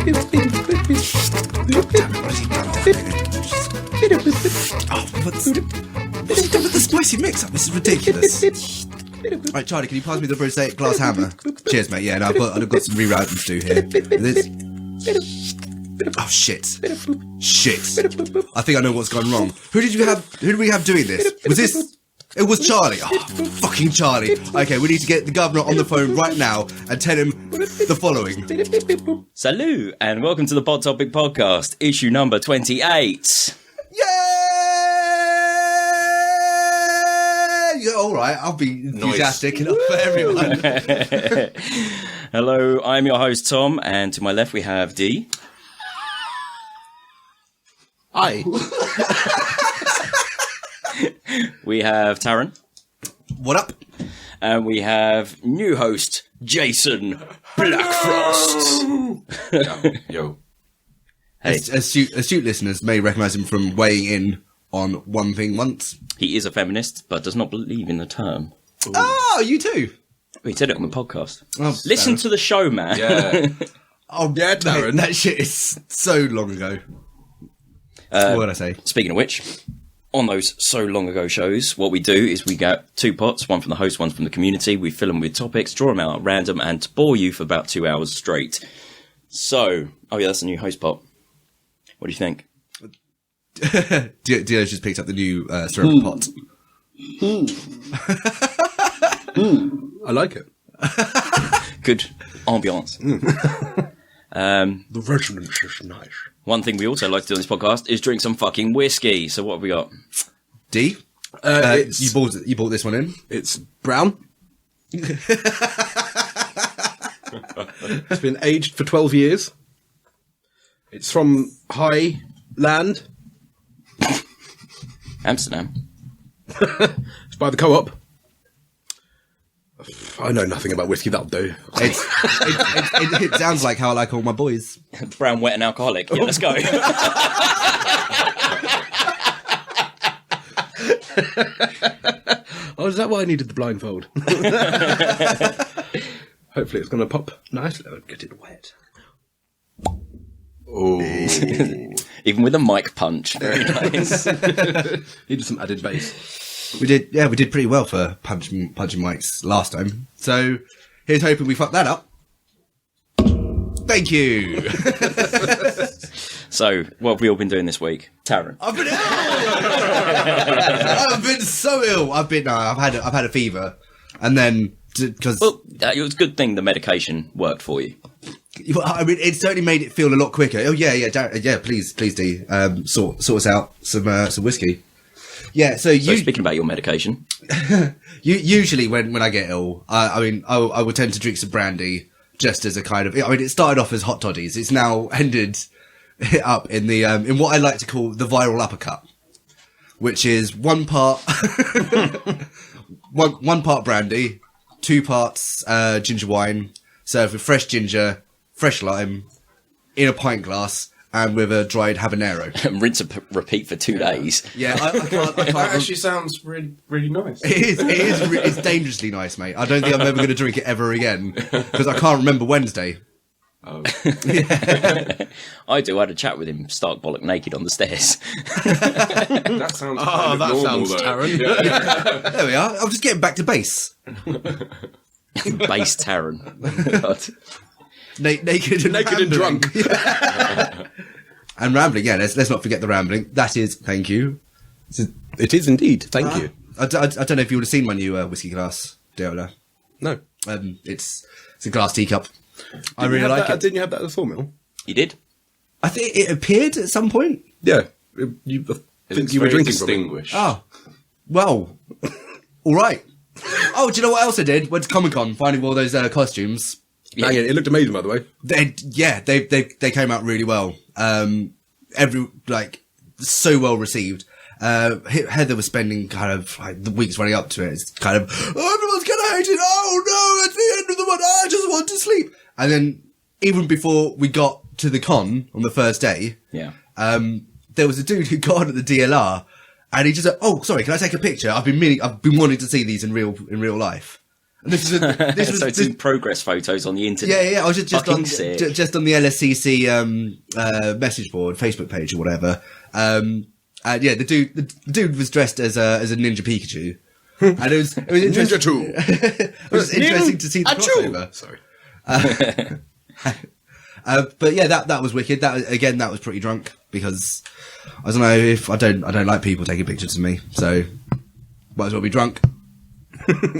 What's he done with the spicy mix-up? This is ridiculous. Right, Charlie, can you pass me the prosaic glass hammer? Cheers, mate. Yeah, no, I've got some rerouting to do here. Oh, shit. I think I know what's gone wrong. Who did we have doing this? Was this... It was Charlie. Oh, fucking Charlie. Okay, we need to get the governor on the phone right now and tell him the following. Salut, and welcome to the Pod Topic Podcast, issue number 28. Yeah, all right. I'll be enthusiastic enough for everyone. Hello, I'm your host, Tom, and to my left we have D. Hi. We have Taryn. What up? And we have new host, Jason Blackfrost. Yo. Hey. Astute listeners may recognise him from weighing in on One Thing Once. He is a feminist, but does not believe in the term. Ooh. Oh, you too? We said it on the podcast. Oh, listen to the show, man. Yeah. Oh, yeah, Darren. That shit is so long ago. What would I say? Speaking of which, on those so long ago shows, what we do is we get two pots, one from the host, one from the community. We fill them with topics, draw them out at random, and bore you for about 2 hours straight. So, oh yeah, that's a new host pot. What do you think? Dio's just picked up the new ceramic pot. I like it. Good ambiance. The resonance is nice. One thing we also like to do on this podcast is drink some fucking whiskey. So what have we got? D? You bought this one in? It's brown. It's been aged for 12 years. It's from High Land. Amsterdam. It's by the Co-op. I know nothing about whiskey, that'll do. It sounds like how I like all my boys. Brown, wet and alcoholic. Yeah, let's go. Oh, is that why I needed the blindfold? Hopefully it's going to pop nicely. I'll get it wet. Oh. Even with a mic punch. Very nice. Needed some added bass. We did pretty well for punching mics last time. So here's hoping we fucked that up. Thank you. So, what have we all been doing this week? Taryn. I've been ill. I've been so ill. I've had a fever, and then because it was a good thing the medication worked for you. I mean, it certainly made it feel a lot quicker. Oh yeah. Please, D. Sort us out some whiskey. Yeah. So speaking about your medication, usually when I get ill, I would tend to drink some brandy just as a kind of. I mean, it started off as hot toddies. It's now ended up in the in what I like to call the viral uppercut, which is one part one part brandy, 2 parts ginger wine, served with fresh ginger, fresh lime, in a pint glass, and with a dried habanero. Rinse and repeat for 2 days. Yeah, I can't. That actually sounds really, really nice. It's dangerously nice, mate. I don't think I'm ever going to drink it ever again because I can't remember Wednesday. Oh. Yeah. I do. I had a chat with him, stark bollock naked on the stairs. That sounds normal, Taryn. Yeah. There we are. I'm just getting back to base. Base Taryn. God. Naked and drunk. And rambling, yeah, let's not forget the rambling. That is, thank you. It is indeed, thank you. I don't know if you would have seen my new whiskey glass, Diola. No. It's a glass teacup. I really like it. Didn't you have that at the Sawmill? You did? I think it appeared at some point. Yeah. I think you were drinking distinguished. Oh, well, all right. Oh, do you know what else I did? Went to Comic-Con, finding all those costumes. Yeah. It looked amazing, by the way. They came out really well. So well received. Heather was spending kind of like the weeks running up to it. It's kind of, everyone's gonna hate it. Oh no, it's the end of the month. I just want to sleep. And then even before we got to the con on the first day, there was a dude who got on at the DLR, and he just said, "Oh, sorry, can I take a picture? I've been wanting to see these in real life." This was So it's in progress photos on the internet. Yeah. I was just Fucking on sick. just on the LSCC message board, Facebook page or whatever. And yeah, the dude was dressed as a Ninja Pikachu, and it was interesting. Ninja 2. It was interesting to see the crossover. Sorry. But yeah, that was wicked. That was pretty drunk because I don't know if I don't like people taking pictures of me, so might as well be drunk.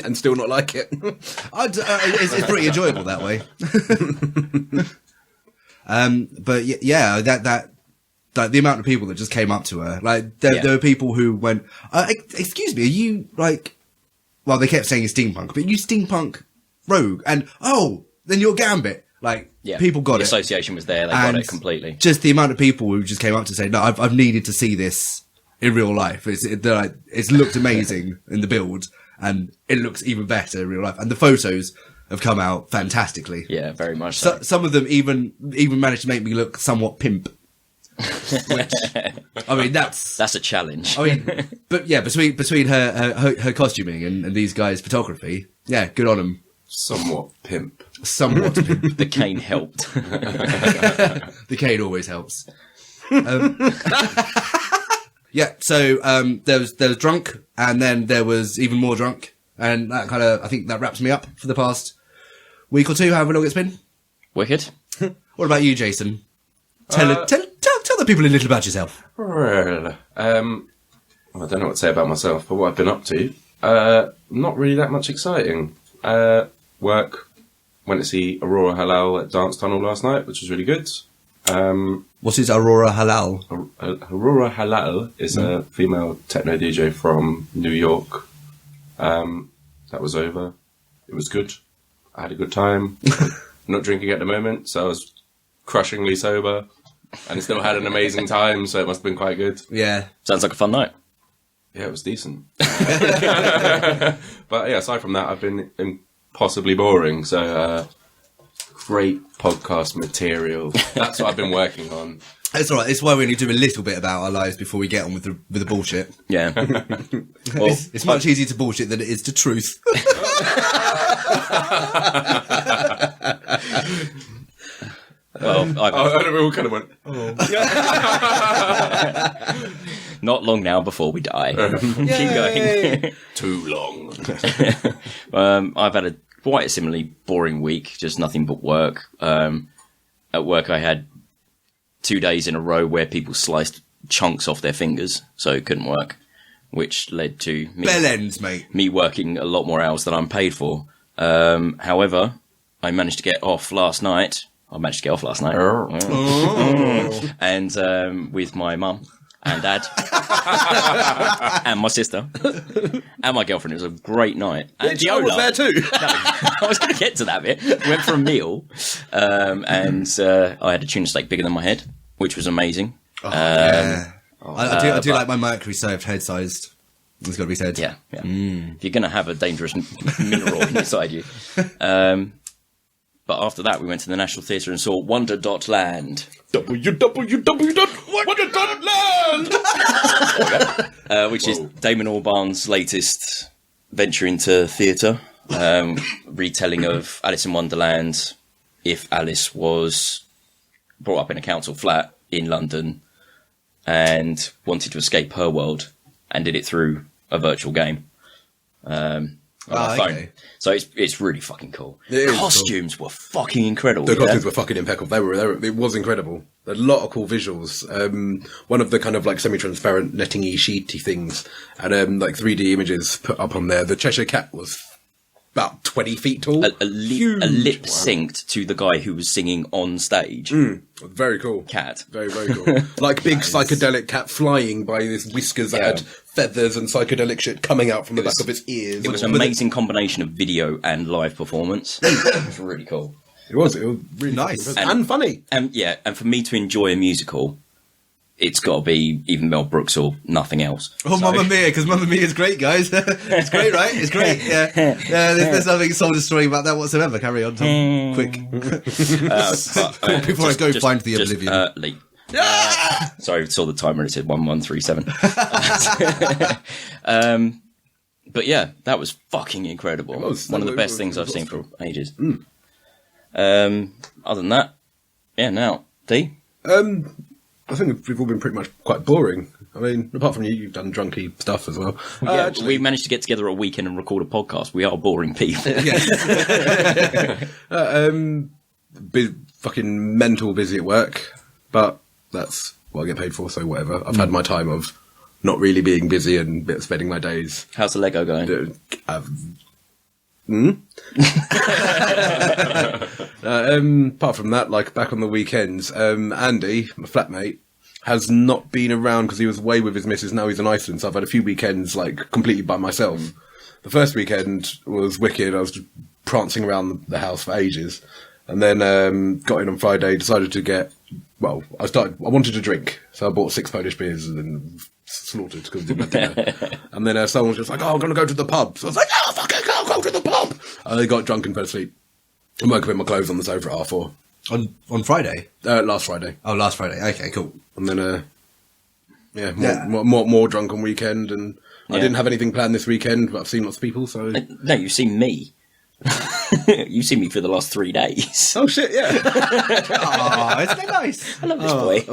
And still not like it. It's pretty enjoyable that way. But yeah, that the amount of people that just came up to her, like there were people who went, "Excuse me, are you like?" Well, they kept saying you're steampunk, but you steampunk rogue, and then you're Gambit. Like people got the it. Association was there; they got it completely. Just the amount of people who just came up to say, "No, I've needed to see this in real life. It's looked amazing in the build." And it looks even better in real life. And the photos have come out fantastically. Yeah, very much so. Some of them even managed to make me look somewhat pimp. Which, I mean, that's a challenge. I mean, but yeah, between her costuming and these guys' photography, yeah, good on them. Somewhat pimp. Somewhat pimp. The cane helped. The cane always helps. Yeah, so there was drunk, and then there was even more drunk, and that I think that wraps me up for the past week or two, however long it's been. Wicked. What about you, Jason? Tell the people a little about yourself. Well, I don't know what to say about myself, but what I've been up to, not really that much exciting. Work, went to see Aurora Halal at Dance Tunnel last night, which was really good. What is Aurora Halal? Aurora Halal is a female techno DJ from New York. That was over. It was good. I had a good time. Not drinking at the moment, so I was crushingly sober and still had an amazing time, so it must have been quite good. Yeah. Sounds like a fun night. Yeah, it was decent. But yeah, aside from that, I've been impossibly boring, so great podcast material. That's what I've been working on. That's all right. It's why we only do a little bit about our lives before we get on with the bullshit. Yeah. Well, it's much easier to bullshit than it is to truth. well, we all kind of went, not long now before we die. Keep going. too long. I've had a quite a similarly boring week, just nothing but work. At work, I had 2 days in a row where people sliced chunks off their fingers, so it couldn't work, which led to Bell ends, mate. me working a lot more hours than I'm paid for. However, I managed to get off last night. And with my mum and dad and my sister and my girlfriend. It was a great night. And I was there too. I was going to get to that bit. We went for a meal, and I had a tuna steak bigger than my head, which was amazing. Yeah. I do like my mercury served head sized. It's got to be said. Yeah. If you're going to have a dangerous mineral inside you. But after that, we went to the National Theatre and saw wonder.land. www.wonder.land! Which is Damon Albarn's latest venture into theatre. Retelling of Alice in Wonderland, if Alice was brought up in a council flat in London and wanted to escape her world and did it through a virtual game. On my phone. Okay. So it's really fucking cool. It is Costumes were fucking incredible. The costumes were fucking impeccable. They were. It was incredible. A lot of cool visuals. One of the kind of like semi-transparent netting-y, sheety things, and like 3D images put up on there. The Cheshire Cat was about 20 feet tall. A lip synced to the guy who was singing on stage. Very cool. Cat. Very, very cool. Like big psychedelic cat flying by this whiskers that had feathers and psychedelic shit coming out from the back of its ears. It was an amazing combination of video and live performance. It was really cool. It was really nice. and funny. And for me to enjoy a musical, it's got to be even Mel Brooks or nothing else. Oh, Mamma Mia, because Mamma Mia is great, guys. It's great, right? It's great. Yeah. There's nothing soul-destroying about that whatsoever. Carry on, Tom. Quick. Before I go find the oblivion. Leap. Sorry, I saw the timer and it said 1137. But yeah, that was fucking incredible. It was. One of the It best was- things it I've was seen for ages. Mm. Other than that, yeah, now, D? I think we've all been pretty much quite boring. I mean, apart from you, you've done drunky stuff as well. Yeah, we managed to get together a weekend and record a podcast. We are boring people. Fucking mental busy at work, but that's what I get paid for, so whatever. I've had my time of not really being busy and spending my days. How's the Lego going? Apart from that, like back on the weekends, Andy, my flatmate, has not been around because he was away with his missus. Now he's in Iceland, so I've had a few weekends like completely by myself. The first weekend was wicked. I was just prancing around the house for ages, and then got in on Friday. Decided to get I wanted to drink, so I bought 6 Polish beers and then slaughtered because I didn't have dinner. And then someone was just like, "Oh, I'm going to go to the pub." So I was like, "Oh, fucking go to the pub!" And I got drunk and fell asleep. I woke up in my clothes on the sofa at 4:30. On Friday? Last Friday. Oh, last Friday. Okay, cool. And then, more drunk on weekend. And I didn't have anything planned this weekend, but I've seen lots of people, so... No, you've seen me. You've seen me for the last 3 days. Oh, shit, yeah. Oh, isn't that nice? I love this boy.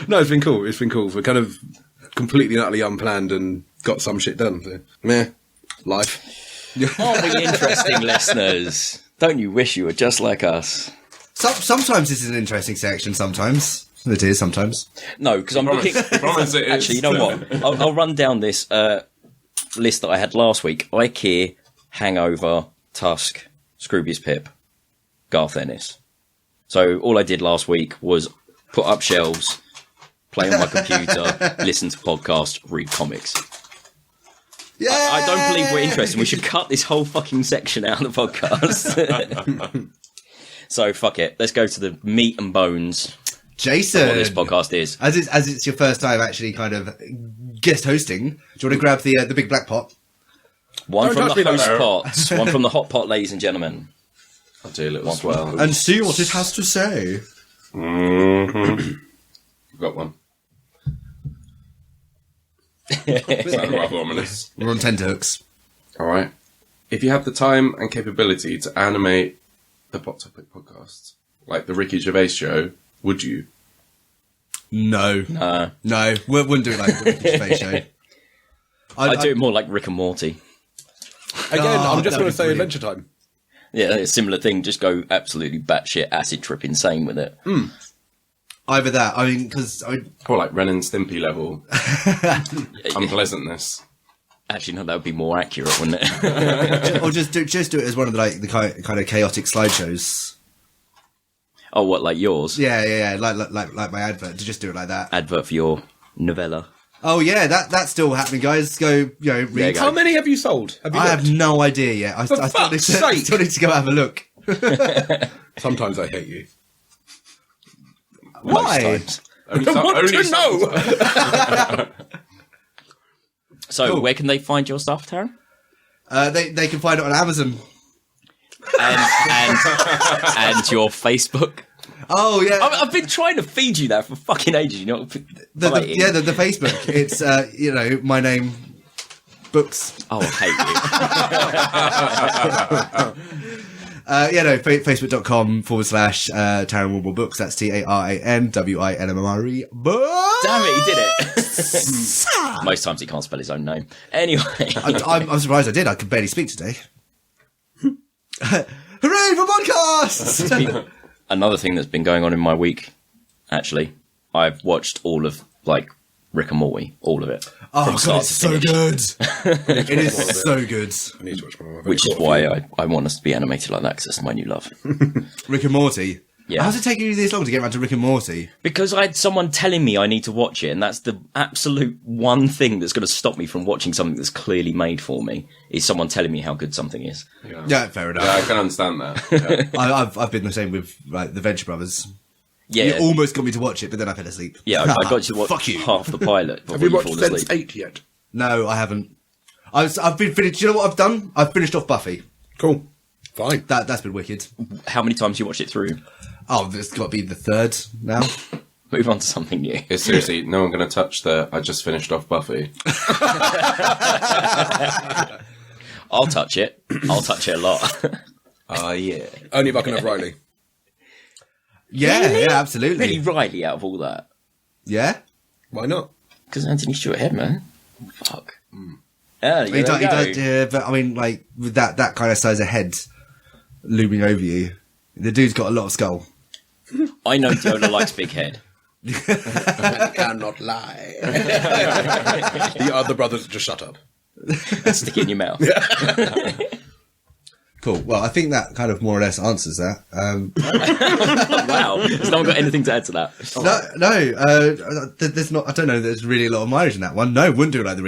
No, it's been cool. It's been cool. We're kind of completely and utterly unplanned and got some shit done. So, meh. Life. Aren't we interesting, listeners? Don't you wish you were just like us? Sometimes this is an interesting section, sometimes. It is, sometimes. No, because I'm looking... Promise it is. Actually, you know what? I'll run down this list that I had last week. IKEA, Hangover, Tusk, Scroobius Pip, Garth Ennis. So all I did last week was put up shelves, play on my computer, listen to podcasts, read comics. Yeah. I don't believe we're interested. We should cut this whole fucking section out of the podcast. So fuck it. Let's go to the meat and bones. Jason, What this podcast is. as it's your first time actually kind of guest hosting, do you want to grab the big black pot? One Don't from touch the me like host that. pot, one from the hot pot, ladies and gentlemen. I'll do a little swell. And see what it has to say. Got one. Sounded rather ominous. We're on tenterhooks. All right. If you have the time and capability to animate the Pot Topic podcast, like the Ricky Gervais show, would you? No, wouldn't do it like the Ricky Gervais show. I do it more like Rick and Morty. Again, Oh, I'm just that'd going be to say brilliant. Adventure Time. Yeah, a similar thing. Just go absolutely batshit acid trip insane with it. Either that, I mean, because Or like Ren and Stimpy level unpleasantness. Actually, no, that would be more accurate, wouldn't it? or just do it as one of the kind of chaotic slideshows. Oh, what, like yours? Yeah, like my advert. To just do it like that. Advert for your novella. Oh yeah, that's still happening, guys. Go, read. There you go. How many have you sold? Have you I have looked? no idea yet. I still need fuck's sake. still need to go have a look. Sometimes I hate you. Why? Times. Only I want to some- know! So, Cool. where can they find your stuff, Taryn? They can find it on Amazon. And your Facebook. Oh yeah, I've been trying to feed you that for fucking ages. You know, the Facebook. It's my name, books. Oh, I hate you. Facebook.com/Taryn Wilmore Books. That's TARANWILMRE books. Damn it, he did it. Most times he can't spell his own name. Anyway, I'm surprised I did. I could barely speak today. Hooray for podcasts! another thing that's been going on in my week, actually, I've watched all of Rick and Morty, all of it. Oh from god, start it's to so finish. good. It is so good. I need to watch more of it. Which is why I want us to be animated like that, because that's my new love. Rick and Morty. Yeah. How's it taking you this long to get around to Rick and Morty? Because I had someone telling me I need to watch it, and that's the absolute one thing that's going to stop me from watching something that's clearly made for me, is someone telling me how good something is. Yeah, fair enough. Yeah, I can understand that. Yeah. I've been the same with the Venture Brothers. Yeah, You almost got me to watch it, but then I fell asleep. yeah, I got you to watch Fuck you. half the pilot before Have you you watched fall Sense asleep. 8 yet? No, I haven't. I've been finished. Do you know what I've done? I've finished off Buffy. Cool. Fine. That's been wicked. How many times you watched it through? Oh, it's got to be the third now. Move on to something new. It's seriously, no one going to touch I just finished off Buffy. I'll touch it. I'll touch it a lot. Oh, yeah. Only if I can have Riley. Yeah, yeah, absolutely. Really Riley out of all that. Yeah. Why not? Because Anthony Stewart Head, man. Fuck. Yeah, He does, yeah, but I mean, like, with that kind of size of head looming over you, the dude's got a lot of skull. I know Diola likes big head. I cannot lie. The other brothers just shut up. And stick it in your mouth. Cool. Well, I think that kind of more or less answers that. Wow. Has no one got anything to add to that? There's not. I don't know. There's really a lot of mileage in that one. No, wouldn't do it like the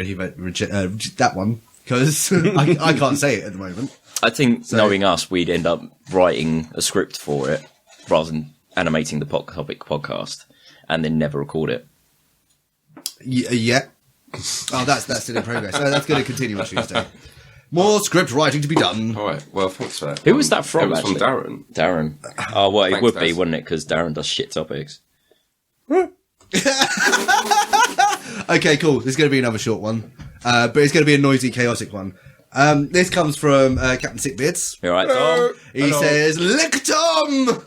that one because I can't say it at the moment. I think knowing us, we'd end up writing a script for it rather than animating the topic podcast and then never record it. Yeah. Oh, that's still in progress. So that's going to continue on Tuesday. More script writing to be done. All right. Well, thanks for that. Who was that from? It was actually? from Darren. Darren. Oh, well, it Thanks, would be, Daz. wouldn't it? Because Darren does shit topics. Okay, cool. This is going to be another short one, but it's going to be a noisy, chaotic one. This comes from Captain Sickbeard. You all right, Tom? He says, "Lick Tom."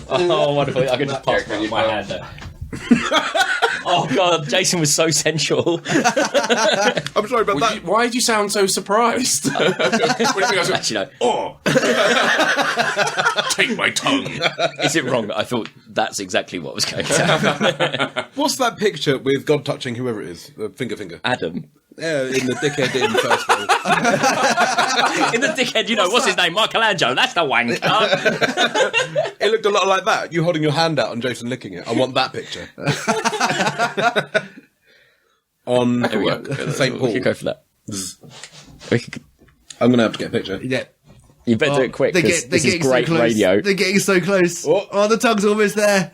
Oh, wonderful. I can just pass my hand there. Oh, God. Jason was so sensual. I'm sorry about that. Why did you sound so surprised? What do you think I was Actually, no. Oh! Take my tongue. Is it wrong that I thought that's exactly what was going to happen? What's that picture with God touching whoever it is? The finger. Adam. Yeah, in the dickhead in first one. In the dickhead, what's his name? Michelangelo. That's the wanker. It looked a lot like that. You holding your hand out and Jason licking it. I want that picture. On St. Paul. We could go for that. I'm going to have to get a picture. Yeah. You better do it quick, because this is great so close. radio. They're getting so close. Oh, the tongue's almost there.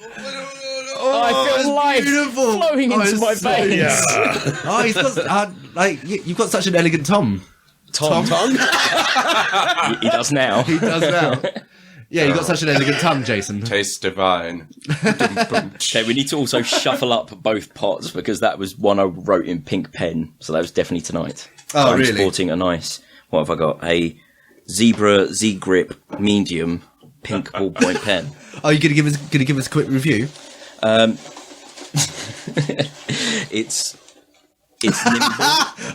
Oh, I feel it's life beautiful. flowing into it's my so- veins. Yeah. Oh, he's got you've got such an elegant Tom. Tongue? He does now. He does now. Yeah, you've got such an elegant tongue, Jason. Tastes divine. Okay, we need to also shuffle up both pots because that was one I wrote in pink pen, so that was definitely tonight. Oh, So I'm really? sporting a nice. What have I got? A Zebra Z Grip medium pink ballpoint pen. Oh, you're gonna give us a quick review? It's nimble.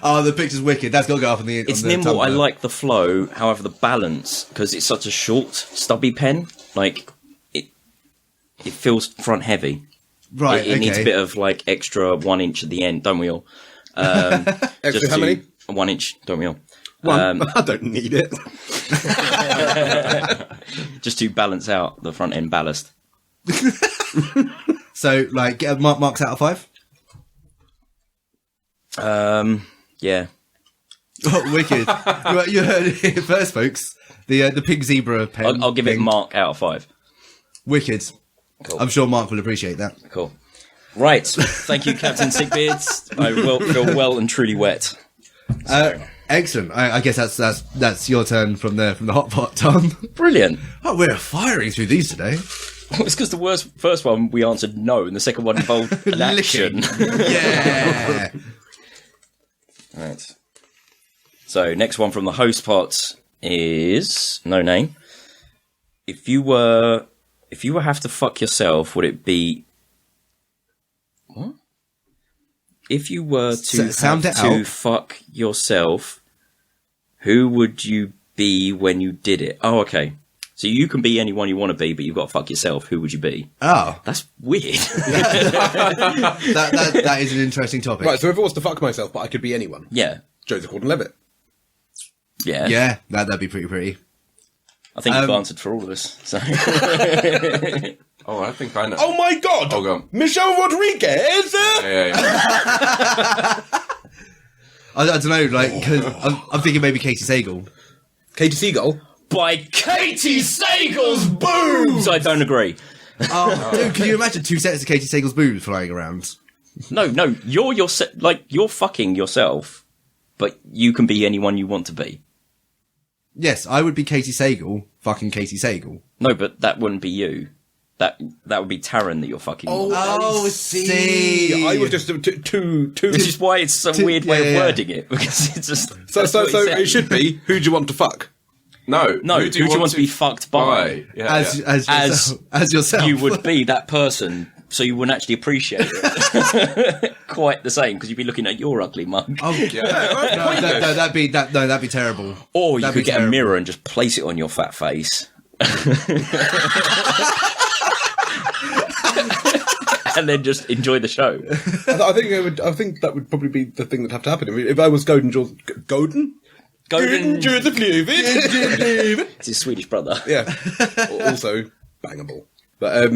Oh, the picture's wicked. That's got to go up on the. It's on the nimble. I Tumblr. like the flow. However, the balance, because it's such a short, stubby pen, like it feels front heavy. Right. It needs a okay. bit of like extra 1 inch at the end, don't we all? Extra how many? 1 inch, don't we all? One. I don't need it. Just to balance out the front end ballast. So, like, get marks out of 5. Yeah. Oh, wicked! you heard it here first, folks. The pink zebra pen. I'll give it thing. Mark out of 5. Wicked. Cool. I'm sure Mark will appreciate that. Cool. Right. Thank you, Captain Sickbeard. I feel well and truly wet. Excellent. I guess that's your turn from the hot pot, Tom. Brilliant. Oh, we're firing through these today. It's because the first one we answered no, and the second one involved an action. Yeah. Right. So next one from the host pot is no name. If you were have to fuck yourself, would it be what? If you were to Sound have it to out. fuck yourself, who would you be when you did it? Oh, okay. So you can be anyone you want to be, but you've got to fuck yourself. Who would you be? Oh, That's weird. that is an interesting topic. Right, so if it was to fuck myself, but I could be anyone. Yeah. Joseph Gordon-Levitt. Yeah. Yeah, that'd be pretty. I think you've answered for all of us. So. Oh, I think I know. Oh my god! Oh, go on. Michelle Rodriguez! Yeah. I don't know, like, cause I'm thinking maybe Katie Sagal. Katie Seagull? By Katie Sagal's boobs! I don't agree. Oh, dude, can you imagine 2 sets of Katie Sagal's boobs flying around? No, you're fucking yourself, but you can be anyone you want to be. Yes, I would be Katie Sagal, fucking Katie Sagal. No, but that wouldn't be you. That would be Taran that you're fucking. Oh, see. I was just too. Which is why it's some weird way of wording it, because it's just. So it should be, who do you want to fuck? No, who do you want to be fucked by? Yeah, As yourself. You would be that person, so you wouldn't actually appreciate it. Quite the same, because you'd be looking at your ugly mug. Oh, no, that'd be terrible. Or you That'd could be get terrible. a mirror and just place it on your fat face. And then just enjoy the show. I think that would probably be the thing that'd have to happen. If I was Gordon? Gordon? It's his Swedish brother. Yeah. Also bangable. But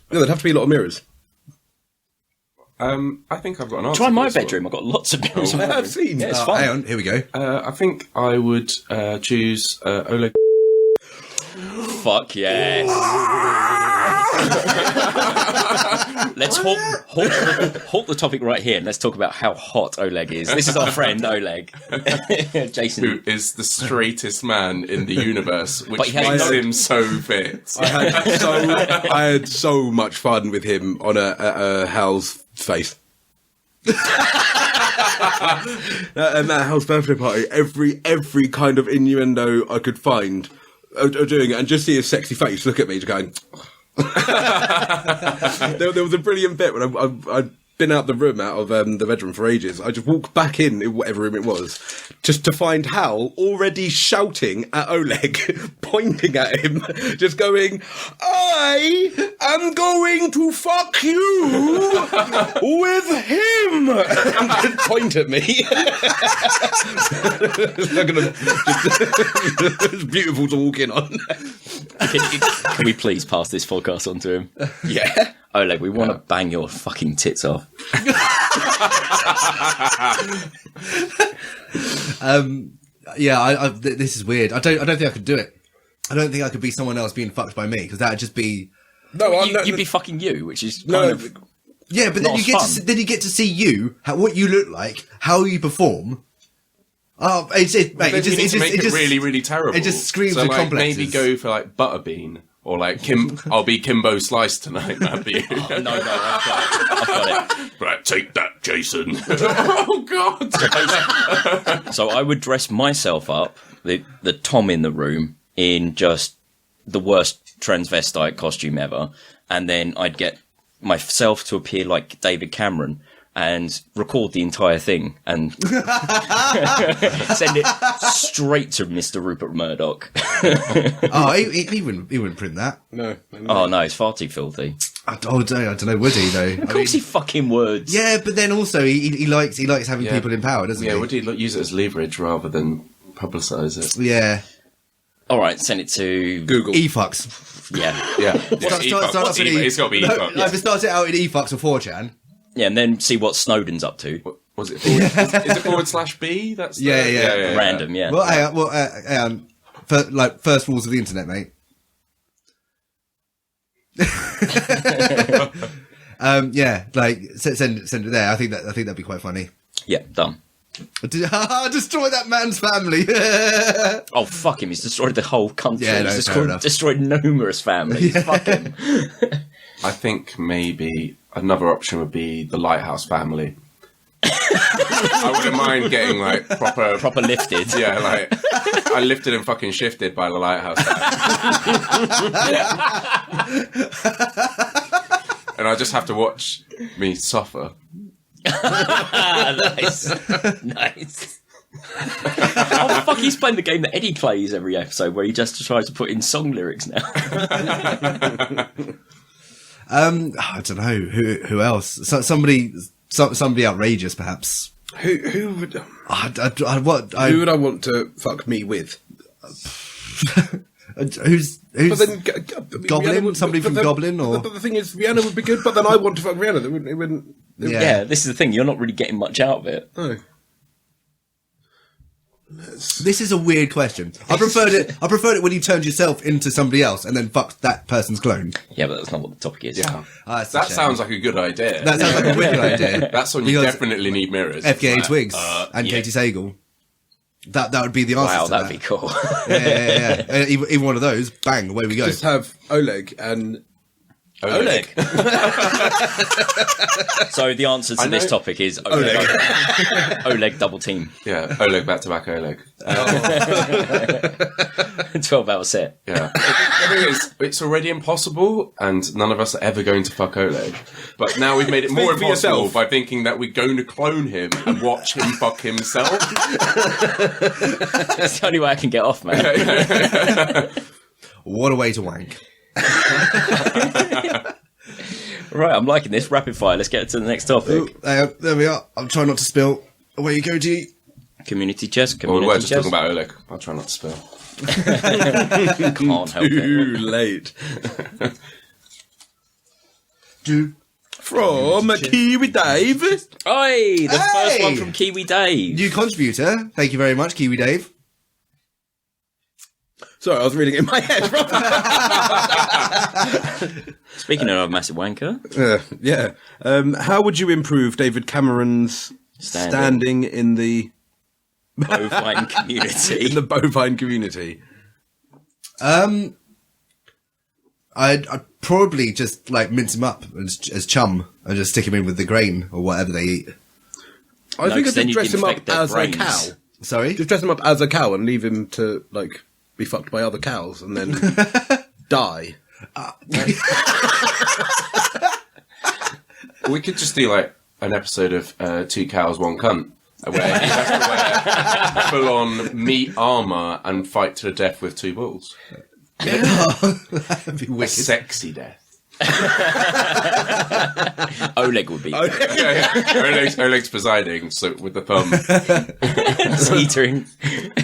there'd have to be a lot of mirrors. I think I've got an answer. Try for my this one. bedroom. I've got lots of mirrors. I have seen. Yeah, it's fun. Hang on, here we go. I think I would choose Oleg. Fuck yes. Let's halt the topic right here and let's talk about how hot Oleg is. This is our friend Oleg. Jason. Who is the straightest man in the universe, But which he has makes no- him so fit. I had so much fun with him on a Hal's face. At Hal's birthday party, every kind of innuendo I could find of doing it, and just see his sexy face look at me, just going. there was a brilliant bit when I'd been out the room, out of the bedroom for ages. I just walked back in whatever room it was, just to find Hal already shouting at Oleg, pointing at him, just going, "I am going to fuck you with him," and just point at me. It's beautiful to walk in on. Can we please pass this podcast on to him? Yeah. Oleg, we want to bang your fucking tits off. Yeah, this is weird. I don't think I could do it. I don't think I could be someone else being fucked by me, because that'd just be. No, You'd be fucking you, which is kind No, of. Yeah, but then Not you get fun. to then you get to see you, what you look like, how you perform. Oh, it just Make it really, really terrible. it just screams so, with like, complexes. maybe go for like Butterbean or like I'll be Kimbo Slice tonight. That'd be No, I've got it. right. Take that, Jason. Oh God. So I would dress myself up, the Tom in the room, in just the worst transvestite costume ever, and then I'd get myself to appear like David Cameron and record the entire thing and send it straight to Mr. Rupert Murdoch. Oh, he wouldn't print that. No. Oh no, it's far too filthy. I don't know, would he though? Of course he fucking would. Yeah, but then also he likes having Yeah. people in power, doesn't Yeah, he? would he use it as leverage rather than publicise it? Yeah. All right, send it to Google. E-fucks. Yeah, Yeah. Start off What's in E-fuck? It's got to be No, E-fuck. if it starts it out in E-fucks or 4chan. yeah, and then see what Snowden's up to. What was it? Is it /B? That's Yeah. Random, yeah. Well, hang on. First rules of the internet, mate. Yeah, like send it there. I think that'd be quite funny. Yeah, done. Destroy that man's family. Oh, fuck him. He's destroyed the whole country. Yeah, no, He's fair enough. destroyed numerous families. Fuck him. I think maybe another option would be the Lighthouse family. I wouldn't mind getting like Proper lifted. Yeah, like I lifted and fucking shifted by the Lighthouse family. And I just have to watch me suffer. Nice. Oh, fuck, he's playing the game that Eddie plays every episode where he just tries to put in song lyrics now. I don't know who else. Somebody outrageous, perhaps. Who would Who who would I want to fuck me with? Who's But then Goblin? Rihanna would- Somebody but from then- Goblin, or But the thing is, Rihanna would be good. But then I want to fuck Rihanna. It wouldn't. Yeah, this is the thing. You're not really getting much out of it. No. This is a weird question. I preferred it when you turned yourself into somebody else and then fucked that person's clone. Yeah, but that's not what the topic is. Yeah. That's a That shame. sounds like a good idea. That sounds like a wicked idea. That's when you Because definitely need mirrors. FKA Like, Twigs and yeah. Katie Sagal. That would be the answer. Wow, to that'd that. be cool. Yeah. Even one of those, bang, away we go. Just have Oleg and Oleg. So the answer to this topic is Oleg. Oleg double team. Yeah, Oleg back-to-back Oleg. 12-hour set. Yeah. It's already impossible, and none of us are ever going to fuck Oleg. But now we've made it more Speak for impossible yourself. by thinking that we're going to clone him and watch him fuck himself. That's the only way I can get off, man. What a way to wank. Right, I'm liking this. Rapid fire. Let's get to the next topic. Ooh, there we are. I'm trying not to spill. Away you go, G. Community chest. Well, Community we're just chest. talking about Oleg. I'll try not to spill. Can't help it. too late. Dude. From Kiwi Dave. Oi, the first Hey! one from Kiwi Dave. New contributor. Thank you very much, Kiwi Dave. Sorry, I was reading it in my head. Speaking of a massive wanker, Yeah. How would you improve David Cameron's standing in the bovine community. in the bovine community? I'd probably just like mince him up as chum and just stick him in with the grain or whatever they eat. I think 'cause I'd then just you'd dress him up infect their as brains. a cow. Sorry? Just dress him up as a cow and leave him to like be fucked by other cows and then die. We could just do like an episode of Two Cows, One Cunt, where he has to wear full-on meat armour and fight to the death with two bulls. That'd be A wicked. sexy death. Oleg would be Oleg's presiding, so with the thumb. teetering.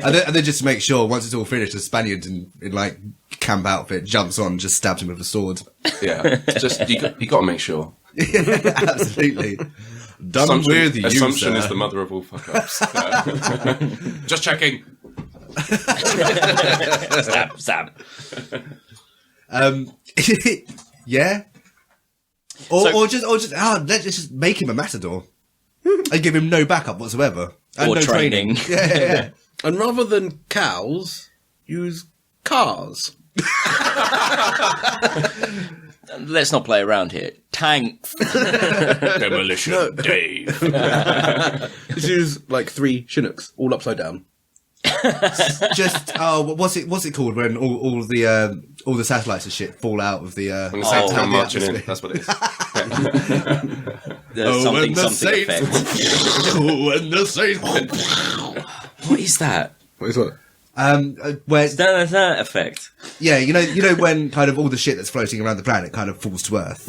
And then just to make sure, once it's all finished, the Spaniard in like camp outfit jumps on, just stabs him with a sword. Yeah, just you got to make sure. Absolutely. Done with you, Assumption sir. is the mother of all fuck-ups. Just checking. Stab. Yeah. Or just let's just make him a matador and give him no backup whatsoever and Or no training. Yeah. And rather than cows, use cars. Let's not play around here. Tanks. Demolition Dave. Just use like 3 Chinooks all upside down. Just what's it called when all the satellites and shit fall out of the When the Saints out come of the marching in, atmosphere. that's what it is. There's something when the effect. when the saints What is that? What is what? where That effect. yeah, you know when kind of all the shit that's floating around the planet kind of falls to Earth.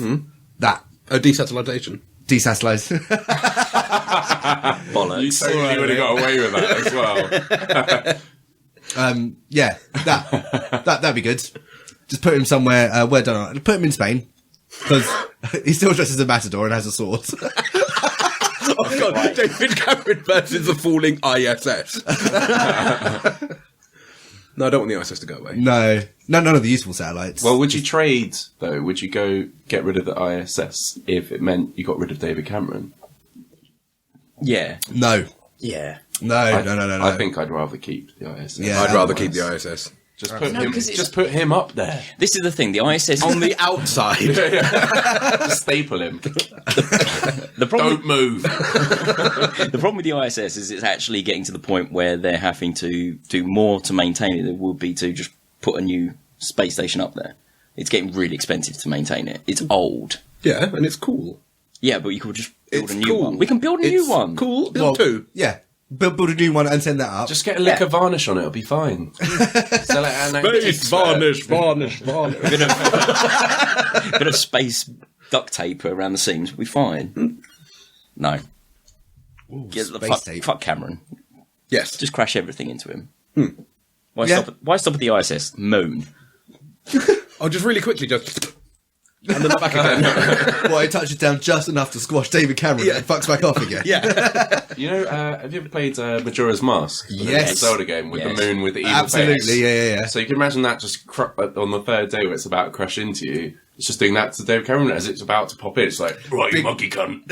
That Desatellization. desatellized. You Bollocks. totally would have got away with that as well. Yeah, that'd be good. Just put him somewhere. Where done? Put him in Spain because he still dresses as a matador and has a sword. Oh god, David Cameron versus the falling ISS. No, I don't want the ISS to go away. No, none of the useful satellites. Well, would you trade, though? Would you go get rid of the ISS if it meant you got rid of David Cameron? Yeah. no, Yeah. no. I think I'd rather keep the ISS. Yeah. I'd rather keep the ISS. Just put him up there. This is the thing. The ISS On the outside. Just staple him. the problem. Don't move. The problem with the ISS is it's actually getting to the point where they're having to do more to maintain it than it would be to just put a new space station up there. It's getting really expensive to maintain it. It's old. Yeah, and it's cool. Yeah, but you could just build It's a new cool. one. We can build a new one. Cool. Build 2. Yeah, build a new one and send that up. Just get a lick of varnish on it. It'll be fine. Sell it at an antique fair. varnish. A bit of space duct tape around the seams will be fine. No. Get the space tape. fuck Cameron. Yes. Just crash everything into him. Why stop at the ISS? Moon. I'll just really quickly just... And then back again. Well, it touches down just enough to squash David Cameron and fucks back off again. Yeah. You know, have you ever played Majora's Mask? Yes. The Zelda game with Yes. the moon with the evil Absolutely, face. yeah. So you can imagine that just on the third day where it's about to crash into you. It's just doing that to David Cameron as it's about to pop in. It's like, right, you monkey cunt.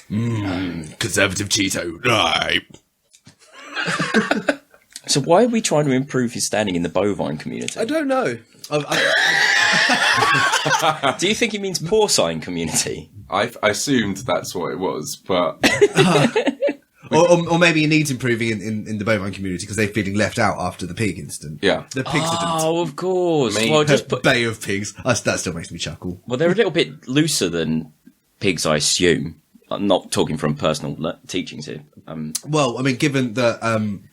Conservative Cheeto. Right. So why are we trying to improve his standing in the bovine community? I don't know. Do you think he means porcine community? I assumed that's what it was, but Or maybe he needs improving in the bovine community because they're feeling left out after the pig incident. yeah. The pig incident. Oh, of course. Me. Well, just put, Bay of Pigs. That still makes me chuckle. well, they're a little bit looser than pigs, I assume. I'm not talking from personal teachings here. Well, I mean, given that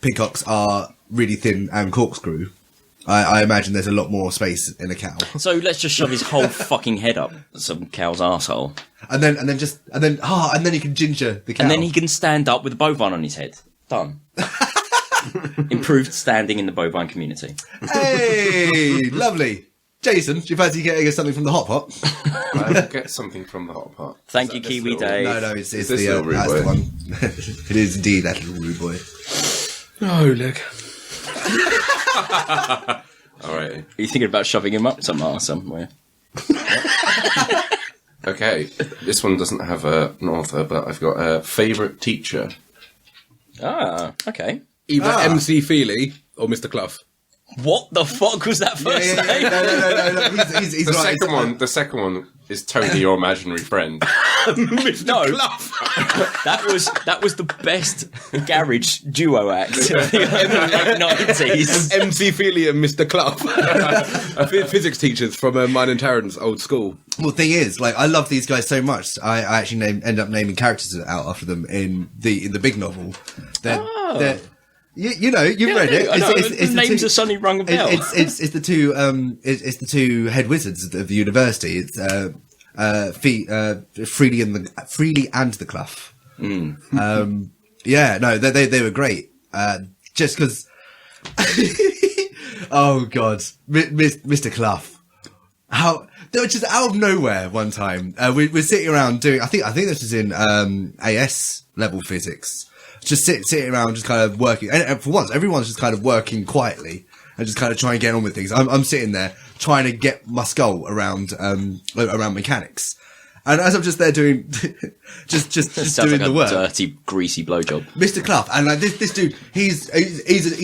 peacocks are really thin and corkscrew, I imagine there's a lot more space in a cow. So let's just shove his whole fucking head up some cow's arsehole. And then you can ginger the cow. And then he can stand up with a bovine on his head. Done. Improved standing in the bovine community. Hey, lovely. Jason, do you fancy getting us something from the hot pot? I'll get something from the hot pot. Thank you, Kiwi Dave. No, it's this the little rude that's boy? the one. It is indeed that little rude boy. Oh, look. All right. Are you thinking about shoving him up some arse somewhere? Okay. This one doesn't have an author, but I've got a favourite teacher. Ah, okay. Either MC Feely or Mr. Clough. What the fuck was that first name? No. He's The right. the second one is Tony, your imaginary friend. No, that was the best garage duo act of the early 90s. MC Feely and Mr. Clough. Physics teachers from mine and Tarrant's old school. Well, the thing is, like, I love these guys so much. I actually end up naming characters out after them in the big novel. They're you know, you've read it. I know. It's the Names two- are suddenly rung a bell. It's the two it's the two head wizards of the university. It's Freely and the Clough. Yeah, no, they were great. Just because. Oh God, Mr. Clough. How they were just out of nowhere one time. We're sitting around doing. I think this was in AS level physics. Just sitting around, just kind of working. And for once, everyone's just kind of working quietly and just kind of trying to get on with things. I'm sitting there trying to get my skull around mechanics. And as I'm just there doing, just Sounds doing like the a work, dirty, greasy blowjob. Mr. Clough, and like this dude, he's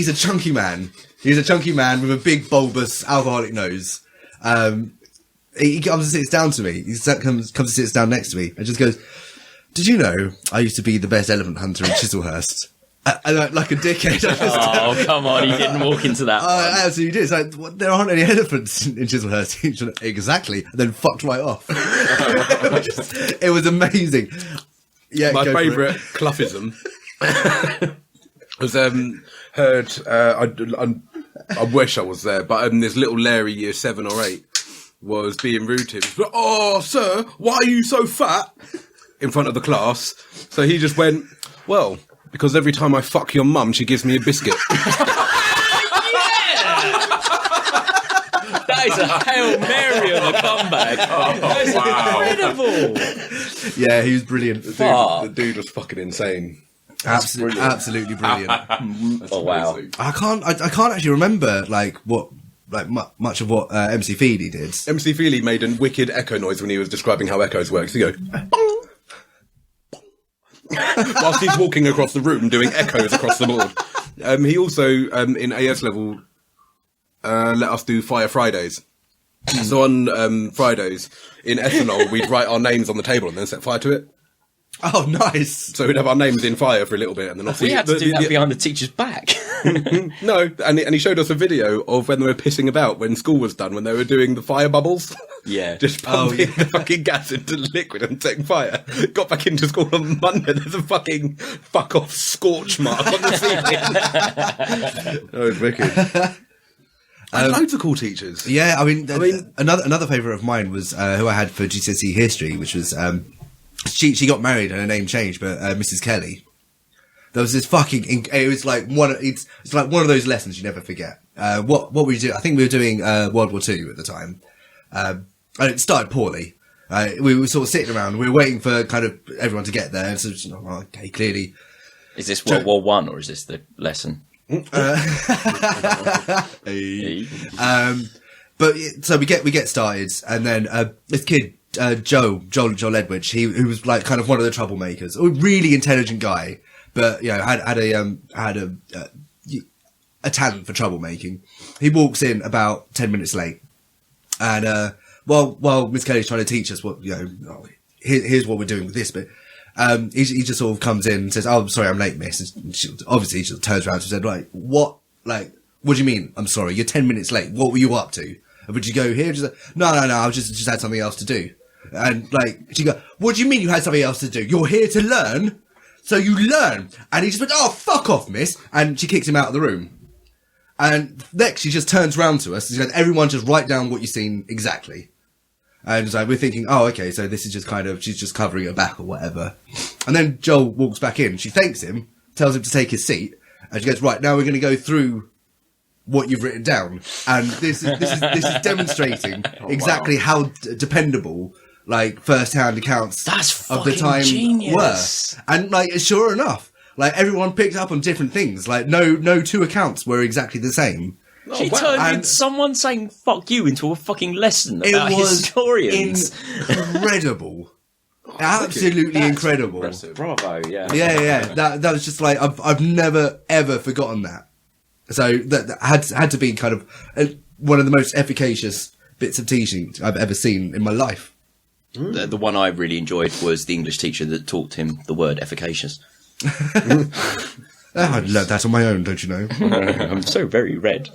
a chunky man. He's a chunky man with a big bulbous alcoholic nose. He comes and sits down to me. He comes and sits down next to me and just goes, "Did you know I used to be the best elephant hunter in Chislehurst?" And like a dickhead. Oh, come on, he didn't walk into that. I absolutely did. It's like, there aren't any elephants in Chislehurst. Exactly. And then fucked right off. It was amazing. Yeah, My go for it. favourite Cloughism was heard. I wish I was there, but this little Larry, year 7 or 8, was being rude to him. He was like, "Oh, sir, why are you so fat?" in front of the class. So he just went, "Well, because every time I fuck your mum, she gives me a biscuit." That is a Hail Mary of a comeback. That's incredible. Yeah, he was brilliant. Fuck. The dude was fucking insane. Absolutely brilliant. Oh, wow. Crazy. I can't actually remember much of what MC Feely did. MC Feely made a wicked echo noise when he was describing how echoes work. So you go, whilst he's walking across the room doing echoes across the board. He also, in AS level, let us do Fire Fridays. So on Fridays, in ethanol, we'd write our names on the table and then set fire to it. Oh, nice. So we'd have our names in fire for a little bit, and then off We had to do that behind the teacher's back. No, and he showed us a video of when they were pissing about when school was done, when they were doing the fire bubbles. Yeah. Just pumping the fucking gas into the liquid and setting fire. Got back into school on Monday, there's a fucking fuck off scorch mark on the ceiling. That was wicked. Loads of cool teachers. Yeah, I mean, another favourite of mine was who I had for GCSE history, which was she got married and her name changed, but Mrs. Kelly. There was this fucking. It was like it's like one of those lessons you never forget. What were we doing? I think we were doing World War II at the time, and it started poorly. We were sort of sitting around. We were waiting for kind of everyone to get there. And so, okay, clearly. Is this World War One or is this the lesson? But so we get started, and then this kid Joel Edwidge, who was like kind of one of the troublemakers, a really intelligent guy, but had a talent for troublemaking. He walks in about 10 minutes late, and while Miss Kelly's trying to teach us what here's what we're doing with this bit. He just sort of comes in and says, "Oh, I'm sorry, I'm late, miss." And she turns around and said, "Like, what do you mean? I'm sorry, you're 10 minutes late. What were you up to? Would you go here?" She's like, No, I was just had something else to do. And like, she goes, "What do you mean you had something else to do? You're here to learn, so you learn." And he just went, "Oh, fuck off, miss." And she kicks him out of the room. And next, she just turns around to us and she goes, "Everyone just write down what you've seen exactly." And it's like, we're thinking, oh, okay, so this is just she's just covering her back or whatever. And then Joel walks back in. She thanks him, tells him to take his seat. And she goes, "Right, now we're going to go through what you've written down." And this is demonstrating exactly how dependable, like, first-hand accounts of the time were. And, like, sure enough, like, everyone picked up on different things. Like, no two accounts were exactly the same. She turned someone saying "fuck you" into a fucking lesson about historians. Incredible. Absolutely incredible. Impressive. Bravo, yeah. Yeah. That was just like, I've never ever forgotten that. So that had to be kind of one of the most efficacious bits of teaching I've ever seen in my life. The one I really enjoyed was the English teacher that taught him the word efficacious. I learned that on my own, don't you know? I'm so very red.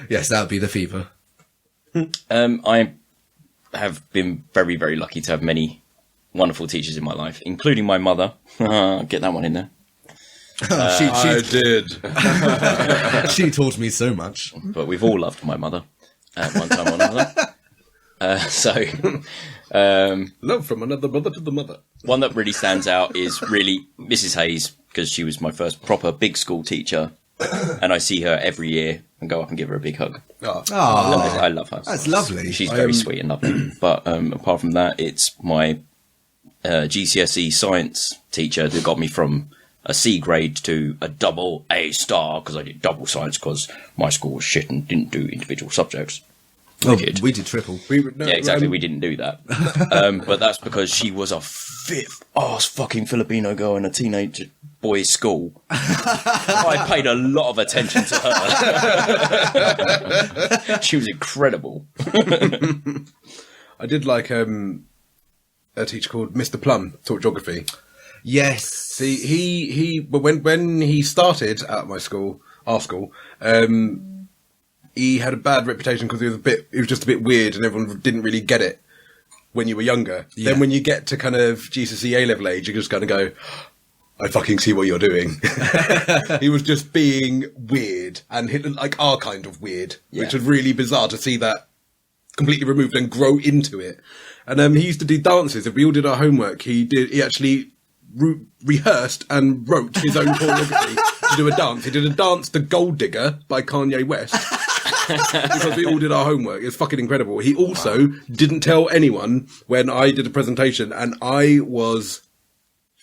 Yes, that would be the fever. I have been very, very lucky to have many wonderful teachers in my life, including my mother. Get that one in there. I did. She taught me so much. But we've all loved my mother at one time or another. Love from another mother to the mother. One that really stands out is really Mrs. Hayes, because she was my first proper big school teacher, and I see her every year and go up and give her a big hug. I love her. That's lovely. She's very sweet and lovely. But apart from that, it's my GCSE science teacher that got me from a C grade to a double A star, because I did double science because my school was shit and didn't do individual subjects. We did triple. We didn't do that. But that's because she was a fit ass fucking Filipino girl in a teenage boys' school. I paid a lot of attention to her. She was incredible. I did like a teacher called Mr. Plum, taught geography. Yes. See, when he started at our school, he had a bad reputation because he was just a bit weird and everyone didn't really get it when you were younger. Yeah. Then when you get to kind of GCSE A-level age, you're just going to go, I fucking see what you're doing. He was just being weird and like our kind of weird, which was really bizarre to see that completely removed and grow into it. And he used to do dances. If we all did our homework, he actually rehearsed and wrote his own choreography to do a dance. He did a dance to Gold Digger by Kanye West. Because we all did our homework. It's fucking incredible. He also didn't tell anyone when I did a presentation, and I was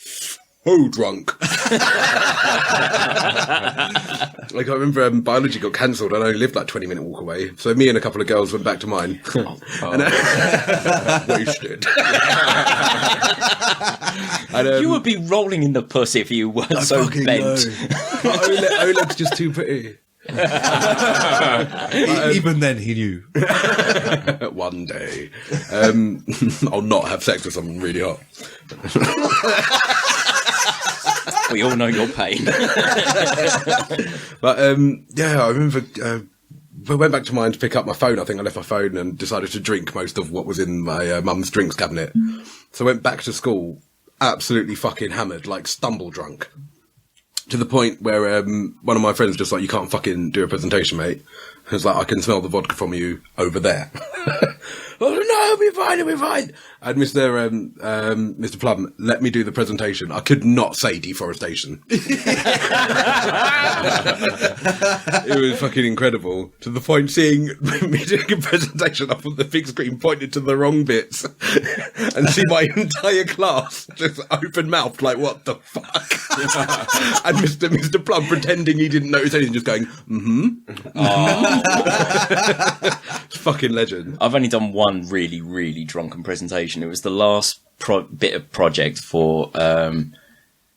so drunk. Like, I remember biology got cancelled and I only lived like 20-minute walk away. So me and a couple of girls went back to mine. Wasted. And, you would be rolling in the pussy if you weren't so bent. Oleg's just too pretty. Even then he knew. One day I'll not have sex with someone really hot. We all know your pain. But I remember I went back to mine to pick up my phone. I think I left my phone and decided to drink most of what was in my mum's drinks cabinet. So I went back to school absolutely fucking hammered, like stumble drunk. To the point where one of my friends just like, you can't fucking do a presentation, mate. I was like, I can smell the vodka from you over there. Oh, no, it'll be fine. And Mr. Plum let me do the presentation. I could not say deforestation. It was fucking incredible. To the point seeing me doing a presentation up on the big screen pointed to the wrong bits and see my entire class just open mouthed like, what the fuck? And Mr. Plum pretending he didn't notice anything, just going, It's fucking legend. I've only done one really really, really drunken presentation. It was the last bit of project for, it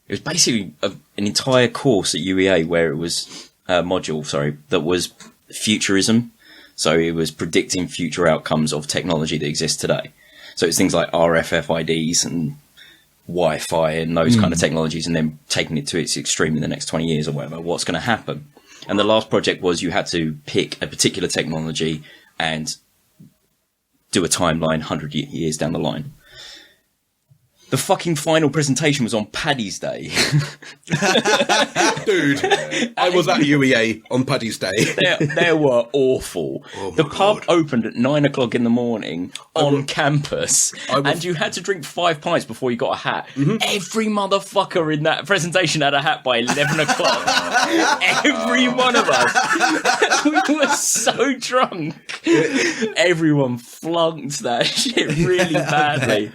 was basically an entire course at UEA where it was module, that was futurism. So it was predicting future outcomes of technology that exists today. So it's things like RFFIDs and Wi-Fi and those kind of technologies, and then taking it to its extreme in the next 20 years or whatever, what's going to happen. And the last project was you had to pick a particular technology and do a timeline 100 years down the line. The fucking final presentation was on Paddy's Day. Dude, I was at UEA on Paddy's Day. They were awful. Oh the my pub God. opened at 9 o'clock in the morning on campus, and you had to drink 5 pints before you got a hat. Every motherfucker in that presentation had a hat by 11 o'clock. Every one of us. We were so drunk. Everyone flunked that shit really badly.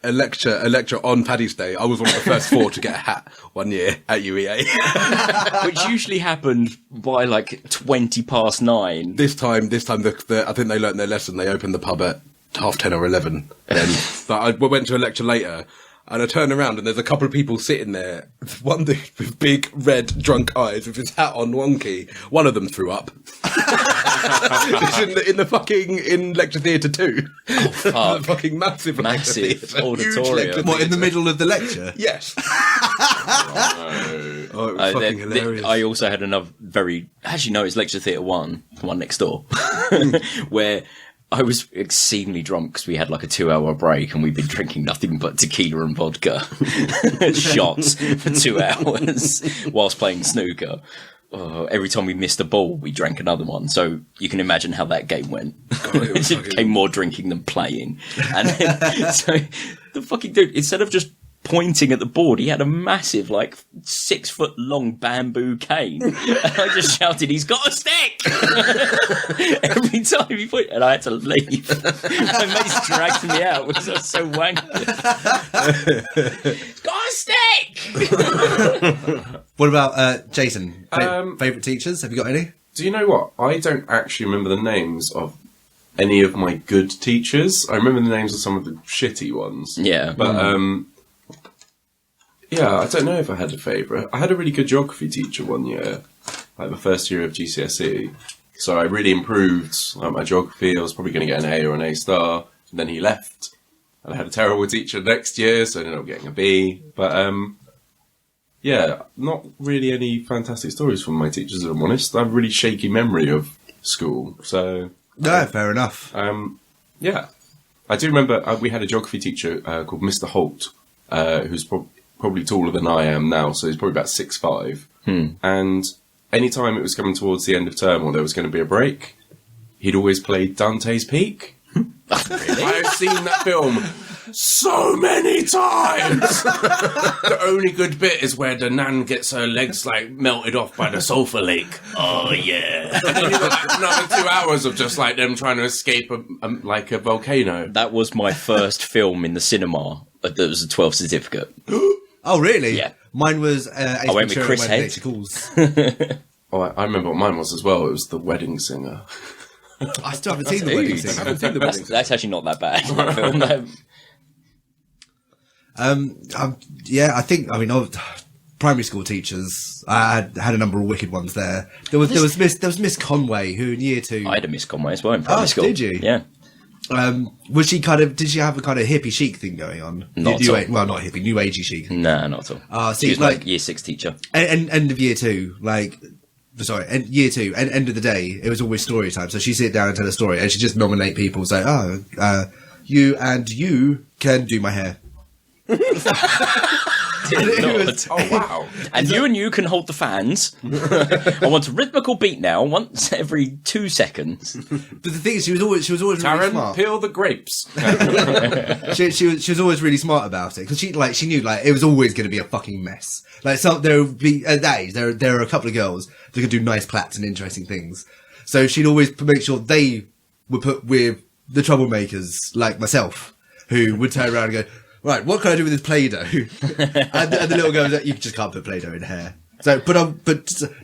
A lecture on Paddy's Day. I was one of the first 4 to get a hat one year at UEA. Which usually happened by like 20 past 9. This time, I think they learnt their lesson. They opened the pub at 10:30 or 11. Then, but I went to a lecture later, and I turned around, and there's a couple of people sitting there. One dude with big red drunk eyes with his hat on wonky. One of them threw up. It's in lecture theatre 2. Oh, fuck. The fucking massive auditorium. What, in the middle of the lecture? Yes. Oh, it was fucking hilarious. I also had another it's lecture theatre 1, the one next door, where I was exceedingly drunk because we had like a 2-hour break and we'd been drinking nothing but tequila and vodka shots for 2 hours whilst playing snooker. Every time we missed a ball, we drank another one. So you can imagine how that game went. It became more drinking than playing. And then, so the fucking dude, instead of just pointing at the board, he had a massive, 6-foot-long bamboo cane. And I just shouted, "He's got a stick!" Every time he pointed, and I had to leave. My mates dragged me out because I was so wanky. "He's got a stick!" What about Jason? Favourite teachers? Have you got any? Do you know what? I don't actually remember the names of any of my good teachers. I remember the names of some of the shitty ones. Yeah. But, yeah, I don't know if I had a favourite. I had a really good geography teacher one year, like the first year of GCSE. So I really improved my geography. I was probably going to get an A or an A star. And then he left. And I had a terrible teacher next year, so I ended up getting a B. But, yeah, not really any fantastic stories from my teachers, if I'm honest. I have a really shaky memory of school. So, No, fair enough. yeah. I do remember we had a geography teacher called Mr. Holt, who's probably taller than I am now, so he's probably about 6'5". And any time it was coming towards the end of term or there was going to be a break, he'd always play Dante's Peak. Really? I've seen that film so many times. The only good bit is where the nan gets her legs melted off by the sulfur lake. Oh yeah. And then you've got another 2 hours of just them trying to escape a volcano. That was my first film in the cinema. That was a 12 certificate. Oh, really? Yeah. Mine was I went with Chris Head. Oh, I remember what mine was as well. It was The Wedding Singer. I still haven't seen The Wedding Singer. I haven't seen The Wedding Singer. That's actually not that bad. That film. Yeah, I think, primary school teachers, I had a number of wicked ones there. There was Miss Conway, who in year 2... I had a Miss Conway as well in primary school. Did you? Yeah. Did she have a kind of hippie chic thing going on? Not at all. Well, not hippie, new agey chic. No, not at all. See, she was like year 6 teacher. End of year 2, year 2, end of the day, it was always story time. So she'd sit down and tell a story, and she'd just nominate people, say, you and you can do my hair. Oh, wow. And you can hold the fans. I want a rhythmical beat now, once every 2 seconds. But the thing is, she was always really Taryn, smart. peel the grapes. she was always really smart about it, because she knew it was always going to be a fucking mess. There would be at that age, there are a couple of girls that could do nice plats and interesting things. So she'd always make sure they were put with the troublemakers like myself, who would turn around and go, "Right, what can I do with this Play-Doh?" and the little girl was like, "You just can't put Play-Doh in hair." So,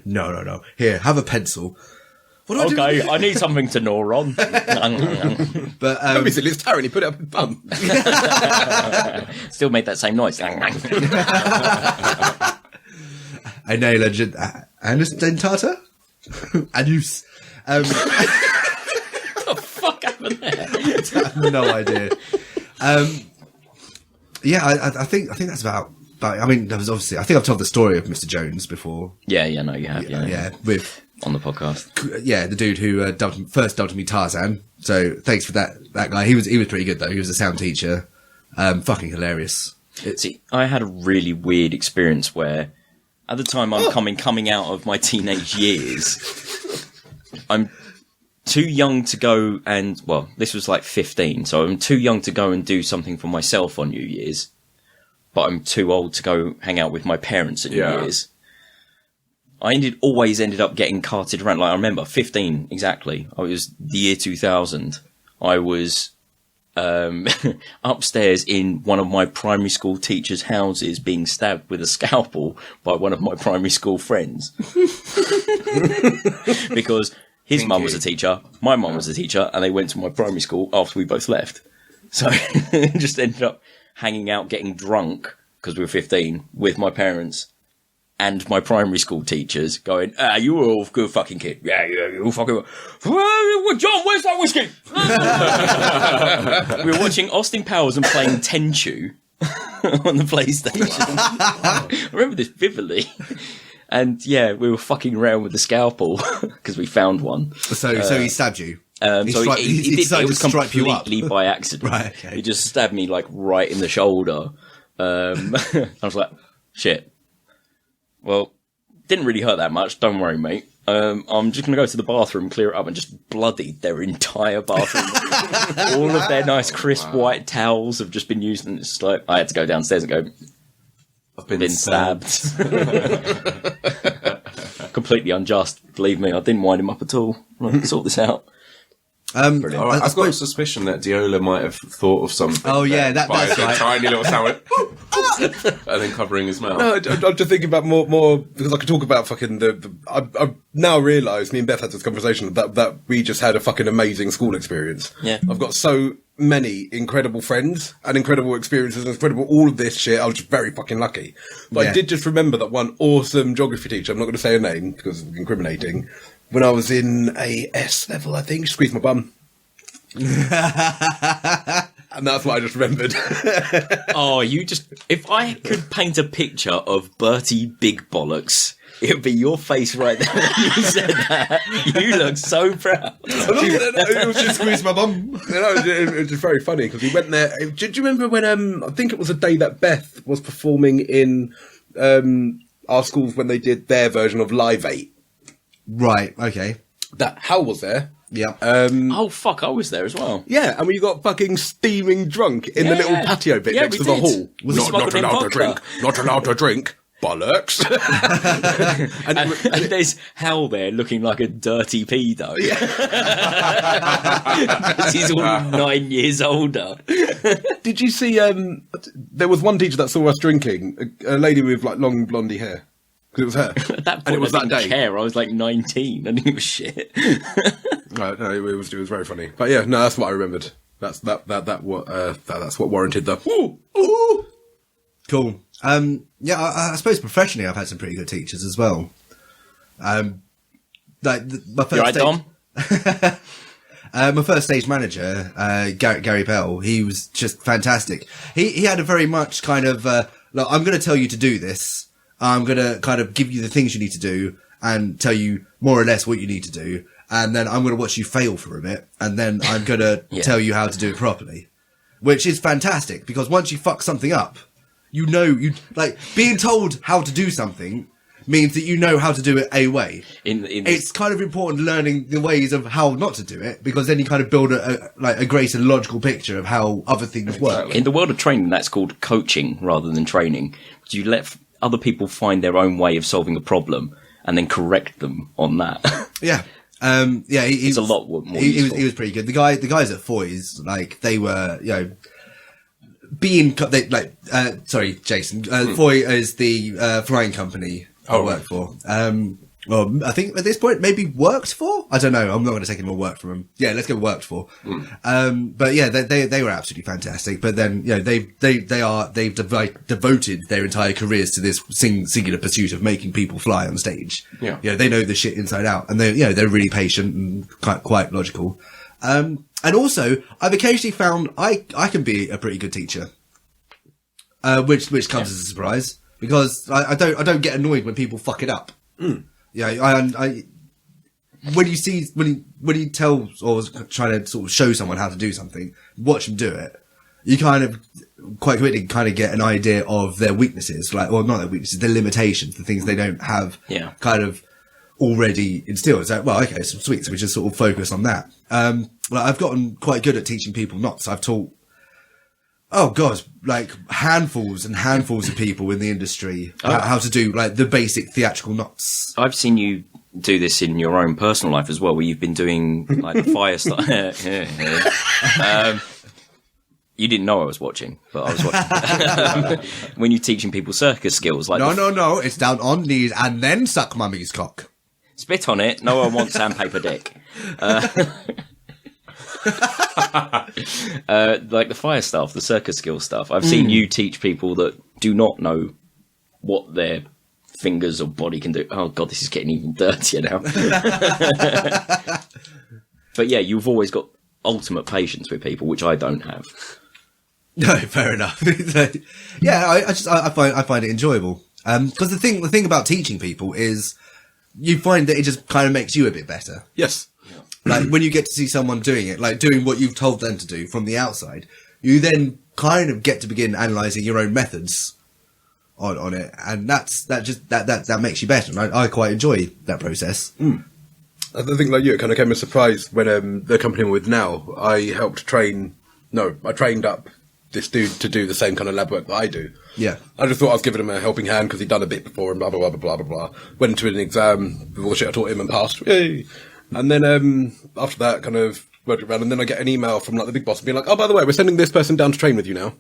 no. Here, have a pencil. What do I do? Okay, I need something to gnaw on. But Don't be silly, it's Taryn, he put it up his bum. Still made that same noise. a nail agent, anus dentata, anus. What the fuck happened there? I have no idea. Yeah, I think that's about. I mean, there was obviously. I think I've told the story of Mr. Jones before. Yeah, no, you have. Yeah, with on the podcast. Yeah, the dude who first dubbed me Tarzan. So thanks for that guy. He was pretty good though. He was a sound teacher. Fucking hilarious. See, I had a really weird experience where, at the time I'm coming out of my teenage years, I'm too young to go and, well, this was like 15, so I'm too young to go and do something for myself on New Year's, but I'm too old to go hang out with my parents at New Year's. I always ended up getting carted around. Like, I remember 15 exactly. I was the year 2000. I was upstairs in one of my primary school teachers' houses being stabbed with a scalpel by one of my primary school friends. Because his mum was a teacher, my mum was a teacher, and they went to my primary school after we both left. So just ended up hanging out, getting drunk, because we were 15, with my parents and my primary school teachers, going, you were all good fucking kid. Yeah, you all fucking... John, where's that whiskey? We were watching Austin Powers and playing Tenchu on the PlayStation. I remember this vividly. And yeah, we were fucking around with the scalpel because we found one. So he stabbed you. He decided to strike you up completely by accident. Right, okay. He just stabbed me like right in the shoulder. I was like, shit. Well, didn't really hurt that much. Don't worry, mate. I'm just going to go to the bathroom, clear it up, and just bloodied their entire bathroom. All of their nice, crisp white towels have just been used, and it's just like I had to go downstairs and go, I've been stabbed. Completely unjust, believe me. I didn't wind him up at all. Sort this out. I've got a suspicion that Diola might have thought of something. Oh yeah, that's right. Tiny little sound, and then covering his mouth. No, I'm just thinking about more because I could talk about fucking I've now realised, me and Beth had this conversation that we just had a fucking amazing school experience. Yeah, I've got so many incredible friends and incredible experiences and incredible all of this shit. I was just very fucking lucky. But I did just remember that one awesome geography teacher. I'm not going to say her name because it's incriminating. When I was in a S level, I think, she squeezed my bum. And that's what I just remembered. If I could paint a picture of Bertie Big Bollocks, it would be your face right there when you said that. You look so proud. It was just squeezed my bum. It was just very funny because we went there. Do you remember when, I think it was a day that Beth was performing in our schools when they did their version of Live 8? Right, okay. That Hal was there. Yeah. Oh, fuck, I was there as well. Yeah, and we got fucking steaming drunk in the little patio bit next to the hall. Not allowed to drink. Not allowed to drink. Bollocks. and there's Hal there looking like a dirty pedo. Yeah. He's all 9 years older. Did you see, there was one teacher that saw us drinking, a lady with like long blondie hair. Because it was her. At that point, and it was I didn't care. I was like 19. I didn't give a shit. No, it was very funny. But yeah, no, that's what I remembered. That's what warranted the ooh. Cool. Yeah, I suppose professionally I've had some pretty good teachers as well. My first Dom? my first stage manager, Gary Bell, he was just fantastic. He had a very much kind of, look, I'm going to tell you to do this. I'm going to kind of give you the things you need to do and tell you more or less what you need to do. And then I'm going to watch you fail for a bit. And then I'm going to tell you how to do it properly, which is fantastic because once you fuck something up, you like being told how to do something means that you know how to do it a way. It's kind of important learning the ways of how not to do it because then you kind of build a greater logical picture of how other things work. In the world of training, that's called coaching rather than training. You let other people find their own way of solving a problem and then correct them on that. Yeah. He's a lot more useful. He was pretty good. The guys at Foy's, like, they were, Jason. Foy is the flying company I work for. I think at this point maybe worked for. I don't know. I'm not going to take any more work from them. Yeah, let's go worked for. But yeah, they were absolutely fantastic. But then they've devoted their entire careers to this singular pursuit of making people fly on stage. Yeah, they know the shit inside out, and they're really patient and quite logical. And also, I've occasionally found I can be a pretty good teacher, which comes as a surprise because I don't get annoyed when people fuck it up. Yeah, when you tell or try to sort of show someone how to do something, watch them do it. You kind of quite quickly get an idea of their weaknesses, not their weaknesses, their limitations, the things they don't have, kind of already instilled. It's like, well, okay, so sweet. So we just sort of focus on that. I've gotten quite good at teaching people knots. I've taught, oh god, like handfuls and handfuls of people in the industry how to do like the basic theatrical knots. I've seen you do this in your own personal life as well, where you've been doing like the fire stuff. You didn't know I was watching, but I was watching. When you're teaching people circus skills, like no, it's down on knees and then suck mummy's cock. Spit on it. No one wants sandpaper dick. Like the fire stuff, the circus skill stuff. I've seen you teach people that do not know what their fingers or body can do. Oh god, this is getting even dirtier now. But yeah, you've always got ultimate patience with people, which I don't have. No, fair enough. Yeah, I find it enjoyable. Because the thing about teaching people is you find that it just kind of makes you a bit better. Yes. Like when you get to see someone doing it, like doing what you've told them to do from the outside, you then kind of get to begin analysing your own methods on it, and that makes you better. And I quite enjoy that process. I think like you, it kind of came as a surprise when the company I'm with now, I trained up this dude to do the same kind of lab work that I do. Yeah. I just thought I was giving him a helping hand because he'd done a bit before and blah, blah, blah, blah, blah, blah. Went into an exam with all the shit I taught him and passed. Yay! And then after that, kind of worked around, and then I get an email from like the big boss being like, "Oh, by the way, we're sending this person down to train with you now."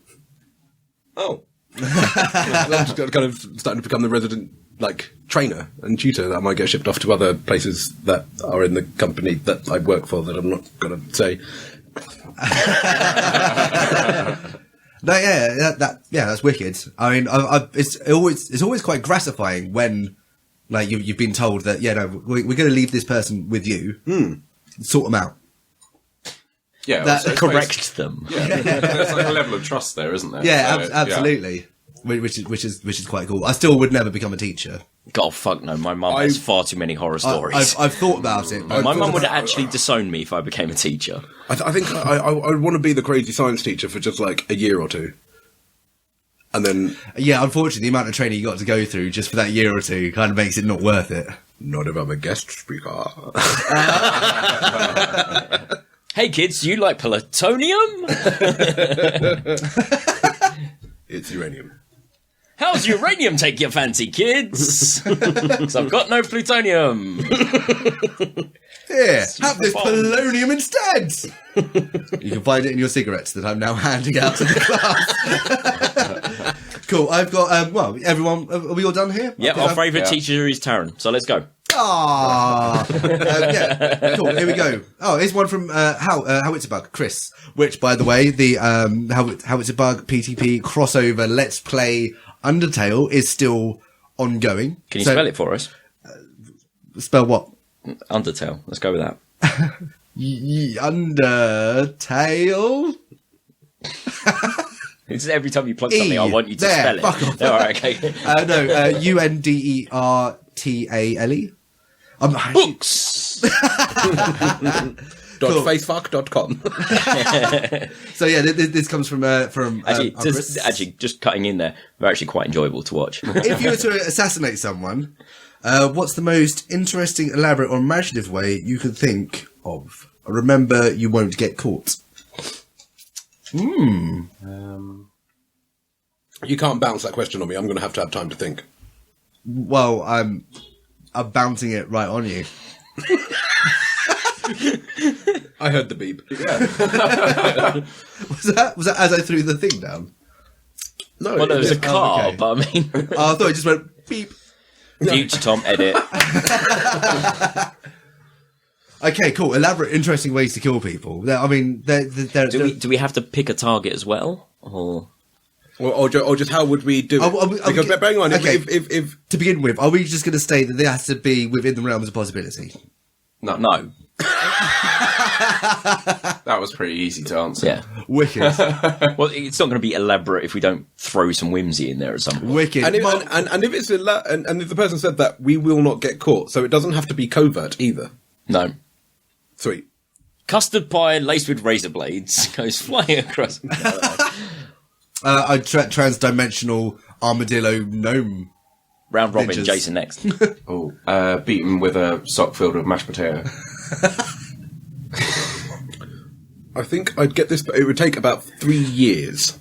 Oh, I'm just kind of starting to become the resident like trainer and tutor that I might get shipped off to other places that are in the company that I work for that I'm not going to say. No, that's wicked. I mean, it's always quite gratifying when. Like you've been told that, we're going to leave this person with you, sort them out. Yeah, that correct them. Yeah, there's like a level of trust there, isn't there? Yeah, So, absolutely. Yeah. Which is quite cool. I still would never become a teacher. God, fuck no. My mum has far too many horror stories. I've thought about it. My mum would actually disown me if I became a teacher. I think I want to be the crazy science teacher for just like a year or two. And then... Yeah, unfortunately, the amount of training you got to go through just for that year or two kind of makes it not worth it. Not if I'm a guest speaker. Hey kids, you like plutonium? It's uranium. How's uranium take your fancy, kids? Because I've got no plutonium. Here, have this polonium instead. You can find it in your cigarettes that I'm now handing out to the class. Cool. I've got, everyone, are we all done here? Yep, our favourite teacher is Taryn, so let's go. Ah, yeah, cool. Here we go. Oh, here's one from Howitzerbug, Chris. Which, by the way, the Howitzerbug PTP crossover Let's Play Undertale is still ongoing. Can you spell it for us? Spell what? Undertale. Let's go with that. Undertale. It's every time you plug something, I want you to spell it. Fuck off. All right, okay. Undertale. Books. .facefuck.com. So yeah, this comes from actually, just cutting in there, they're actually quite enjoyable to watch. If you were to assassinate someone, what's the most interesting, elaborate, or imaginative way you could think of? Remember, you won't get caught. You can't bounce that question on me. I'm going to have time to think. Well, I'm bouncing it right on you. I heard the beep. Yeah. Was that as I threw the thing down? No, Well, there was a car, okay. but I mean... Oh, I thought it just went beep. Future Tom, edit. Okay, cool. Elaborate, interesting ways to kill people. I mean, Do we have to pick a target as well? Or just how would we do it? Because bearing in mind, okay. if to begin with, are we just going to state that there has to be within the realms of possibility? No. That was pretty easy to answer. Yeah. Wicked. Well, it's not going to be elaborate if we don't throw some whimsy in there at some point. Wicked. and if it's and if the person said that, we will not get caught, so it doesn't have to be covert either. No. Sweet. Custard pie laced with razor blades goes flying across. A trans-dimensional armadillo gnome. Round robin, Ninjas. Jason next. Beaten with a sock filled with mashed potato. I think I'd get this. It would take about 3 years.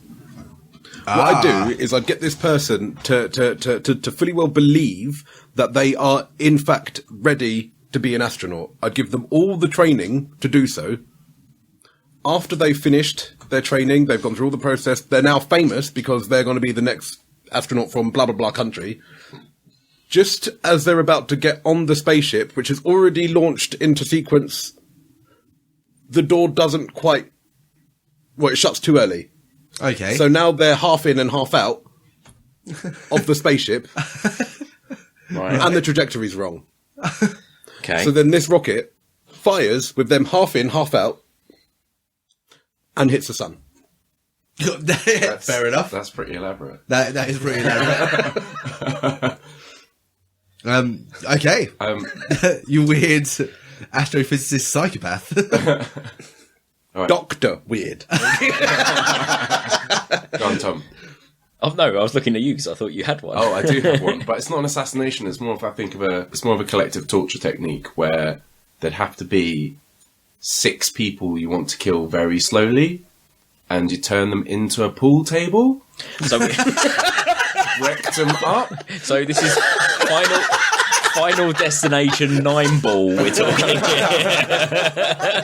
What I'd do is I'd get this person to fully well believe that they are in fact ready to be an astronaut. I'd give them all the training to do so. After they've finished their training, they've gone through all the process, they're now famous because they're going to be the next astronaut from blah, blah, blah country. Just as they're about to get on the spaceship, which has already launched into sequence, the door doesn't quite... Well, it shuts too early. Okay. So now they're half in and half out of the spaceship, Right. and the trajectory's wrong. Okay. So then this rocket fires with them half in, half out, and hits the sun. Fair enough. That's pretty elaborate. That is pretty elaborate. Okay. You weird astrophysicist psychopath. Right. Dr. Weird. Go on, Tom. Oh no, I was looking at you because I thought you had one. Oh, I do have one, but it's not an assassination. It's more of it's more of a collective torture technique where there'd have to be 6 people you want to kill very slowly, and you turn them into a pool table, So, wreck them up. so this is final destination 9 ball. We're talking here.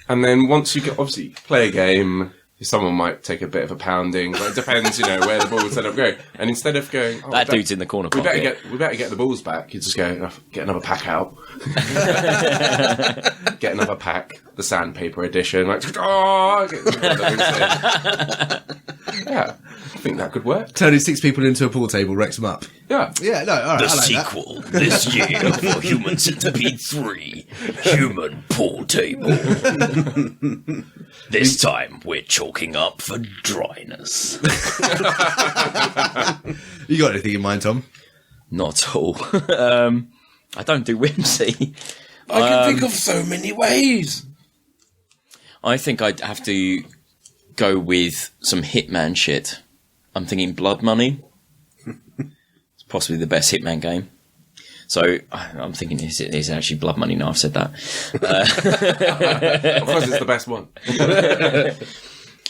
And then once you get, obviously, play a game, someone might take a bit of a pounding, but it depends, where the ball would end up going. And instead of going, That dude's in the corner. we pocket. better get the balls back, you just go, get another pack out. Get another pack, the sandpaper edition. Like, yeah, I think that could work. Turning 6 people into a pool table wrecks them up. Yeah. Yeah, no, all right. The I like sequel this year for Human Centipede 3, Human Pool Table. This time we're chalking up for dryness. that. You got anything in mind, Tom? Not at all. I don't do whimsy. I can think of so many ways. I think I'd have to go with some Hitman shit. I'm thinking Blood Money. It's possibly the best Hitman game. So I'm thinking, is it actually Blood Money? No, I've said that. Of course, it's the best one.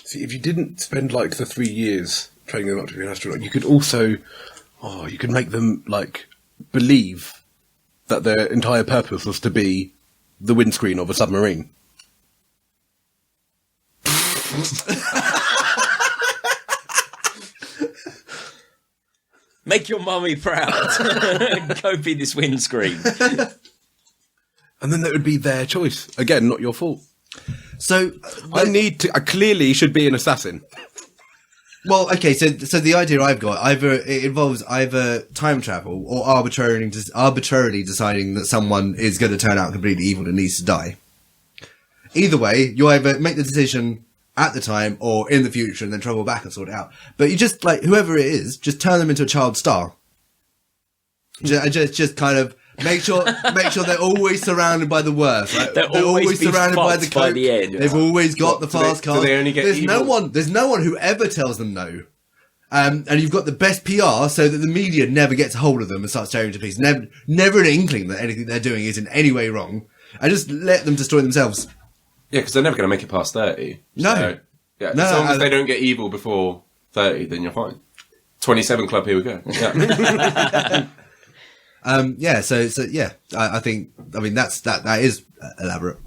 See, if you didn't spend like the 3 years training them up to be an astronaut, you could also, you could make them like believe that their entire purpose was to be the windscreen of a submarine. Make your mummy proud. Go be this windscreen. And then that would be their choice. Again, not your fault. So, I clearly should be an assassin. well, okay. So the idea I've got it involves either time travel or arbitrarily deciding that someone is going to turn out completely evil and needs to die. Either way, you either make the decision at the time or in the future and then travel back and sort it out. But you just, like, whoever it is, just turn them into a child star. Just kind of make sure they're always surrounded by the worst. Like, They're always surrounded by the coke. the end. They've always got the fast do car. they only get There's no evil? one who ever tells them no. And you've got the best PR so that the media never gets a hold of them and starts tearing to pieces. Never an inkling that anything they're doing is in any way wrong. And just let them destroy themselves. Yeah, because they're never going to make it past 30. No. So, yeah, No, as long as I- they don't get evil before 30, then you're fine. 27 Club, here we go. Yeah. Yeah, so yeah, I think, that is elaborate,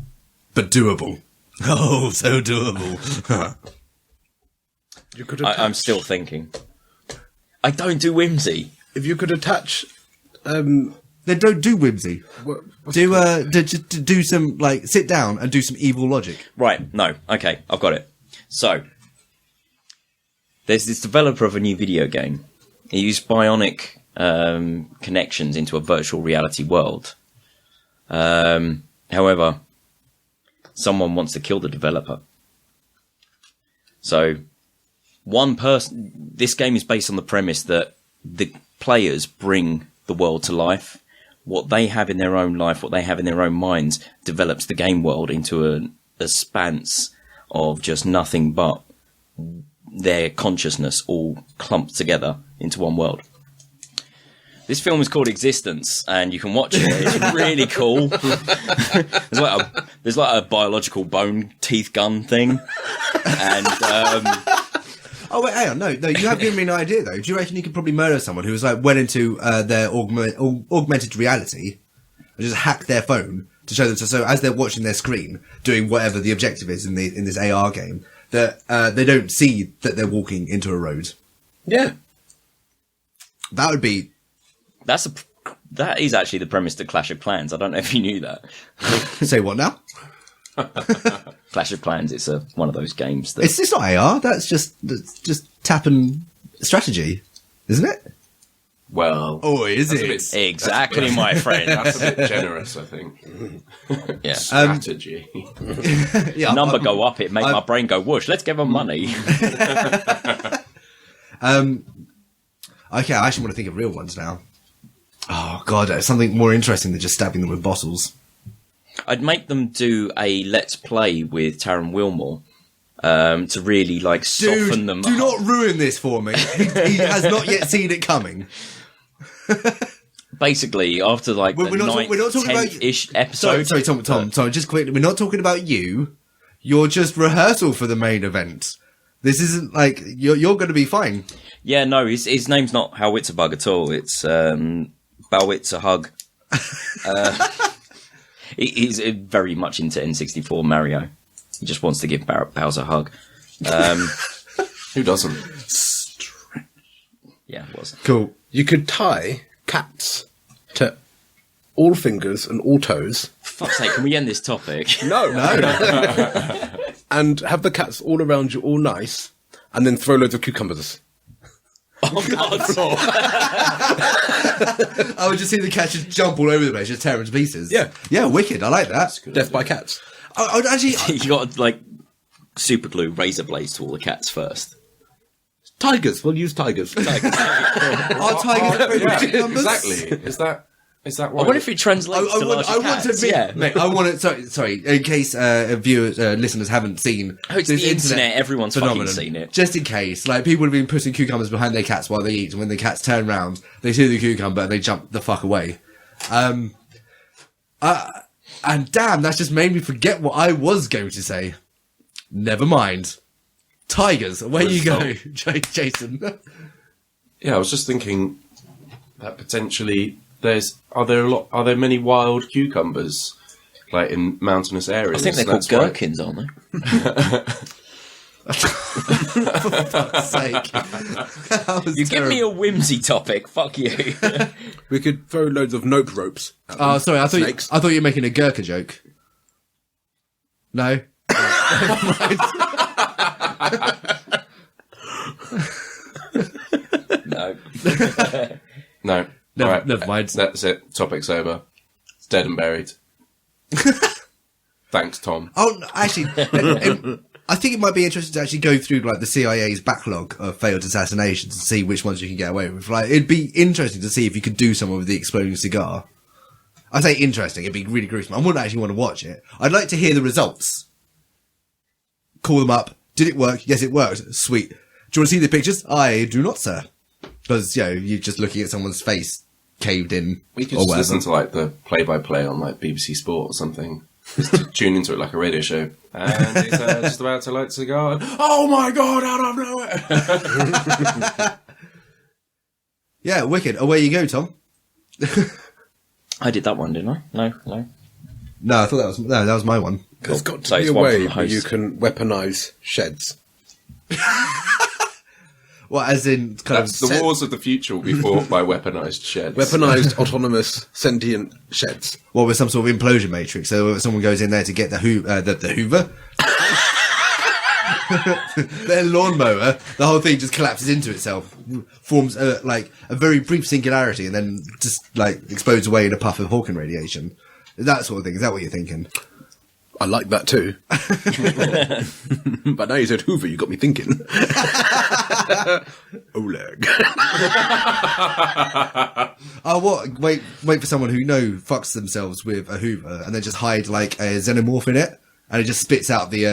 but doable. Oh, so doable. You could have I'm still thinking. I don't do whimsy. If you could attach, Then don't do whimsy. Do some, like, sit down and do some evil logic. Right, no, okay, I've got it. So, there's this developer of a new video game. He used bionic connections into a virtual reality world. However, someone wants to kill the developer. So, this game is based on the premise that the players bring the world to life. What they have in their own life, what they have in their own minds, develops the game world into a span of just nothing but their consciousness all clumped together into one world. This film is called Existence, and you can watch it. It's really cool. There's like a biological bone teeth gun thing, and Oh wait, hang on, no, you have given me an idea though. Do you reckon you could probably murder someone who was like went into their augmented reality and just hacked their phone to show them? So as they're watching their screen, doing whatever the objective is in this AR game, that they don't see that they're walking into a road. yeah. That would be. That is actually the premise to Clash of Clans. I don't know if you knew that. Say what now? Clash of Clans. It's one of those games that It's not AR. That's just tap and strategy, isn't it? Well, Oh, is that's a it? bit- exactly, my friend. That's a bit generous, I think. Yeah. Strategy. Yeah, Number go up, it make my brain go whoosh. Let's give them money. Okay, I actually want to think of real ones now. Oh god, something more interesting than just stabbing them with bottles. I'd make them do a let's play with Taron Wilmore to really like soften them. Do up. not ruin this for me. He has not yet seen it coming. Basically, after like We're the not talking about 10th-ish episode. Sorry, Tom. Just quickly, we're not talking about you. You're just rehearsal for the main event. This isn't like you're going to be fine. Yeah, no, his name's not Howitzerbug at all. It's Howitzerbug. He's very much into N64 Mario. He just wants to give Bowser a hug. Who doesn't? Yeah, it was. Cool. You could tie cats to all fingers and all toes. For fuck's sake, can we end this topic? No. And have the cats all around you, all nice, and then throw loads of cucumbers. Oh, God. I would just see the cat just jump all over the place, just tear them to pieces. Yeah. Yeah, wicked. I like that. Death by cats. I would actually... You got to, like, super glue razor blades to all the cats first. Tigers. We'll use tigers. Are tigers afraid of cucumbers? Exactly. Is that why? I wonder if it translates to larger I want cats. to admit, Yeah. mate, I want to, sorry, in case viewers, listeners haven't seen Oh, it's this the internet, everyone's phenomenon, fucking seen it. Just in case, like, people have been putting cucumbers behind their cats while they eat, and when the cats turn round, they see the cucumber and they jump the fuck away. And damn, that's just made me forget what I was going to say. Never mind. Tigers, away you go, Jason. Yeah, I was just thinking that potentially are there many wild cucumbers like in mountainous areas? I think they're called gherkins, aren't they? For fuck's sake. You give me a whimsy topic, fuck you. We could throw loads of nope ropes. At them. Oh, sorry, I Snakes. thought you were making a Gurkha joke. No? No. No. Never mind. That's it. Topic's over. It's dead and buried. Thanks, Tom. Oh, no, actually, I think it might be interesting to actually go through like the CIA's backlog of failed assassinations and see which ones you can get away with. Like, it'd be interesting to see if you could do someone with the exploding cigar. I say interesting, it'd be really gruesome. I wouldn't actually want to watch it. I'd like to hear the results. Call them up. Did it work? Yes, it worked. Sweet. Do you want to see the pictures? I do not, sir. Because, you know, you're just looking at someone's face caved in. We could or just whatever. listen to like the play-by-play on like BBC Sport or something. Just to tune into it like a radio show. And he's just about to light a cigar. And, oh my god! Out of nowhere! Yeah, wicked. Away you go, Tom. I did that one, didn't I? No. No, I thought that was my one. There's got to So be it's a one way from the where host. you can weaponise sheds. Well, as in kind That's the wars of the future will be fought by weaponized sheds. Weaponized, autonomous, sentient sheds. Well, with some sort of implosion matrix. So if someone goes in there to get the Hoover, their lawnmower, the whole thing just collapses into itself, forms like a very brief singularity, and then just like explodes away in a puff of Hawking radiation. That sort of thing. Is that what you're thinking? I like that too. But now you said Hoover, you got me thinking. Oleg. Oh, what? Wait for someone who fucks themselves with a Hoover and then just hide like a xenomorph in it, and it just spits out the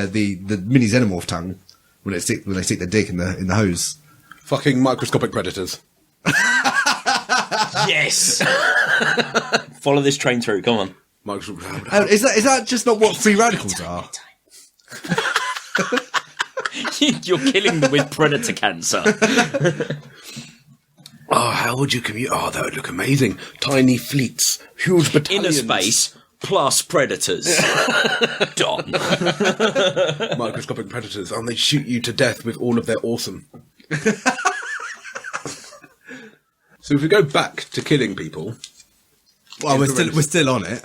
mini xenomorph tongue when they stick their dick in the hose. Fucking microscopic predators. Yes. Follow this train through. Come on. Is that just not what free radicals are? You're killing them with predator cancer. Oh, how would you commute? Oh, that would look amazing. Tiny fleets, huge battalions. Inner space plus predators. Done. Microscopic predators, and they shoot you to death with all of their awesome. So if we go back to killing people. Well, we're still on it.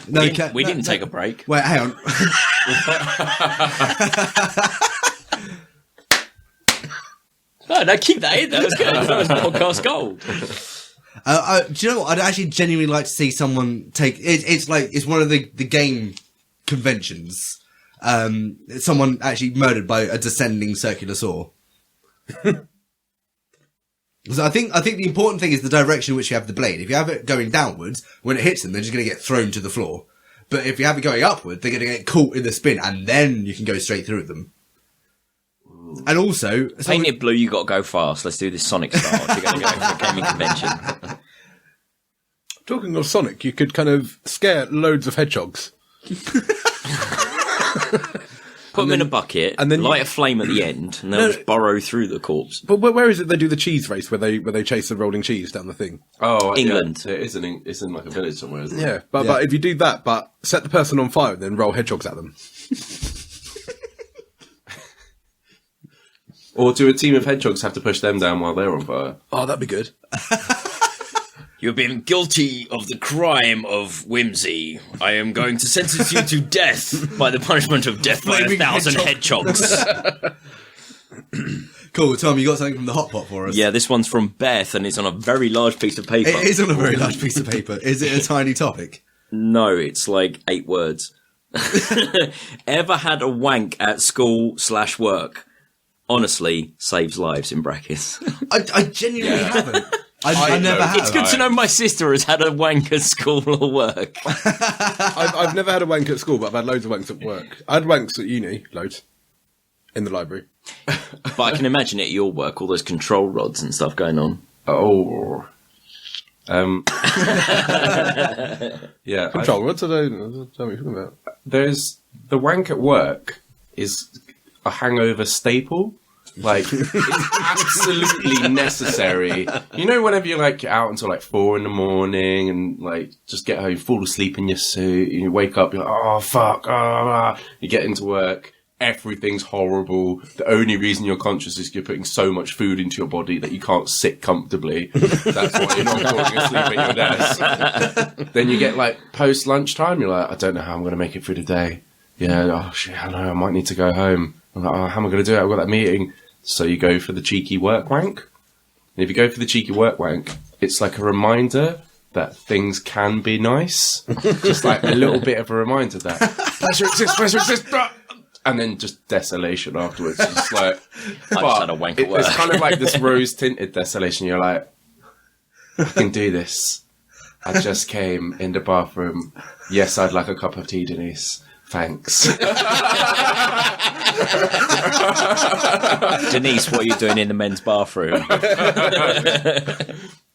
No, we didn't take a break. Wait, hang on. No, keep that in. That was good. That was podcast gold. Do you know what? I'd actually genuinely like to see someone take. It's one of the game conventions. Someone actually murdered by a descending circular saw. So I think the important thing is the direction in which you have the blade. If you have it going downwards, when it hits them, they're just going to get thrown to the floor. But if you have it going upward, they're going to get caught in the spin, and then you can go straight through them. And also, paint it blue. You got to go fast. Let's do this Sonic style. If you're going to go for a gaming convention. Talking of Sonic, you could kind of scare loads of hedgehogs. Put them in a bucket, and then light a flame at the end, and they'll just burrow through the corpse. But where is it they do the cheese race, where they chase the rolling cheese down the thing? Oh, England. Yeah, it's in like a village somewhere, isn't it? Yeah, but if you do that, but set the person on fire, then roll hedgehogs at them. Or do a team of hedgehogs have to push them down while they're on fire? Oh, that'd be good. You've been guilty of the crime of whimsy. I am going to sentence you to death by the punishment of death by 1,000 hedgehogs. Cool, Tom, you got something from the hot pot for us? Yeah, this one's from Beth, and it's on a very large piece of paper. It is on a very large piece of paper. Is it a tiny topic? No, it's like 8 words. Ever had a wank at school/work? Honestly, saves lives, in brackets. I genuinely haven't. I never have. It's good to know my sister has had a wank at school or work. I've never had a wank at school, but I've had loads of wanks at work. I had wanks at uni, loads. In the library. But I can imagine it at your work, all those control rods and stuff going on. Oh. Yeah. Control rods? I don't know what you're talking about. There's the wank at work is a hangover staple. Like, it's absolutely necessary. You know, whenever you're like out until like 4 a.m. and like just get home, fall asleep in your suit, and you wake up, you're like, oh fuck, you get into work, everything's horrible. The only reason you're conscious is you're putting so much food into your body that you can't sit comfortably. That's why you're not falling asleep at your desk. Then you get like post lunchtime, you're like, I don't know how I'm going to make it through the day. Yeah, oh shit, I know, I might need to go home. I'm like, oh, how am I going to do it? I've got that meeting. So you go for the cheeky work wank. And if you go for the cheeky work wank, it's like a reminder that things can be nice. Just like a little bit of a reminder that pleasure exists. And then just desolation afterwards. It's like, I just had a wank at work. It's kind of like this rose-tinted desolation. You're like, I can do this. I just came in the bathroom. Yes, I'd like a cup of tea, Denise. Thanks. Denise, what are you doing in the men's bathroom?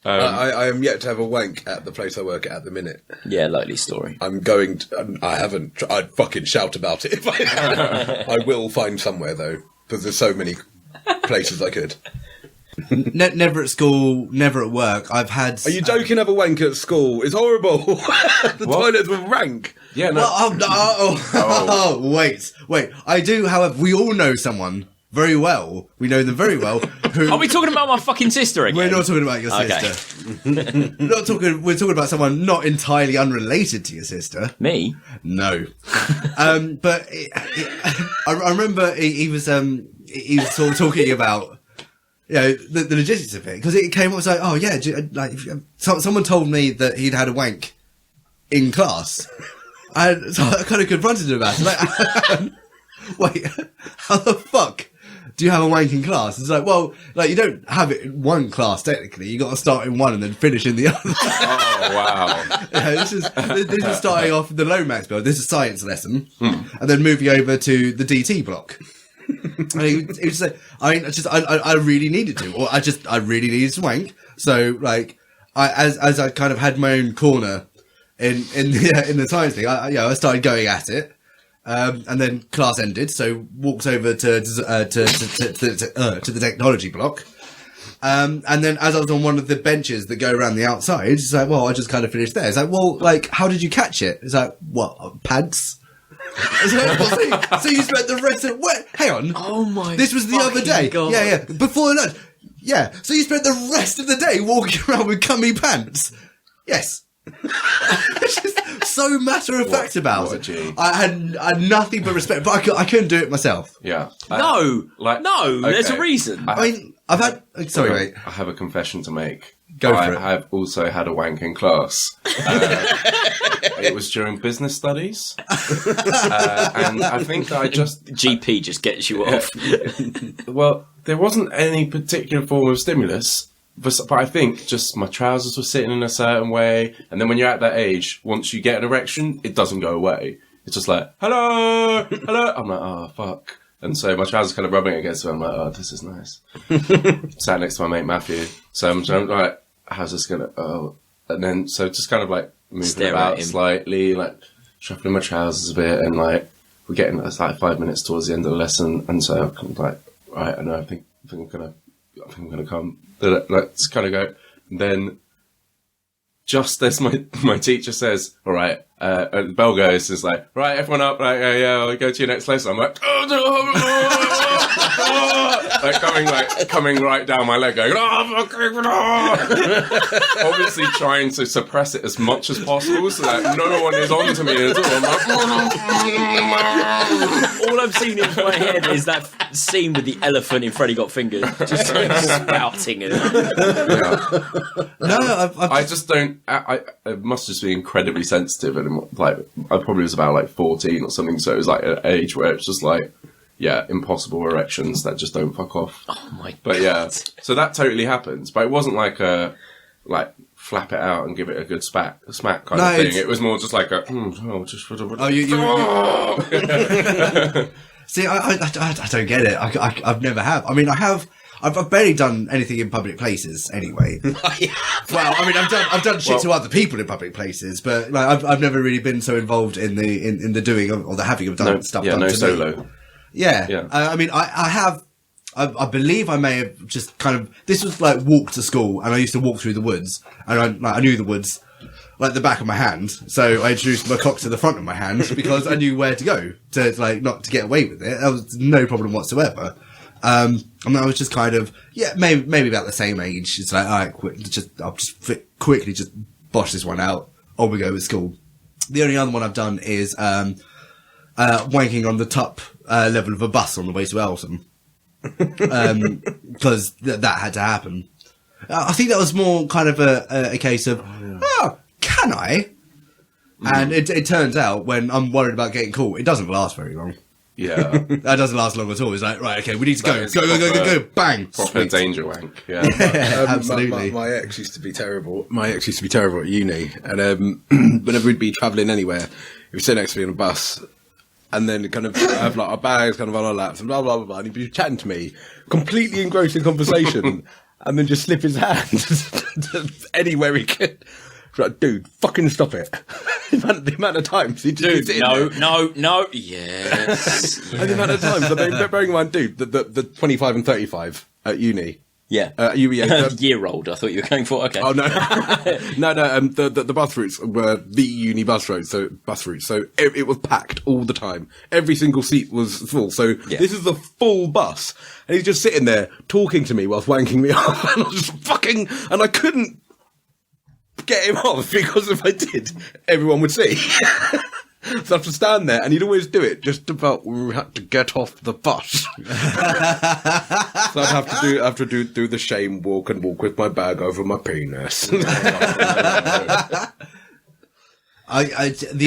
I am yet to have a wank at the place I work at the minute. Yeah, likely story. I'm going to, I haven't, I'd fucking shout about it if I I will find somewhere though, because there's so many places I could. Never at school, never at work. I've had... Are you joking? Have a wank at school? It's horrible. The toilets were rank. Yeah, no. Wait. I do, however, we all know someone very well. We know them very well. Who, Are we talking about my fucking sister again? we're not talking about your sister. We're talking about someone not entirely unrelated to your sister. Me? No. But I remember he was sort of talking about, you know, the logistics of it, because it came up, was like, oh yeah, like, someone told me that he'd had a wank in class. And so I kind of confronted him about it. Like, wait, how the fuck do you have a wank in class? It's like, well, like, you don't have it in one class, technically. You got to start in one and then finish in the other. Oh, wow. Yeah, this is starting off the low max build. This is science lesson. And then moving over to the DT block. And he would say, I really needed to, or I really needed to wank. So, like, as I kind of had my own corner in the science thing, I started going at it. And then class ended, so walked over to the technology block. And then as I was on one of the benches that go around the outside, it's like, well, I just kind of finished there. It's like, well, like, how did you catch it? It's like, what, pants? So you spent the rest of hang on. Oh my! This was the other day. God. Yeah, before lunch. Yeah. So you spent the rest of the day walking around with cummy pants. Yes. It's just so matter of fact about it. I had nothing but respect, but I couldn't do it myself. Yeah. There's a reason. I mean, I've had. Sorry, mate. I have a confession to make. Go for it. I have also had a wank in class. It was during business studies. And I think that I just... GP just gets you off. Well, there wasn't any particular form of stimulus, but I think just my trousers were sitting in a certain way. And then when you're at that age, once you get an erection, it doesn't go away. It's just like, hello, hello. I'm like, oh, fuck. And so my trousers kind of rubbing against me. I'm like, oh, this is nice. Sat next to my mate Matthew. So I'm like, how's this going to... Oh. And then, so just kind of like moving about slightly, like shuffling my trousers a bit. And like, we're getting like 5 minutes towards the end of the lesson. And so I'm kind of like, right, I know, I think I'm going to come. Let's kind of go. And then just as my teacher says, all right, the bell goes, it's like, right, everyone up, right, yeah, I'll go to your next lesson. I'm like, coming right down my leg, going, obviously trying to suppress it as much as possible so that no one is on to me at all. I'm like, all I've seen in my head is that scene with the elephant in Freddy Got Fingered, just spouting it. Yeah. No, I just don't. I must just be incredibly sensitive, and like I probably was about like 14 or something, so it was like an age where it's just like, yeah, impossible erections that just don't fuck off. Oh my god! But yeah, so that totally happens, but it wasn't like a flap it out and give it a good smack kind of thing. It was more just like a See, I don't get it. I've never have. I mean, I've barely done anything in public places anyway. Well, I mean, I've done shit to other people in public places, but like, I've never really been so involved in the doing of, or the having of done stuff. Yeah, done no to solo. Me. Yeah. I mean, I have. I believe I may have just kind of. This was like walk to school, and I used to walk through the woods, and I knew the woods like the back of my hand. So I introduced my cock to the front of my hand because I knew where to go to like not to get away with it. That was no problem whatsoever. And I was just kind of, maybe about the same age. It's like, all right, I'll just quickly just bosh this one out. On we go with school. The only other one I've done is wanking on the top level of a bus on the way to Eltham. Because that had to happen. I think that was more kind of a case of, can I? And it turns out when I'm worried about getting caught, it doesn't last very long. Yeah. That doesn't last long at all. It's like, right, okay, we need to go, bang. Proper Sweet. Danger wank. Yeah. Absolutely. My ex used to be terrible. My ex used to be terrible at uni. And whenever we'd be travelling anywhere, he would sit next to me on a bus and then kind of have like our bags kind of on our laps and blah, blah, blah, blah. And he'd be chatting to me, completely engrossed in conversation, and then just slip his hand anywhere he could. Like, dude, fucking stop it. the amount of times he just no, yes. And the amount of times, bearing in mind, dude, the 25 and 35 at uni, Yeah. Year-old, I thought you were going for. Okay. Oh no, no. The bus routes were the uni bus routes, so it was packed all the time. Every single seat was full. So this is a full bus, and he's just sitting there talking to me whilst wanking me off, and I was just fucking, and I couldn't get him off because if I did, everyone would see. So I have to stand there, and he'd always do it just about when we had to get off the bus. So I'd have to do the shame walk and walk with my bag over my penis. The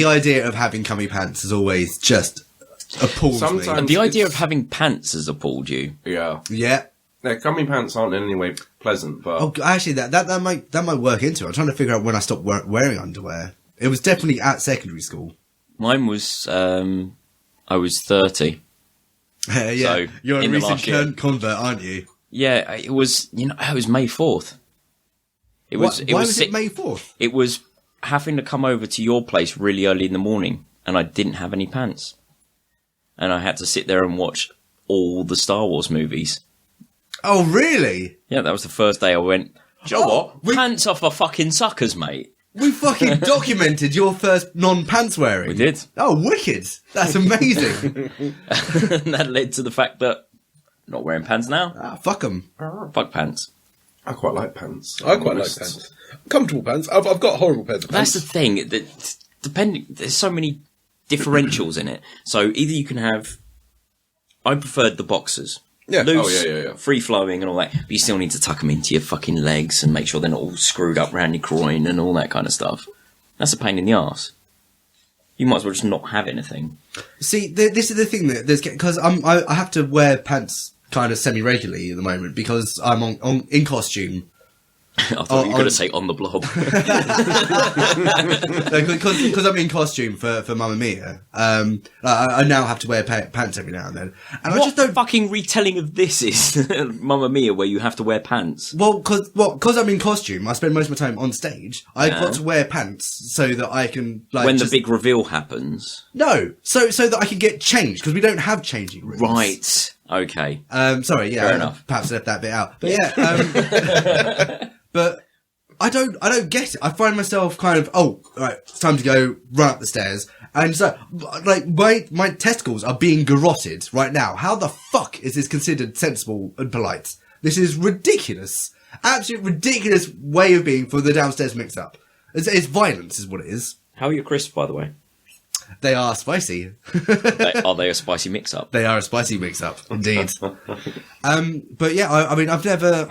idea of having cummy pants has always just appalled me. And the idea of having pants has appalled you. Yeah. Yeah. Yeah, cummy pants aren't in any way pleasant, but... Oh, actually, that might work into it. I'm trying to figure out when I stopped wearing underwear. It was definitely at secondary school. Mine was, I was 30. Yeah, So, you're a in the recent last year. convert, aren't you? Yeah, it was, it was May 4th. Why was it May 4th? It was having to come over to your place really early in the morning, and I didn't have any pants. And I had to sit there and watch all the Star Wars movies. Oh, really? Yeah, that was the first day I went, do you know what? Pants are for fucking suckers, mate. We fucking documented your first non-pants wearing. We did. Oh, wicked. That's amazing. And that led to the fact that I'm not wearing pants now. Fuck them. Fuck pants. I quite like pants. I quite like pants. Comfortable pants. I've got horrible pairs of pants. That's the thing. There's so many differentials in it. So either you can have... I preferred the boxers. Yeah. Loose, yeah. free-flowing and all that. But you still need to tuck them into your fucking legs and make sure they're not all screwed up around your groin and all that kind of stuff. That's a pain in the arse. You might as well just not have anything. See, this is the thing that there's... Because I have to wear pants kind of semi-regularly at the moment because I'm in costume. I thought you were going to say on the blob. Because I'm in costume for Mamma Mia. I now have to wear pants every now and then. And What I just don't... fucking retelling of this is Mamma Mia where you have to wear pants? Well, because I'm in costume, I spend most of my time on stage. I've got to wear pants so that I can... when the big reveal happens. No, so that I can get changed, because we don't have changing rooms. Right. Okay. Sorry, yeah. Fair enough. Perhaps left that bit out. But yeah, but I don't get it. I find myself kind of, right, it's time to go run up the stairs. And so, like, my testicles are being garroted right now. How the fuck is this considered sensible and polite? This is ridiculous. Absolute ridiculous way of being for the downstairs mix-up. It's violence is what it is. How are your crisps, by the way? They are spicy. Are they a spicy mix-up? They are a spicy mix-up, indeed. But yeah, I mean, I've never...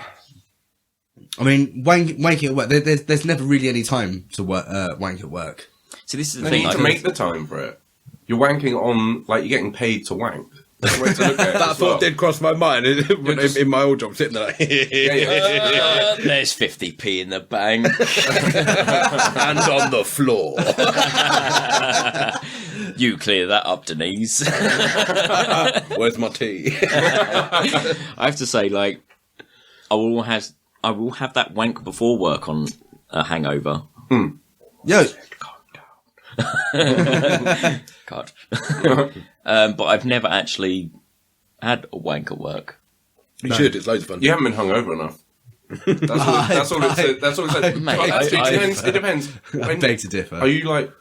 I mean, wanking at work, there's never really any time to wank at work. So this is the You thing. need to make the time for it. You're wanking on, like, you're getting paid to wank. That's the way to look at it. That as well. thought did cross my mind in my old job, sitting there like... There's 50p in the bank. and on the floor. You clear that up, Denise. Where's my tea? I have to say, like, I will have that wank before work on a hangover. Yo. God. But I've never actually had a wank at work. You should, it's loads of fun. You haven't been hungover enough. That's all it said. That's all it said. Mate, It depends. I beg to differ. Are you like...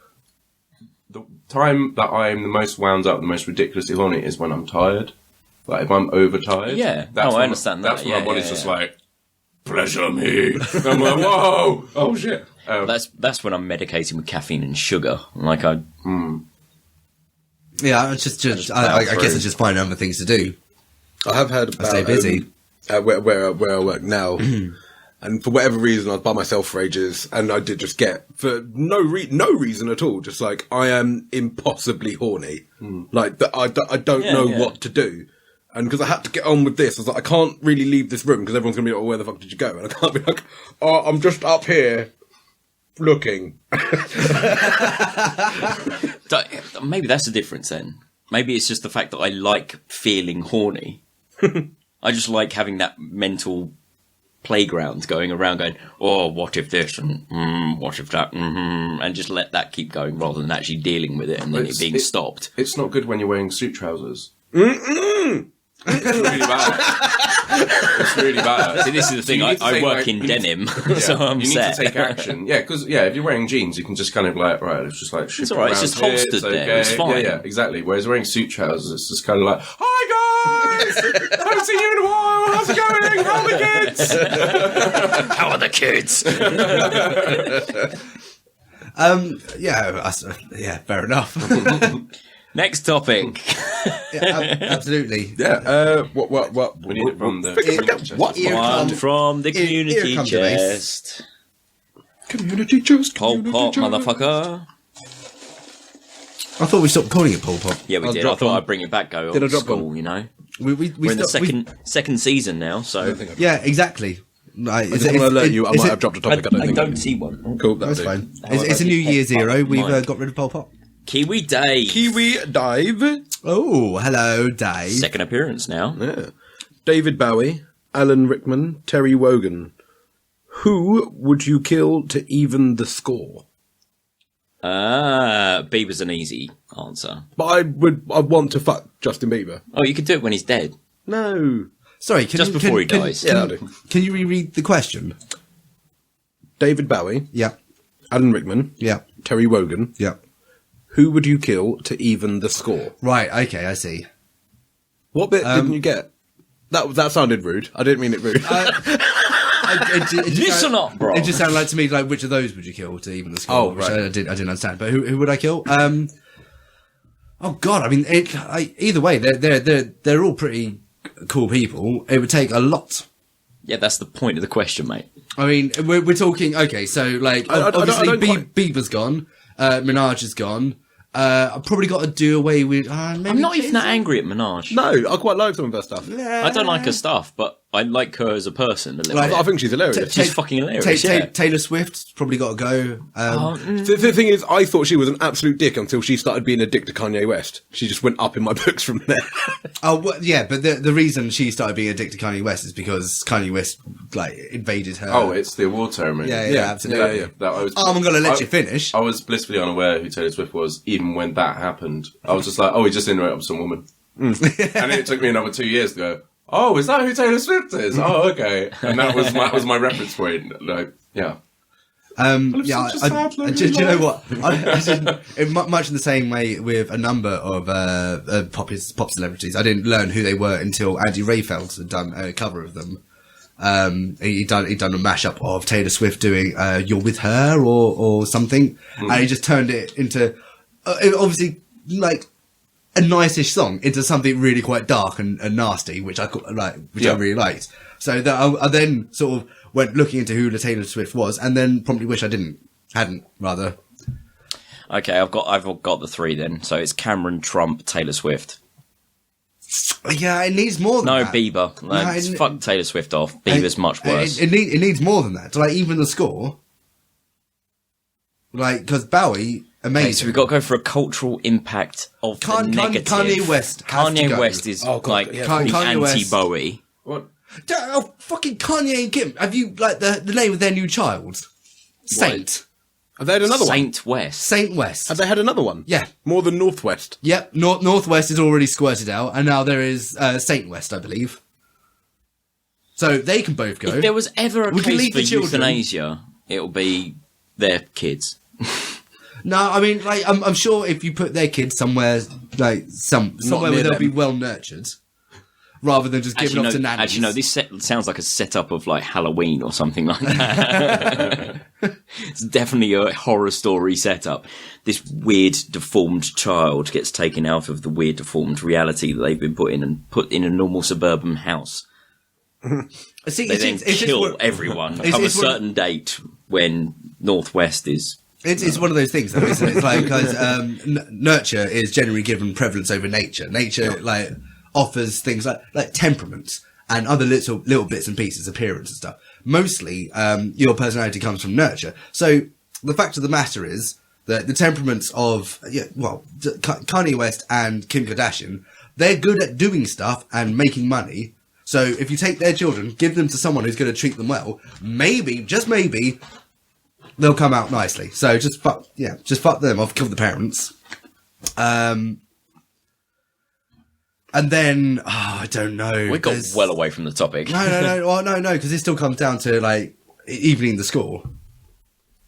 The time that I am the most wound up, the most ridiculously horny is when I'm tired. Like, if I'm overtired. Yeah. That's I when understand that. That's when Yeah, my body's yeah, just yeah. like, pleasure me. And I'm like, whoa! Oh, shit. That's when I'm medicating with caffeine and sugar. Like Yeah, it's just I guess I just find other things to do. I have had about... stay busy. Where I work now. And for whatever reason, I was by myself for ages, and I did just get, for no reason at all, just like, I am impossibly horny. Like, I don't know what to do. And because I had to get on with this, I was like, I can't really leave this room, because everyone's going to be like, where the fuck did you go? And I can't be like, I'm just up here, looking. maybe that's the difference then. Maybe it's just the fact that I like feeling horny. I just like having that mental playground going around going, oh, what if this and what if that, and just let that keep going rather than actually dealing with it and then it being stopped. It's not good when you're wearing suit trousers. It's really bad. It's really bad. See, this is the thing. I work in denim, so I'm you need set. to take action. Yeah, because if you're wearing jeans, you can just kind of like, right, it's just like, it's all right. It's just holstered there. It's fine. Yeah, exactly. Whereas wearing suit trousers, it's just kind of like, hi guys, haven't seen you in a while. How's it going? How are the kids? How are the kids? Yeah, fair enough. Next topic. Absolutely. Yeah. What? We need it from the One from the community comes the bass. chest. Community chest. Pol Pot, motherfucker. I thought we stopped calling it Pol Pot. Yeah, we I'll did. I drop thought one. I'd bring it back. Go Did I old drop school, one? you know. We're We're in the second season now, so Yeah, exactly. Like, I just want to alert you, I might have dropped a topic. I don't think. see one. Cool. That's that'll do. fine. It's a New Year Zero. We've Mike. got rid of Pol Pot. Kiwi Dave. Kiwi Dave. Oh, hello, Dave. Second appearance now. Yeah. David Bowie, Alan Rickman, Terry Wogan. Who would you kill to even the score? Bieber's an easy answer. But I want to fuck Justin Bieber. Oh, you could do it when he's dead. No. Sorry, Just before he dies. Yeah, I'll do. Can you reread the question? David Bowie, Yeah, Alan Rickman, yeah, Terry Wogan. yeah. Who would you kill to even the score? Right, okay, I see. What bit didn't you get? That sounded rude. I didn't mean it rude. Listen up, bro. It just sounded like to me like which of those would you kill to even the score? Oh, which right. I didn't understand. But who would I kill? Oh God, I mean, either way, they're all pretty cool people. It would take a lot. Yeah, that's the point of the question, mate. I mean, we're talking. Okay, so like obviously I don't quite- Bieber's gone, Minaj is gone. I've probably got to do away with. Maybe I'm not even that Jay-Z? angry at Minaj. No, I quite like some of her stuff. I don't like her stuff, but I like her as a person a little Like, bit. I think she's hilarious. She's fucking hilarious, yeah. Taylor Swift's probably got to go. The thing is, I thought she was an absolute dick until she started being a dick to Kanye West. She just went up in my books from there. Yeah, but the reason she started being addicted to Kanye West is because Kanye West like invaded her. Oh, it's the award ceremony. Yeah, absolutely. Yeah. I'm going to let you finish. I was blissfully unaware who Taylor Swift was, even when that happened. I was just like, oh, he just interrupted some woman. And it took me another 2 years to go, oh, is that who Taylor Swift is? Oh, okay. And that was my reference point. Like, yeah. Do you know what? I didn't, much in the same way with a number of pop celebrities. I didn't learn who they were until Andy Rayfeld had done a cover of them. He'd done a mashup of Taylor Swift doing "You're With Her" or something, and he just turned it into obviously like a nice-ish song into something really quite dark and nasty, which I really liked. So that I then sort of went looking into who the Taylor Swift was, and then promptly wish I hadn't rather. Okay, I've got the three then. So it's Cameron, Trump, Taylor Swift. Yeah, it needs more than No, that. Bieber. Fuck Taylor Swift off. Bieber's much worse. It needs more than that. Like even the score, like because Bowie, amazing. Okay, so we've got to go for a cultural impact of the negative. Kanye West has to Kanye go. West is Oh, God, like yeah. the Kanye West. anti-Bowie. What? Oh, fucking Kanye and Kim. Have you like the name of their new child? Saint. Have they had another one? Saint West. Saint West. Have they had another one? Yeah. More than Northwest. Yep. Northwest is already squirted out, and now there is Saint West, I believe. So they can both go. If there was ever a We can case leave for the children. euthanasia, it'll be their kids. No, I mean, like, I'm sure if you put their kids somewhere, like, somewhere where near they'll them. be well nurtured, rather than just giving off to nannies. Actually, no, this sounds like a setup of like Halloween or something like that. It's definitely a horror story setup. This weird, deformed child gets taken out of the weird, deformed reality that they've been put in and put in a normal suburban house. See, They then kill everyone come a it's one- certain date when Northwest is. It's one of those things, though, isn't it? It's like, because nurture is generally given prevalence over nature. Nature, like, offers things like temperaments and other little bits and pieces, appearance and stuff. Mostly, your personality comes from nurture. So, the fact of the matter is that the temperaments of, Kanye West and Kim Kardashian, they're good at doing stuff and making money. So, if you take their children, give them to someone who's going to treat them well, maybe, just maybe, they'll come out nicely. So just fuck them. I'll kill the parents. And then, I don't know. We got well away from the topic. No. Well, no, because it still comes down to, like, evening the score.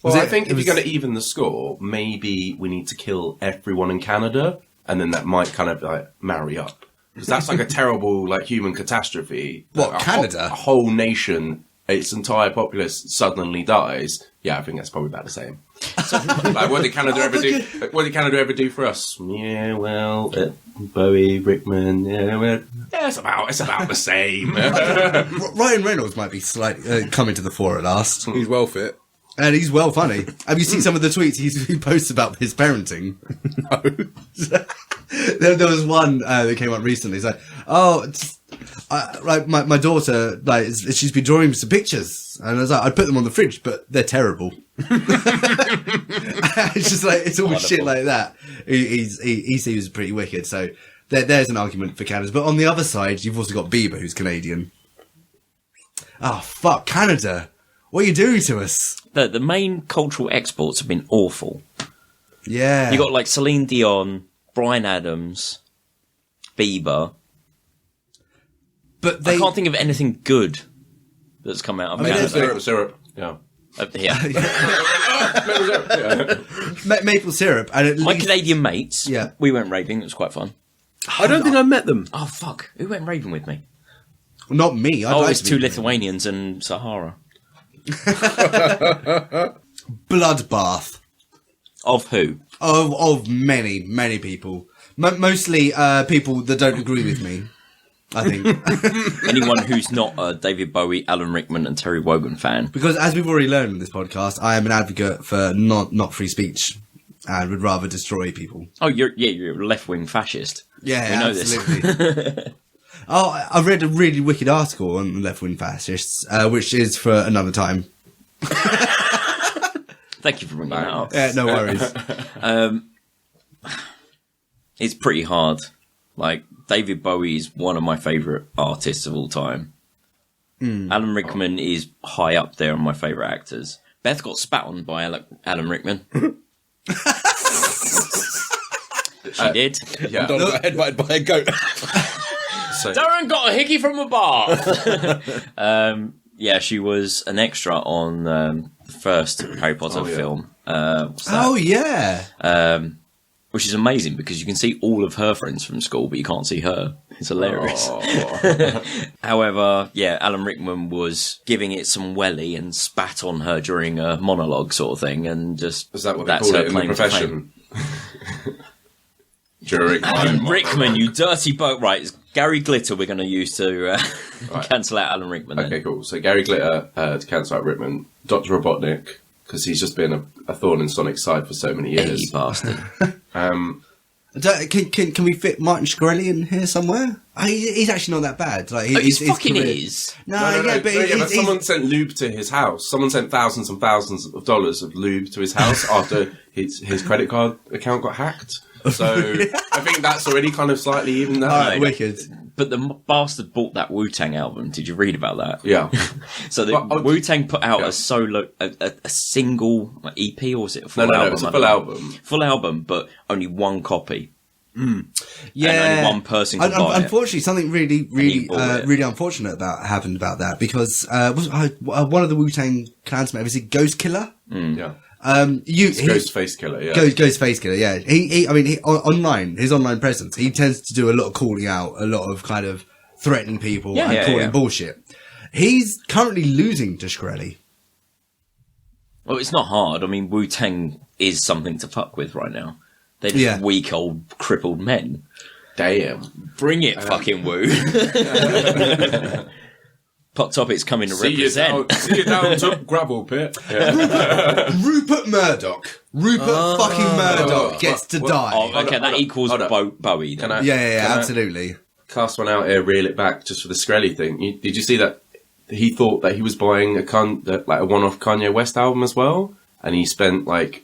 Well, I think if you're going to even the score, maybe we need to kill everyone in Canada, and then that might kind of, like, marry up. Because that's like a terrible, like, human catastrophe. What, Canada? A whole nation, its entire populace suddenly dies. Yeah, I think that's probably about the same. Like, what did Canada ever do? What did Canada ever do for us? Yeah, well, Bowie, Rickman. Yeah, it's about the same. Ryan Reynolds might be slightly coming to the fore at last. He's well fit. And he's well funny. Have you seen some of the tweets he posts about his parenting? No. there was one that came up recently. It's like, like my daughter, like she's been drawing some pictures, and I was like, I'd put them on the fridge, but they're terrible. It's just like it's all Wonderful. shit like that. He seems pretty wicked. So there's an argument for Canada. But on the other side, you've also got Bieber, who's Canadian. Oh fuck, Canada! What are you doing to us? The main cultural exports have been awful. Yeah, You got like Celine Dion, Bryan Adams, Bieber. but they I can't think of anything good that's come out of mean, Canada. Syrup. Yeah. maple syrup, and at My least Canadian mates, Yeah. we went raving. It was quite fun. I don't think I met them. Oh, fuck. Who went raving with me? not me. I'd Oh, it like was to two be- Lithuanians and Sahara. bloodbath Of who? of many people, mostly people that don't agree with me. I think Anyone who's not a David Bowie, Alan Rickman and Terry Wogan fan. because as we've already learned in this podcast, I am an advocate for not free speech and would rather destroy people. Oh, you're a left-wing fascist. Yeah, We know absolutely. Oh, I read a really wicked article on left-wing fascists, which is for another time. Thank you for bringing that up. Yeah, no worries. It's pretty hard. Like, David Bowie is one of my favourite artists of all time. Alan Rickman is high up there on my favourite actors. Beth got spat on by Alan Rickman. She did. Yeah. Don got headbutted by a goat. So, Darren got a hickey from a bar. Yeah, she was an extra on the first Harry Potter film. What's that? Oh yeah. Which is amazing because you can see all of her friends from school, but you can't see her. It's hilarious. However, yeah, Alan Rickman was giving it some welly and spat on her during a monologue sort of thing, and just Is that what they that's call her it in the claim to fame. profession? During Alan Rickman, you dirty boat. Right, it's Gary Glitter we're going to use to cancel out Alan Rickman. Then. Okay, cool. So Gary Glitter to cancel out Rickman. Dr. Robotnik, because he's just been a thorn in Sonic's side for so many Hey, years. bastard. Can we fit Martin Shkreli in here somewhere? He's actually not that bad. Like He's his fucking career- is. No, but but someone sent lube to his house. Someone sent thousands and thousands of dollars of lube to his house after his credit card account got hacked. So I think that's already kind of slightly even that. Alright, wicked. But the bastard bought that Wu-Tang album. Did you read about that? Yeah. So the Well, Wu-Tang put out yeah. a solo, a single EP, or was it a full No, album? it's a I full don't know. album. Full album, but only one copy. Yeah, And only one person could buy it. unfortunately, something really, he bought it. really unfortunate happened about that because one of the Wu-Tang Klansmen, was it Ghost Killer? Yeah. Ghostface Killer, yeah. Ghostface Killer, yeah. He online, his online presence, he tends to do a lot of calling out, a lot of kind of threatening people Yeah, and yeah, calling yeah. bullshit. He's currently losing to Shkreli. Well, it's not hard. I mean, Wu-Tang is something to fuck with right now. They're just Yeah. weak old crippled men. Damn. Bring it, fucking Wu. Pot Topic's coming to represent. See you down to gravel pit. Rupert Murdoch. Fucking Murdoch gets to die. Oh, okay, Hold that up, equals hold up. Bowie. Then. Can I- yeah, Can I- absolutely. Cast one out here, reel it back just for the Shkreli thing. Did you see that he thought that he was buying a one-off Kanye West album as well, and he spent like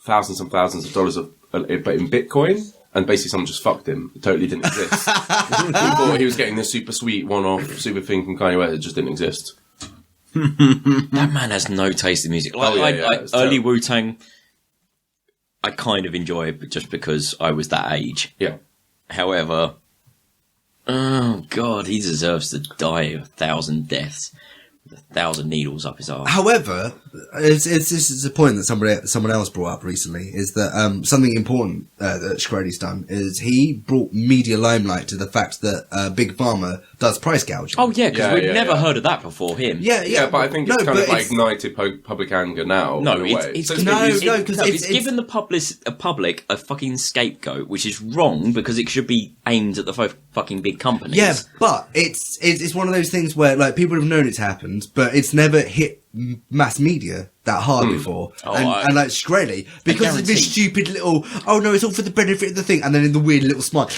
thousands and thousands of dollars but in Bitcoin, and basically someone just fucked him. It totally didn't exist. He thought he was getting this super sweet one-off super thing from Kanye West. It just didn't exist. That man has no taste in music. Like, Oh, yeah, it's early terrible. Wu-Tang, I kind of enjoy it, but just because I was that age. Yeah. However, Oh, God, he deserves to die 1,000 deaths. 1,000 needles up his arse. However, this is a point that someone else brought up recently, is that something important that Shkreli's done is he brought media limelight to the fact that Big Pharma does price gouging. Oh, yeah, because we've never heard of that before him. Yeah, but I think it's kind of like ignited public anger now. No, in a way. it's given the public a fucking scapegoat, which is wrong because it should be aimed at the fucking big companies. Yeah, but it's one of those things where like people have known it's happened, but it's never hit mass media that hard before. And like Shkreli, because of this stupid little, oh no, it's all for the benefit of the thing, and then in the weird little smile.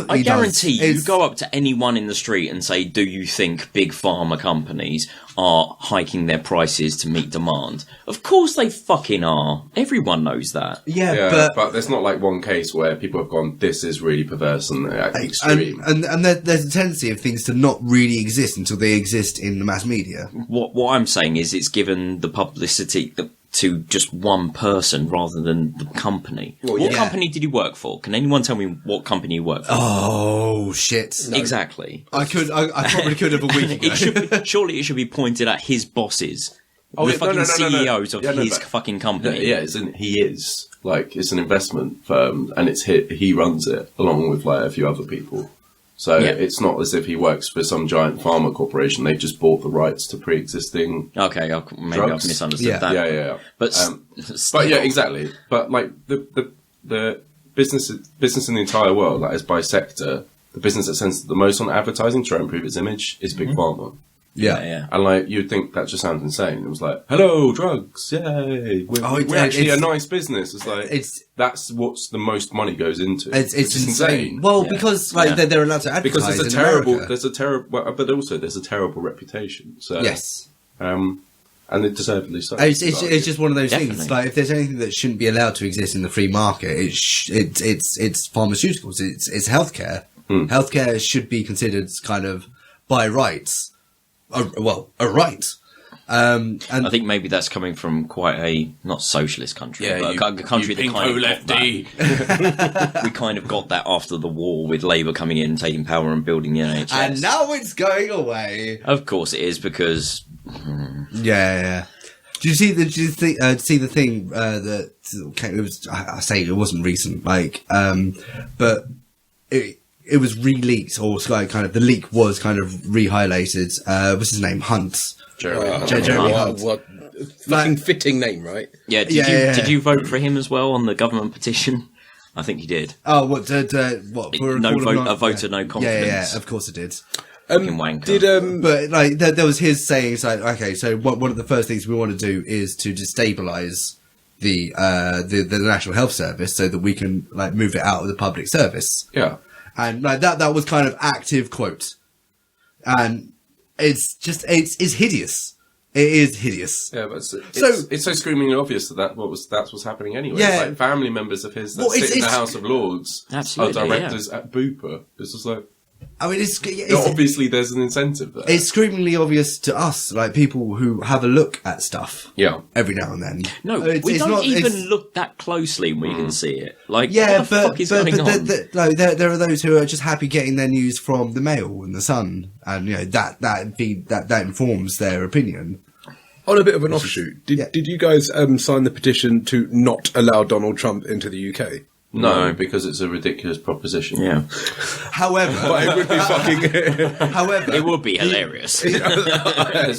I guarantee you go up to anyone in the street and say, do you think big pharma companies are hiking their prices to meet demand? Of course they fucking are. Everyone knows that. Yeah, but there's not like one case where people have gone, this is really perverse and extreme. And there's a tendency of things to not really exist until they exist in the mass media. What I'm saying is it's given the publicity to just one person rather than the company. What company did you work for? Can anyone tell me what company you work for? Oh, shit. No. Exactly. I probably could have a week ago. Surely it should be pointed at his bosses. The fucking CEOs of his fucking company. He is. Like, it's an investment firm, and he runs it, along with like a few other people. So it's not as if he works for some giant pharma corporation. They've just bought the rights to pre-existing maybe drugs. I've misunderstood that. Yeah. But yeah, exactly. But like the business in the entire world, like as by sector, the business that spends the most on advertising to try and improve its image is Big Pharma. Yeah. And like you'd think that just sounds insane. It was like, hello, drugs, yay! We're actually a nice business. It's like that's what's the most money goes into. It's insane. Well, because like they're allowed to advertise. Because there's a terrible, but also there's a terrible reputation. So yes, and it deservedly so. It's just one of those things. Like if there's anything that shouldn't be allowed to exist in the free market, it's pharmaceuticals. It's healthcare. Healthcare should be considered kind of by rights. A right. And I think maybe that's coming from quite a not socialist country, but a country that kind of lefty. We kind of got that after the war with Labour coming in, taking power and building the NHS. And now it's going away. Of course it is because. Yeah. Did you see the thing that it was? I say it wasn't recent, like, but it was re-leaked, or kind of the leak was kind of re-highlighted. What's his name? Hunt. Jeremy Hunt. What fucking fitting name, right? Yeah. Did you vote for him as well on the government petition? I think you did. Oh, what? For a vote of no confidence. Yeah. Of course, it did. Wanker. But like there was his saying, it's like, okay, so one of the first things we want to do is to destabilize the National Health Service so that we can like move it out of the public service. Yeah. And like that was kind of active quote, and it's hideous. It is hideous. Yeah, but it's so screamingly obvious that's what's happening anyway. Yeah. It's like family members of his that sit in the House of Lords are directors at Bupa. It's just like, I mean, obviously there's an incentive there. It's screamingly obvious to us, like people who have a look at stuff. Yeah. Every now and then. No, we don't even look that closely when we can see it. Like, yeah, what the fuck is going on? There are those who are just happy getting their news from the Mail and the Sun, and you know that informs their opinion. On a bit of an offshoot, did you guys sign the petition to not allow Donald Trump into the UK? No, because it's a ridiculous proposition. Yeah. However, but it would be fucking. However, it would be hilarious. It's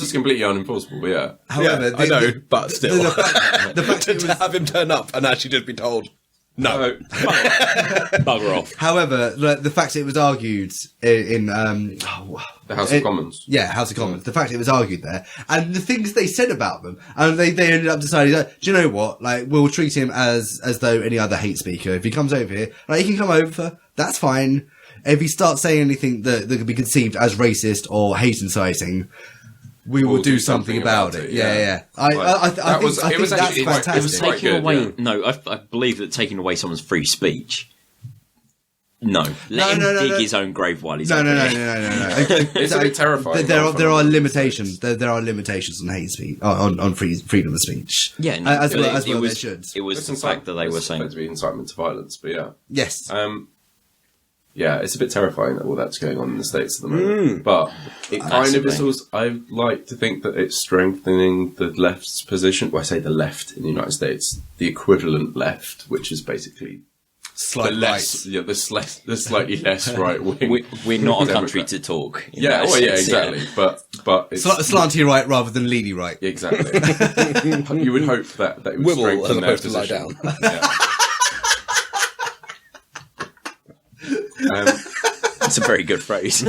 just completely unenforceable. Yeah. However, I know, but still, the fact to have him turn up and actually just be told. No. Bugger off. However, the fact it was argued in the House of Commons. Yeah, House of Commons. The fact it was argued there, and the things they said about them, and they ended up deciding that, do you know what? Like, we'll treat him as though any other hate speaker. If he comes over here, like, he can come over, that's fine. If he starts saying anything that could be conceived as racist or hate inciting, we will do something about it. Yeah. I think that's fantastic. It was taking away. No, I believe that taking away someone's free speech. No, let him dig his own grave while he's No. It's a bit terrifying. There are limitations. There are limitations on hate speech, on freedom of speech. Yeah, as well there should. It was the fact that they were saying to be incitement to violence, but yeah. Yes. Yeah, it's a bit terrifying that all that's going on in the States at the moment. But it kind of is also, I like to think that it's strengthening the left's position. Well, I say the left in the United States, the equivalent left, which is basically Slight less, right. yeah, the slightly less right wing. We're not a country to talk. in Yeah, that well, yeah, sense, exactly. But it's Slanty right rather than leany right. exactly. You would hope that it would Wibble as strengthen their opposed to lie position. down. Yeah. It's a very good phrase.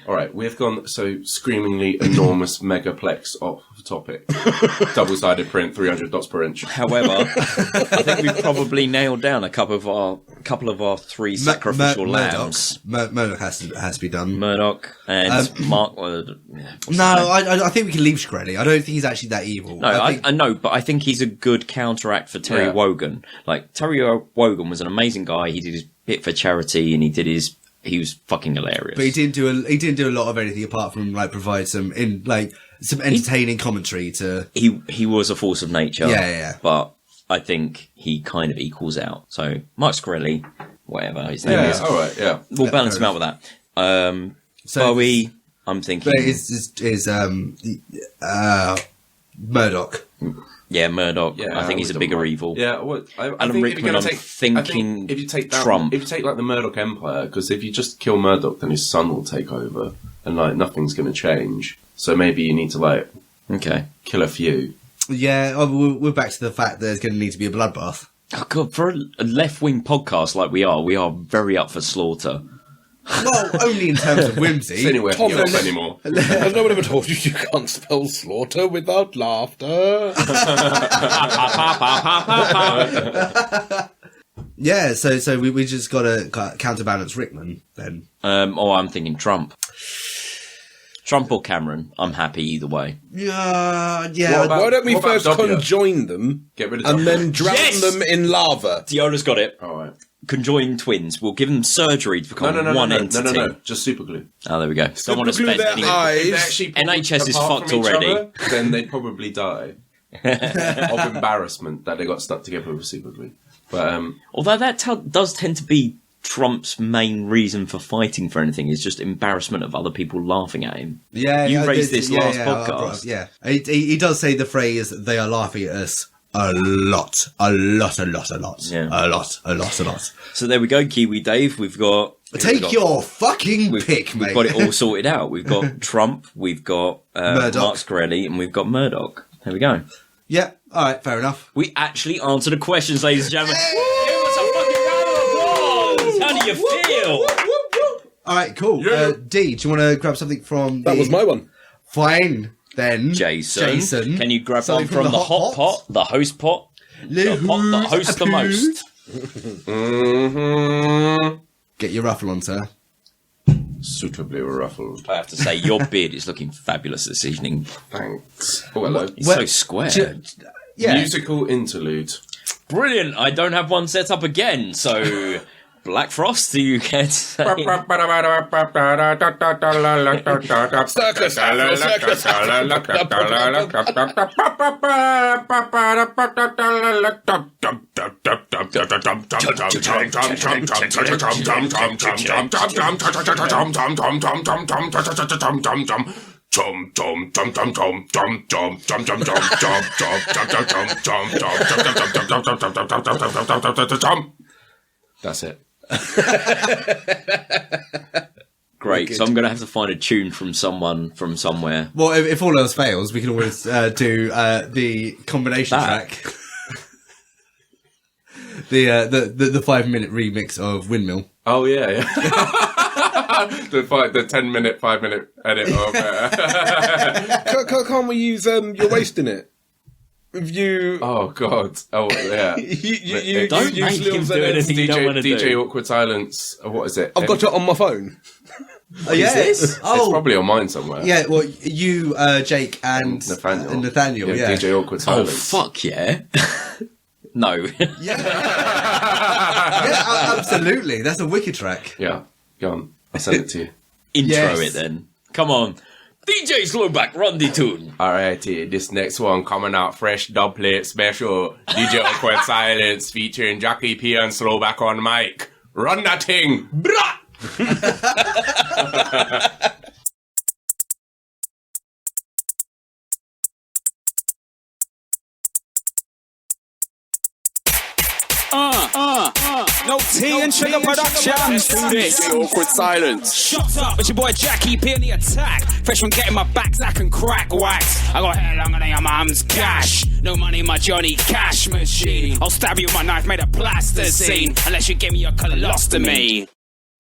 All right, we've gone so screamingly enormous megaplex off topic. Double-sided print, 300 dots per inch. However, I think we've probably nailed down a couple of our three sacrificial lambs. Murdoch has to be done. Murdoch and Mark. No, I think we can leave Shkreli. I don't think he's actually that evil. No, I know, but I think he's a good counteract for Terry Yeah. Wogan. Like, Terry Wogan was an amazing guy. He did his bit for charity, and he was fucking hilarious. But he didn't do a lot of anything apart from like provide some entertaining commentary to. He was a force of nature. Yeah. But I think he kind of equals out. So Mark Shkreli, whatever his name Yeah, is, all right, yeah. we'll balance him out with that. So Bowie, I'm thinking. But is Murdoch. Yeah, Murdoch. Yeah, I think he's a with bigger the- evil. Yeah, well, I Alan think Rickman, I'm thinking if you take that, Trump. if you take like the Murdoch Empire, because if you just kill Murdoch, then his son will take over, and like nothing's going to change. So maybe you need to like Okay. kill a few. Yeah, we're back to the fact that there's going to need to be a bloodbath. Oh God, for a left-wing podcast like we are very up for slaughter. Well, only in terms of whimsy. It's anywhere Tom, for you no, anymore. Has no one ever told you you can't spell slaughter without laughter? Yeah, so we just got to counterbalance Rickman then. I'm thinking Trump. Trump or Cameron. I'm happy either way. Yeah. What about- Why don't we what about first W? conjoin them Get rid of and W. then drown Yes! them in lava? Diola's got it. All right. Conjoined twins. We'll give them surgery to become one entity. No. Just super glue. Oh, there we go. Don't want to Superglue spend their any... eyes. If they actually NHS is apart fucked from each already. other, then they'd probably die of embarrassment that they got stuck together with super glue. But Although that does tend to be Trump's main reason for fighting for anything, is just embarrassment of other people laughing at him. Yeah, You I raised did- this yeah, last yeah, podcast. Yeah, he does say the phrase "they are laughing at us" a lot. Yeah. A lot. So there we go, Kiwi Dave. We've got... Take your fucking pick, We've mate. got it all sorted out. We've got Trump, we've got Murdoch. Mark Shkreli, and we've got Murdoch. There we go. Yeah, all right, fair enough. We actually answered the questions, ladies and gentlemen. Give us a fucking round of applause! How do you feel? All right, cool. D, do you want to grab something from? That was my one. Fine then, Jason, can you grab something one from the hot pot, the host pot, the pot that hosts the most? Get your ruffle on, sir. suitably ruffled. I have to say, your beard is looking fabulous this evening. Thanks. Oh, hello. It's so square. Yeah. Musical interlude. Brilliant. I don't have one set up again, so... Black Frost, do you care to say? Circus, Afro, circus, That's it. Great. So I'm going to have to find a tune from someone from somewhere. Well, if all else fails, we can always do the combination track. The 5-minute remix of Windmill. Oh yeah, yeah. the 10-minute, 5-minute edit of. Can't we use You're Wasting It? With you. Oh god. Oh yeah. you Don't make him do anything you don't want to DJ do. Awkward Silence. What is it? I've got it on my phone. Oh, yeah. this? It's probably on mine somewhere. Yeah, well, you, Jake, and Nathaniel, yeah. DJ Awkward Oh, Silence. fuck yeah. No. Yeah, absolutely. That's a wicked track. Yeah. Go on. I'll send it to you. Intro Yes. it then. Come on. DJ Slowback, run the tune. Alrighty, this next one coming out fresh dubplate special. DJ Awkward Silence featuring Jakki P and Slowback on mic. Run that thing. Brah! No tea and sugar productions. Do this. Awkward silence. Shut up, it's your boy Jakki, P on the attack. Fresh from getting my back, Zach and crack wax. I got hair longer than your mum's cash. No money in my Johnny Cash machine. I'll stab you with my knife made of plasticine, unless you give me your colostomy.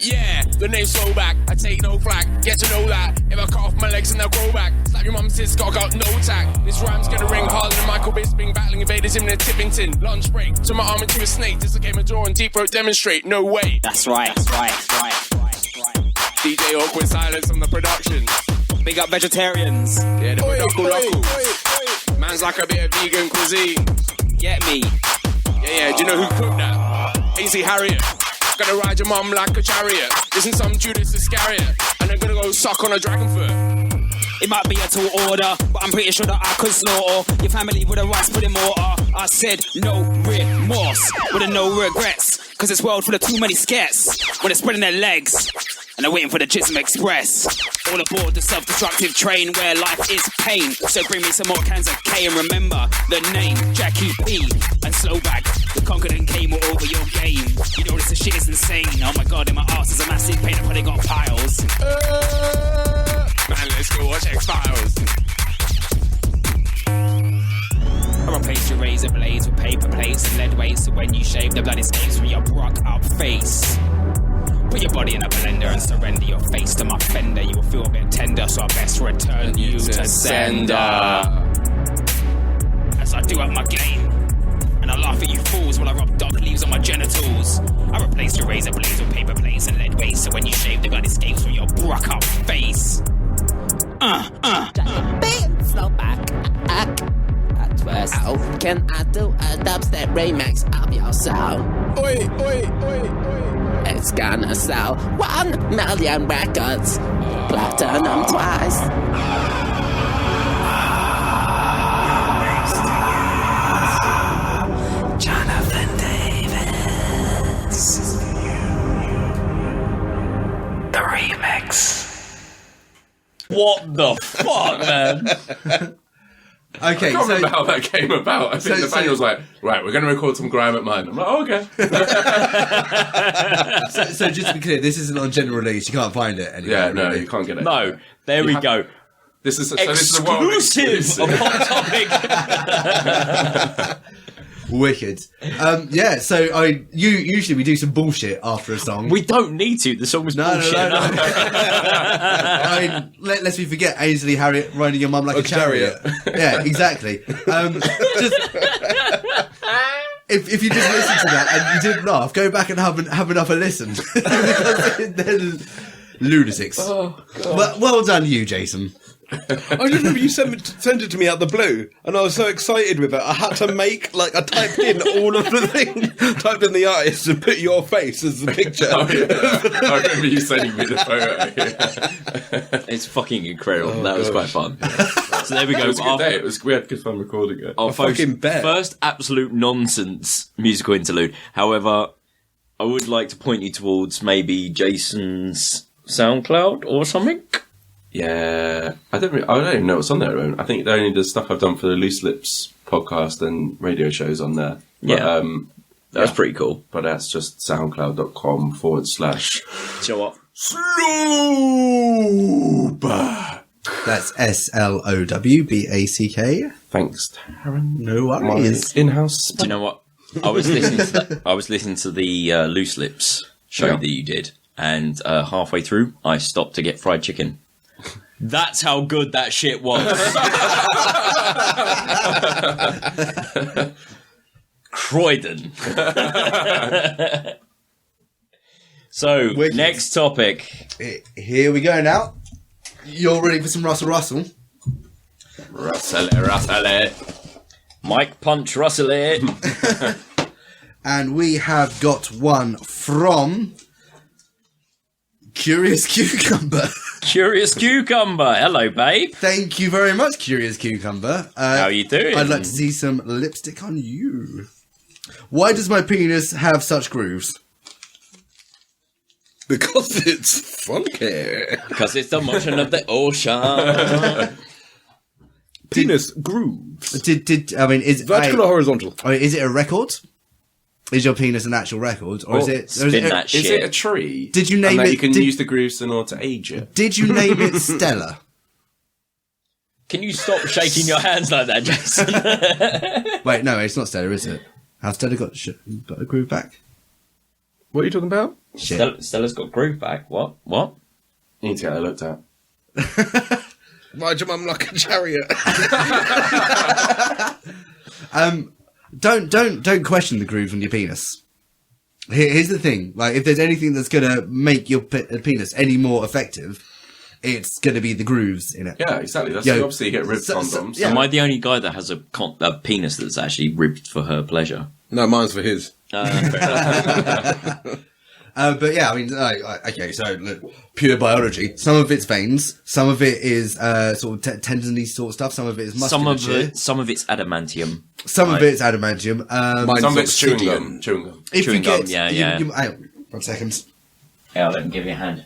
Yeah, the name's Slowback, I take no flack, get to know that. If I cut off my legs and they'll grow back. Slap your mum's sis, got no tack. This rhyme's gonna ring harder than Michael Bisping, battling invaders in the Tippington. Lunch break, turn my arm into a snake, dislocate my jaw and deep throat demonstrate, no way. That's right. DJ Awkward Silence on the production. Big up vegetarians. Yeah, the knuckle. Man's like a bit of vegan cuisine. Get me. Yeah, do you know who cooked that? Easy Harriet. Gonna ride your mum like a chariot. Isn't some Judas Iscariot? And I'm gonna go suck on a dragon foot. It might be a tall order, but I'm pretty sure that I could slaughter your family with a rice pudding mortar. I said no remorse, with a no regrets, cause this world full of too many skets. When they're spreading their legs, and they're waiting for the Jism Express. All aboard the self-destructive train where life is pain. So bring me some more cans of K and remember the name, Jakki P and Slowback. The conquered and came all over your game. You know this shit is insane. Oh my god, in my arse is a massive pain of putting on piles. Man, let's go watch X-Files. I replace your razor blades with paper plates and lead weights, so when you shave, the blood escapes from your brock up face. Put your body in a blender and surrender your face to my fender. You will feel a bit tender, so I best return you to sender. As I do up my game, and I laugh at you fools while I rub dog leaves on my genitals. I replace your razor blades with paper plates and lead weights, so when you shave, the blood escapes from your brock up face. Slowback. How can I do a dubstep remix of your sound? Oi. It's gonna sell 1 million records, platinum twice. Jonathan Davis. The remix. What the fuck, man? Okay, I can't remember how that came about. I think Nathaniel was like, right, we're going to record some grime at mine. I'm like, oh, okay. so just to be clear, this isn't on general release. You can't find it anywhere. Yeah, no, really. you can't get it. No, there we go. This is the world Exclusive of Hot Topic. Wicked. Yeah, so usually we do some bullshit after a song. We don't need to. The song was bullshit. No. I mean, lest we forget Ainsley Harriet riding your mum like a chariot. Yeah, exactly. If you just listen to that and you didn't laugh, go back and have another listen. Because they're lunatics. Oh, God. Well done, you, Jason. I just remember you sent it to me out the blue, and I was so excited with it. I had to make, I typed in all of the things, typed in the artist and put your face as the picture. Oh, yeah. I remember you sending me the photo. It's fucking incredible. That was quite fun. So there we go. It was a good day. We had good fun recording it. Our fucking bet. First absolute nonsense musical interlude. However, I would like to point you towards maybe Jason's SoundCloud or something. Yeah, I don't even know what's on there at the moment. I think only the stuff I've done for the Loose Lips podcast and radio shows on there. But, that's pretty cool. But that's just soundcloud.com / Show up. Slowback. That's SLOWBACK. Thanks, Taryn. No My worries. in-house. Do you know what? I was listening to the Loose Lips show that you did, and halfway through, I stopped to get fried chicken. That's how good that shit was. Croydon. So, Wicked. next topic. Here we go now. You're ready for some Russell? Russell it. Mike Punch Russell it. And we have got one from Curious Cucumber. Curious Cucumber. Hello, babe. Thank you very much, Curious Cucumber. How you doing? I'd like to see some lipstick on you. Why does my penis have such grooves? Because it's funky. Because it's the motion of the ocean. Penis grooves. Is Vertical or horizontal? Is it a record? Is your penis an actual record, or is it? Spin that shit. Is it a tree? Did you name and that it? You can use the grooves in order to age it. Did you name it Stella? Can you stop shaking your hands like that, Jason? Wait, no, it's not Stella, is it? Has Stella got a groove back? What are you talking about? Shit. Stella's got groove back. What? You need to get that looked at. Ride your mum like a chariot. Don't question the groove on your penis. Here's the thing: like, if there's anything that's gonna make your penis any more effective, it's gonna be the grooves in it. Yeah, exactly. That's Yeah. obviously you get ribbed condoms. yeah. Am I the only guy that has a penis that's actually ribbed for her pleasure? No, mine's for his. But yeah, I mean, okay, so look, pure biology. Some of it's veins, some of it is sort of tendony sort of stuff, some of it is musculature. Some of it's adamantium. Some of it's adamantium. Some of it's chewing gum. Chewing gum. If chewing you gum, get, yeah. hang on, 1 second. Yeah, I'll let him give you a hand.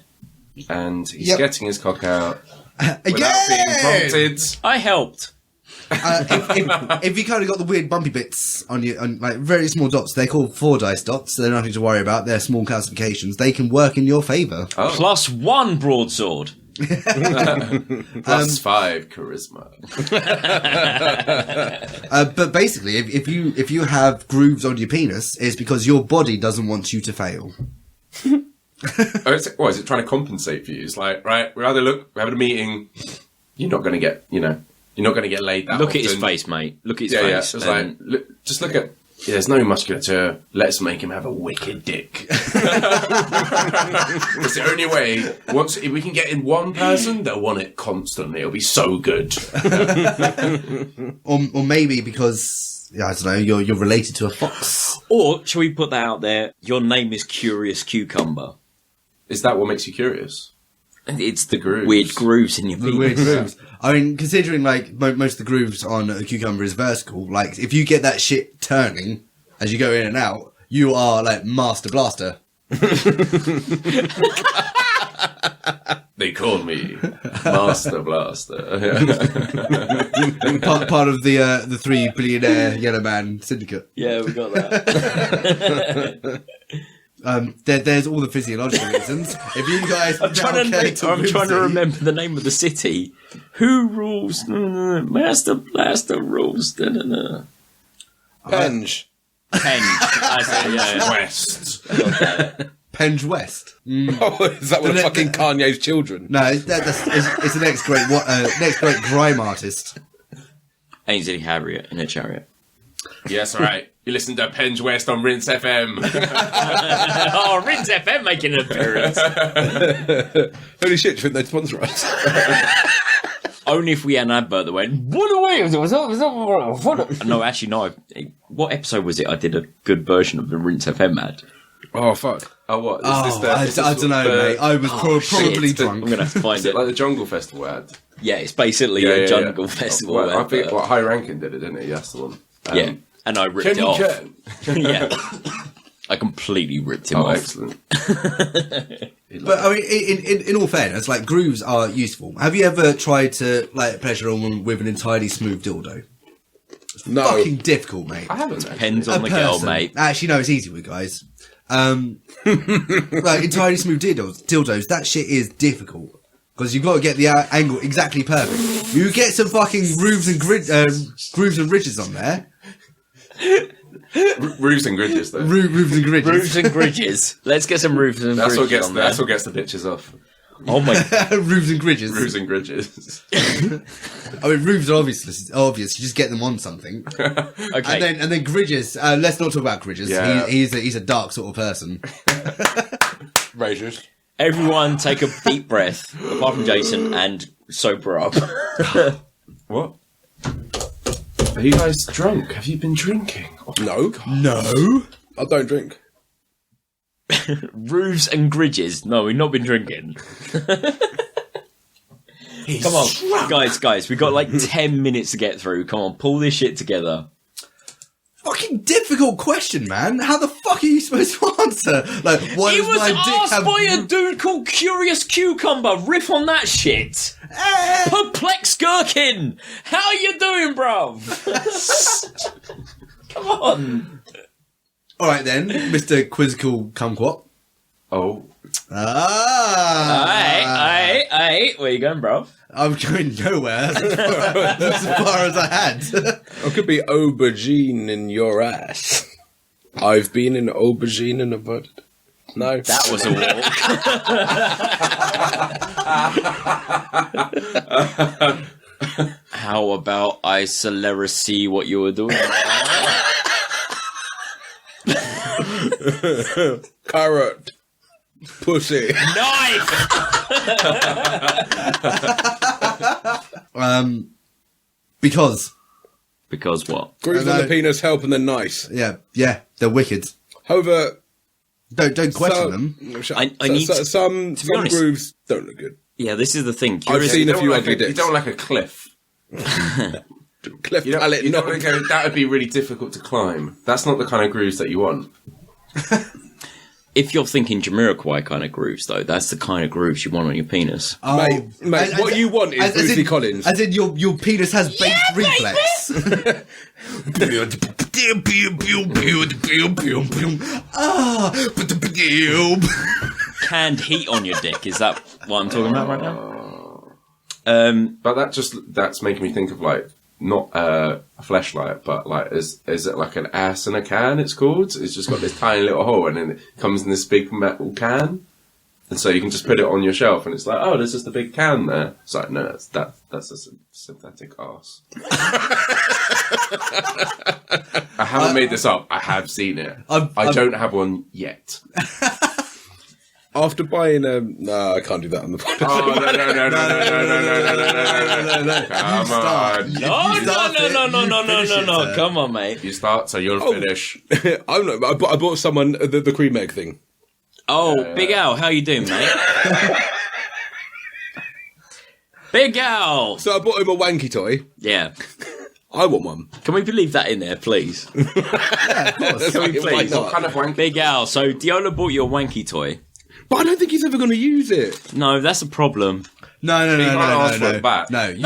And he's Yep. getting his cock out without being Again! prompted. I helped. If you kind of got the weird bumpy bits on like very small dots, they're called 4-dice dots. So they're nothing to worry about. They're small calcifications. They can work in your favour. Oh. +1 broadsword. +5 charisma. But basically, if you have grooves on your penis, it's because your body doesn't want you to fail. Is it trying to compensate for you? It's like, right, we're having a meeting. You're not going to get, you're not going to get laid that Look often. at his face, mate. Look at his Yeah, face. it's like, just look at. Yeah, there's no musculature. Let's make him have a wicked dick. It's the only way. If we can get in one person, they'll want it constantly. It'll be so good. Or maybe because, I don't know, you're related to a fox. Or, shall we put that out there? Your name is Curious Cucumber. Is that what makes you curious? It's the grooves. weird grooves in your penis. The weird grooves. I mean, considering like most of the grooves on a cucumber is vertical, like if you get that shit turning as you go in and out, you are like Master Blaster. They call me Master Blaster. part of the 3 billionaire yellow man syndicate. Yeah, we got that. There's all the physiological reasons. If you guys, I'm trying to remember the name of the city. Who rules? Master Blaster rules. Penge. West. Penge West. Oh, is that one of fucking Kanye's children? No, it's the next great grime artist. Ainsley Harriet in a chariot. Yes, all right. You listen to Penge West on Rinse FM. Oh, Rinse FM making an appearance. Holy shit, do you think they'd sponsor us? Only if we had an advert that went, what away? No, actually, no. What episode was it? I did a good version of the Rinse FM ad. Oh, fuck. Oh, what? I don't know, mate. I was probably shit. drunk. I'm going to have to find Is it. it like the Jungle Festival ad? Yeah, it's basically a jungle festival Well, I ad. think High Ranking did it, didn't he? That's the one. Yeah, and I ripped it off. Yeah. I completely ripped him off. Excellent. But I mean, in all fairness, like grooves are useful. Have you ever tried to like pleasure a woman with an entirely smooth dildo? It's No. fucking difficult, mate. I haven't. Depends on the girl, mate. Actually, no, it's easy with guys. Like entirely smooth dildos, that shit is difficult because you've got to get the angle exactly perfect. You get some fucking grooves and ridges on there. Roofs and gridges, though. Roofs and ridges. Roofs and gridges. Let's get some roofs and That's what gridges gets on there. that's what gets the bitches off. Oh my! Roofs and ridges. Roofs and gridges. I mean, roofs are obvious. You just get them on something. Okay. And then gridges. Let's not talk about gridges. Yeah. He's a dark sort of person. Razors. Everyone, take a deep breath, apart from Jason, and sober up. What? Are you guys drunk? Have you been drinking? Oh, No. No. I don't drink. Roofs and gridges. No, we've not been drinking. Come on, guys, we've got like 10 minutes to get through. Come on, pull this shit together. Fucking difficult question, man. How the fuck are you supposed to answer answer. Like, why He does was my dick asked have... by a dude called Curious Cucumber. Riff on that shit. Perplex Gherkin. How you doing, bruv? Come on. All right then, Mr. Quizzical Kumquat. Oh, Hey, where you going, bruv? I'm going nowhere. That's as far as I had. It could be aubergine in your ass. I've been in aubergine in a bud. No. That was a walk. How about I see what you were doing? Carrot. Pussy. Knife! Because. Because what? Grooves on the penis help and they're nice. Yeah, they're wicked. However, don't question them. I need to some be honest. grooves don't look good. Yeah, this is the thing. I've seen a few ugly You dicks. don't like a cliff. Cliff You palate. don't want to go, that would be really difficult to climb. That's not the kind of grooves that you want. If you're thinking Jamiroquai kind of grooves, though, that's the kind of grooves you want on your penis. Mate, what you want is Brucey Collins. As in your penis has baked reflex. Canned heat on your dick, is that what I'm talking about right now? But that's making me think of like not a fleshlight, but like is it like an ass in a can? It's called. It's just got this tiny little hole, and then it comes in this big metal can, and so you can just put it on your shelf, and it's like, oh, there's just a big can there. It's like, no, that's a synthetic arse. I haven't made this up. I have seen it. I don't have one yet. After buying no, I can't do that on the podcast. Oh, no. Come on. No. Come on, mate. You start, so you'll finish. I bought someone the cream egg thing. Oh, Big Al, how you doing, mate? Big Al! So I bought him a wanky toy. Yeah. I want one. Can we leave that in there, please? Yeah, of course. Can we please? What kind of wanky? Big Al, so Diola bought you a wanky toy. But I don't think he's ever going to use it. No, that's a problem. No. No,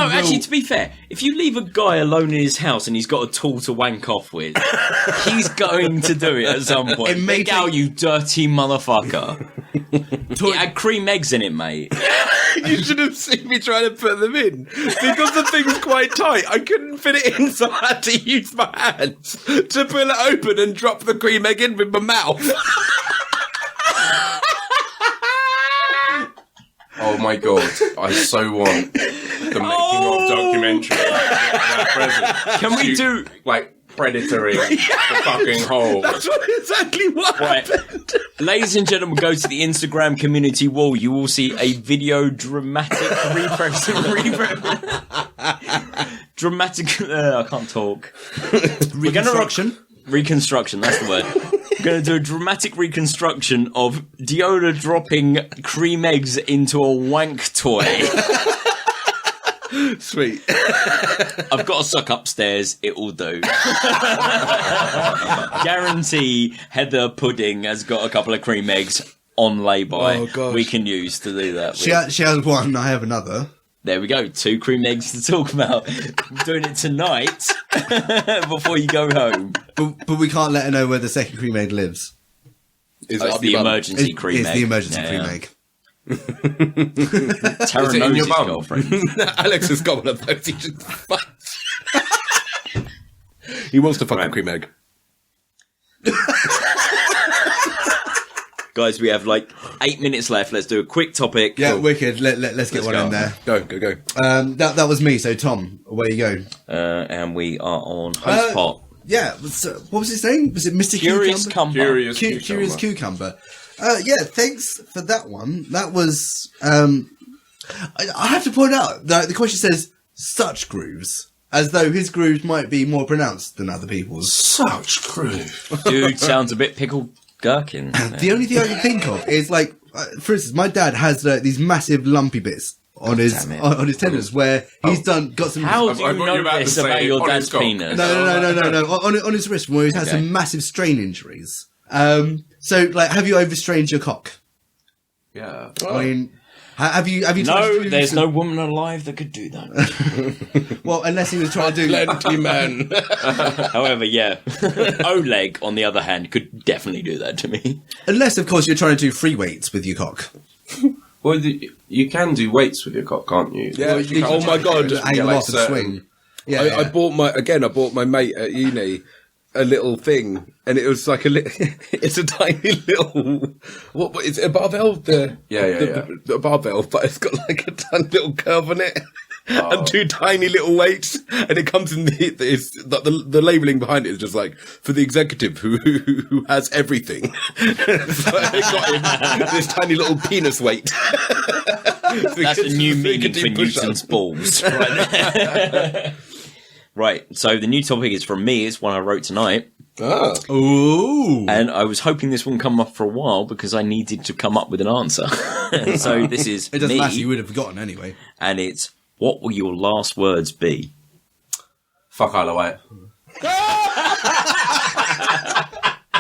actually, to be fair, if you leave a guy alone in his house and he's got a tool to wank off with, he's going to do it at some point. Big Al, you dirty motherfucker. It had cream eggs in it, mate. You should have seen me trying to put them in. Because the thing's quite tight, I couldn't fit it in, so I had to use my hands to pull it open and drop the cream egg in with my mouth. Oh my god, I so want the making of documentary. Can we do like predatory the fucking hole? That's exactly what happened. Ladies and gentlemen, go to the Instagram community wall. You will see a video dramatic dramatic. I can't talk. Reconstruction. That's the word. We're going to do a dramatic reconstruction of Diola dropping cream eggs into a wank toy. Sweet. I've got a sock upstairs. It will do. Guarantee Heather Pudding has got a couple of cream eggs on lay-by. Oh, gosh. We can use to do that. She has one, I have another. There we go. 2 cream eggs to talk about. I'm doing it tonight before you go home. But we can't let her know where the second cream egg lives. Is It's the emergency cream egg. It's the emergency cream egg. Tara Is it in knows your his bum? girlfriend. Alex has got one of those. He just he wants to fuck a cream egg. Guys, we have like 8 minutes left. Let's do a quick topic. Yeah, wicked. Let's get one go. in there. Go. That was me. So Tom, away you go. And we are on host pot. Yeah. What was his name? Was it Mr. Curious Cucumber? Cucumber. Curious Cucumber. Yeah. Thanks for that one. That was. I have to point out that the question says such grooves, as though his grooves might be more pronounced than other people's. Such groove. Dude sounds a bit pickled gherkin. The only thing I can think of is like, for instance, my dad has these massive lumpy bits on his tendons where he's got some. How do I you thought you were know about to this say about your on dad's his cock. penis? No. On his wrist where he's had Okay. some massive strain injuries. So, like, have you overstrained your cock? Yeah. I mean, have you? Tried to No, do there's some- no woman alive that could do that. Well, unless he was trying to do. Plenty, man. However, yeah. Oleg, on the other hand, could definitely do that to me. Unless, of course, you're trying to do free weights with your cock. Well, you can do weights with your cock, can't you? Yeah. Oh my god. Just hang them off and swing. Yeah, I bought my mate at uni a little thing, and it was like it's a tiny little, what is it, a barbell? The barbell, but it's got like a tiny little curve on it. And 2 tiny little weights, and it comes in the labelling behind it is just like, for the executive who has everything. So it got him this tiny little penis weight. That's a new meaning for Newton's balls. Right there. Right, so the new topic is from me. It's one I wrote tonight. Ah. Ooh. And I was hoping this wouldn't come up for a while because I needed to come up with an answer. So this is It doesn't me, matter, you would have forgotten anyway. and it's, what will your last words be? Fuck Isle of Wight.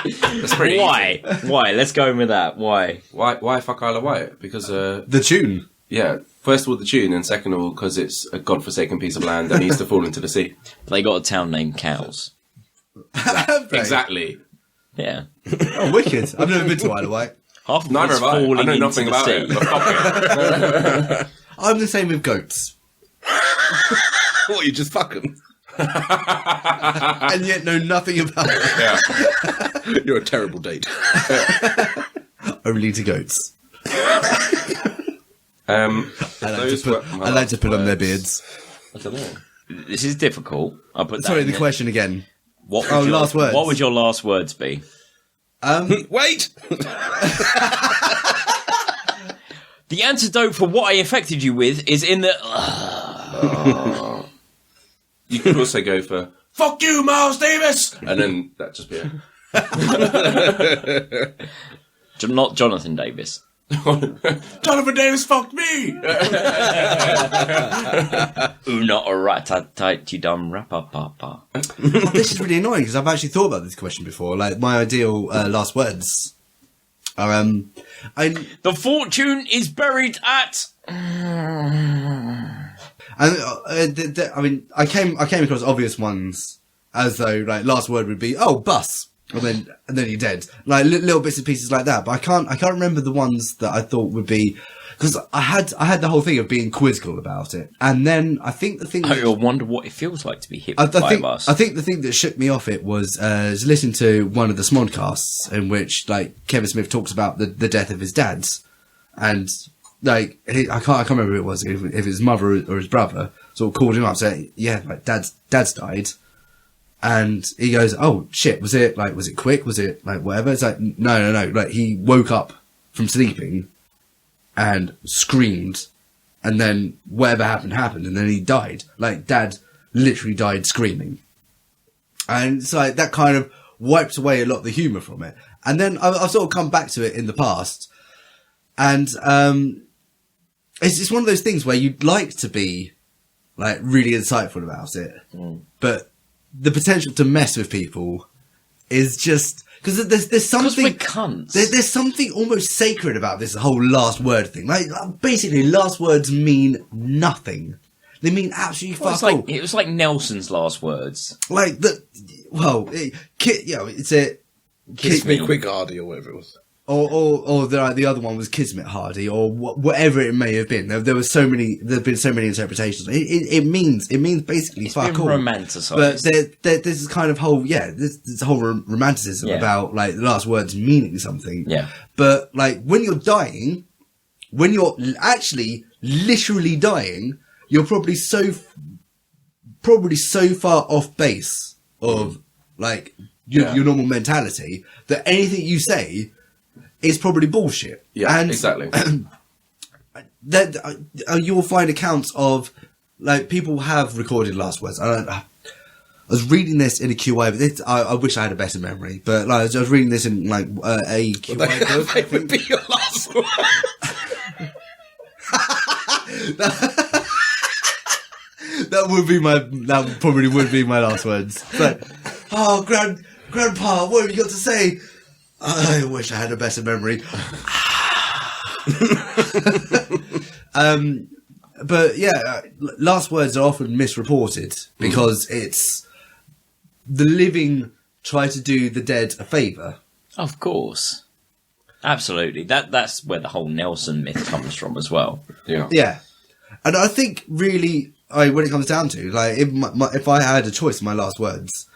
That's pretty Why? Why? Let's go in with that. Why? Why fuck Isle of Wight? Because, The tune. yeah, first of all, the tune, and second of all, because it's a godforsaken piece of land that needs to fall into the sea. They got a town named Cows. Exactly. Yeah. Oh, wicked. I've never been to Isle of Wight. Half of Neither it's have I. I falling know into nothing the about sea. it. But fuck it. I'm the same with goats. What, you just fuck them? And yet know nothing about it. Yeah. You're a terrible date. Only to goats. I I like to put on their beards. I don't know. This is difficult. I'll put that Sorry, in the there. question again. What Oh, would last words. What would your last words be? Wait! The antidote for what I infected you with is in the... You could also go for "fuck you, Miles Davis," and then that just be it. Not Jonathan Davis. Jonathan Davis fucked me. Not a rat-tat-tat, you dumb rapper-papa. This is really annoying because I've actually thought about this question before. Like, my ideal last words are, The fortune is buried at... I mean, I came across obvious ones as though like last word would be bus, and then you're dead. Like little bits and pieces like that. But I can't remember the ones that I thought would be, because I had the whole thing of being quizzical about it, and then I think the thing. I wonder what it feels like to be hit I by a think bus. I think the thing that shook me off it was listening to one of the Smodcasts in which like Kevin Smith talks about the death of his dad's, and like I can't remember who it was, if his mother or his brother sort of called him up saying, yeah, like dad's died, and he goes, oh shit, was it quick, was it like whatever? It's like no, like he woke up from sleeping and screamed, and then whatever happened, and then he died. Like dad literally died screaming, and it's like that kind of wiped away a lot of the humour from it. And then I've sort of come back to it in the past, and it's one of those things where you'd like to be like really insightful about it, but the potential to mess with people is just because there's something. we're cunts. There's something almost sacred about this whole last word thing. Like basically, last words mean nothing. They mean absolutely fuck all. It was like Nelson's last words. Like the it's a Kiss me quick, Hardy, or whatever it was. Or the other one was Kismet Hardy, or whatever it may have been. There've been so many interpretations. It means basically fuck It's been all. romanticised. But there's this kind of whole this whole romanticism about like the last words meaning something. Yeah. But like when you're dying, when you're actually literally dying, you're probably so far off base of like your normal mentality that anything you say is probably bullshit. Yeah, and exactly. That you'll find accounts of like people have recorded last words. I was reading this in a QI, but I wish I had a better memory. But like, I was reading this in like a QI book. They would be your last word. That probably would be my last words. It's like, oh, Grandpa, what have you got to say? I wish I had a better memory. But yeah, last words are often misreported because it's the living try to do the dead a favour. Of course. Absolutely. That's where the whole Nelson myth comes from as well. Yeah. Yeah. And I think really, when it comes down to, like, if I had a choice in my last words,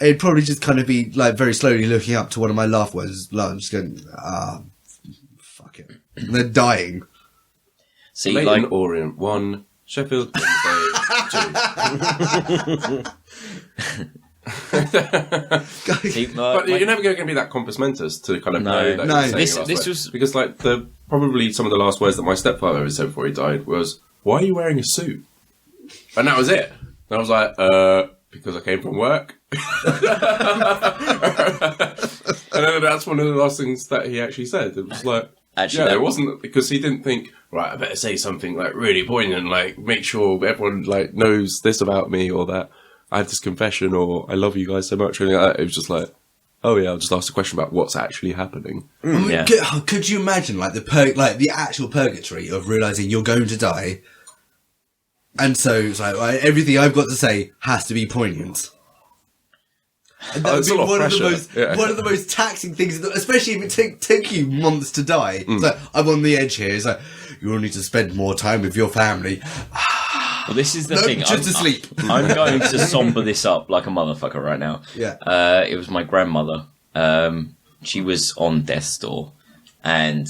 it'd probably just kind of be, like, very slowly looking up to one of my last words, like, just going, fuck it. And then dying. See, Leighton like, Orient 1, Sheffield Wednesday 2. see, But you're never going to be that compos mentis to kind of know that no. you're saying This last word. was- because like probably some of the last words that my stepfather ever said before he died was, "Why are you wearing a suit?" And that was it. And I was like, because I came from work. And then that's one of the last things that he actually said. It was like, Actually, it wasn't because he didn't think, right, I better say something like really poignant, like make sure everyone like knows this about me, or that I have this confession, or I love you guys so much, or anything like that. It was just like, oh yeah, I'll just ask a question about what's actually happening. I mean, Yeah. could you imagine, like, the actual purgatory of realising you're going to die, and so it's like, right, everything I've got to say has to be poignant. And that would it's be a lot of one of pressure. the most taxing things, especially if it take you months to die. It's like, I'm on the edge here. It's like, you'll need to spend more time with your family. well, this is the No, thing. just to sleep. I'm going to somber this up like a motherfucker right now. Yeah. It was my grandmother. She was on death's door, and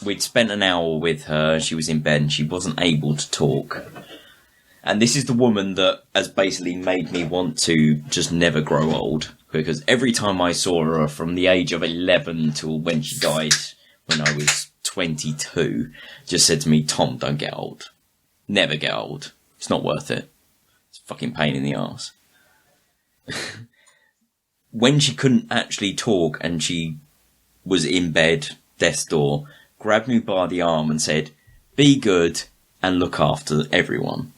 we'd spent an hour with her. She was in bed and she wasn't able to talk. And this is the woman that has basically made me want to just never grow old. Because every time I saw her from the age of 11 till when she died, when I was 22, just said to me, Tom, don't get old. Never get old. It's not worth it. It's a fucking pain in the arse. When she couldn't actually talk and she was in bed, death's door, grabbed me by the arm and said, be good and look after everyone.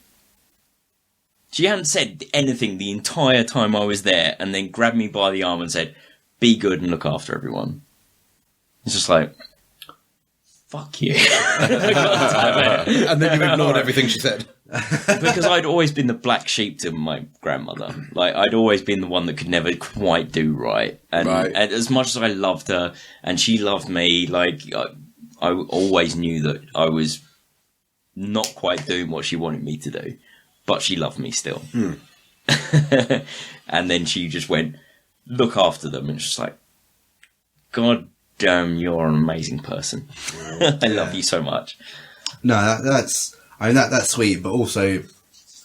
She hadn't said anything the entire time I was there, and then grabbed me by the arm and said, be good and look after everyone. It's just like, fuck you. And then you ignored everything she said. Because I'd always been the black sheep to my grandmother. Like, I'd always been the one that could never quite do right. And as much as I loved her, and she loved me, like, I always knew that I was not quite doing what she wanted me to do. But she loved me still. And then she just went, look after them. And it's just like, God damn, you're an amazing person. I love you so much. No, that's sweet, but also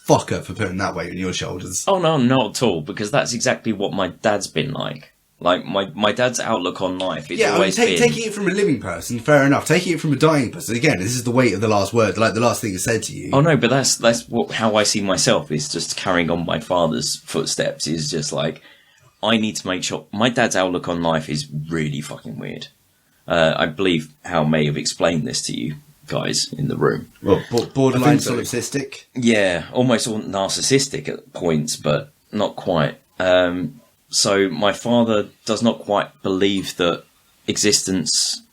fuck her for putting that weight on your shoulders. Oh, no, not at all. Because that's exactly what my dad's been like. Like, my dad's outlook on life is always been... taking it from a living person, fair enough. Taking it from a dying person, again, this is the weight of the last word, like the last thing is said to you. Oh, no, but that's how I see myself, is just carrying on my father's footsteps, is just like, I need to make sure... My dad's outlook on life is really fucking weird. I believe Hal may have explained this to you guys in the room. Well, borderline so. solipsistic. Yeah, almost all narcissistic at points, but not quite. So my father does not quite believe that existence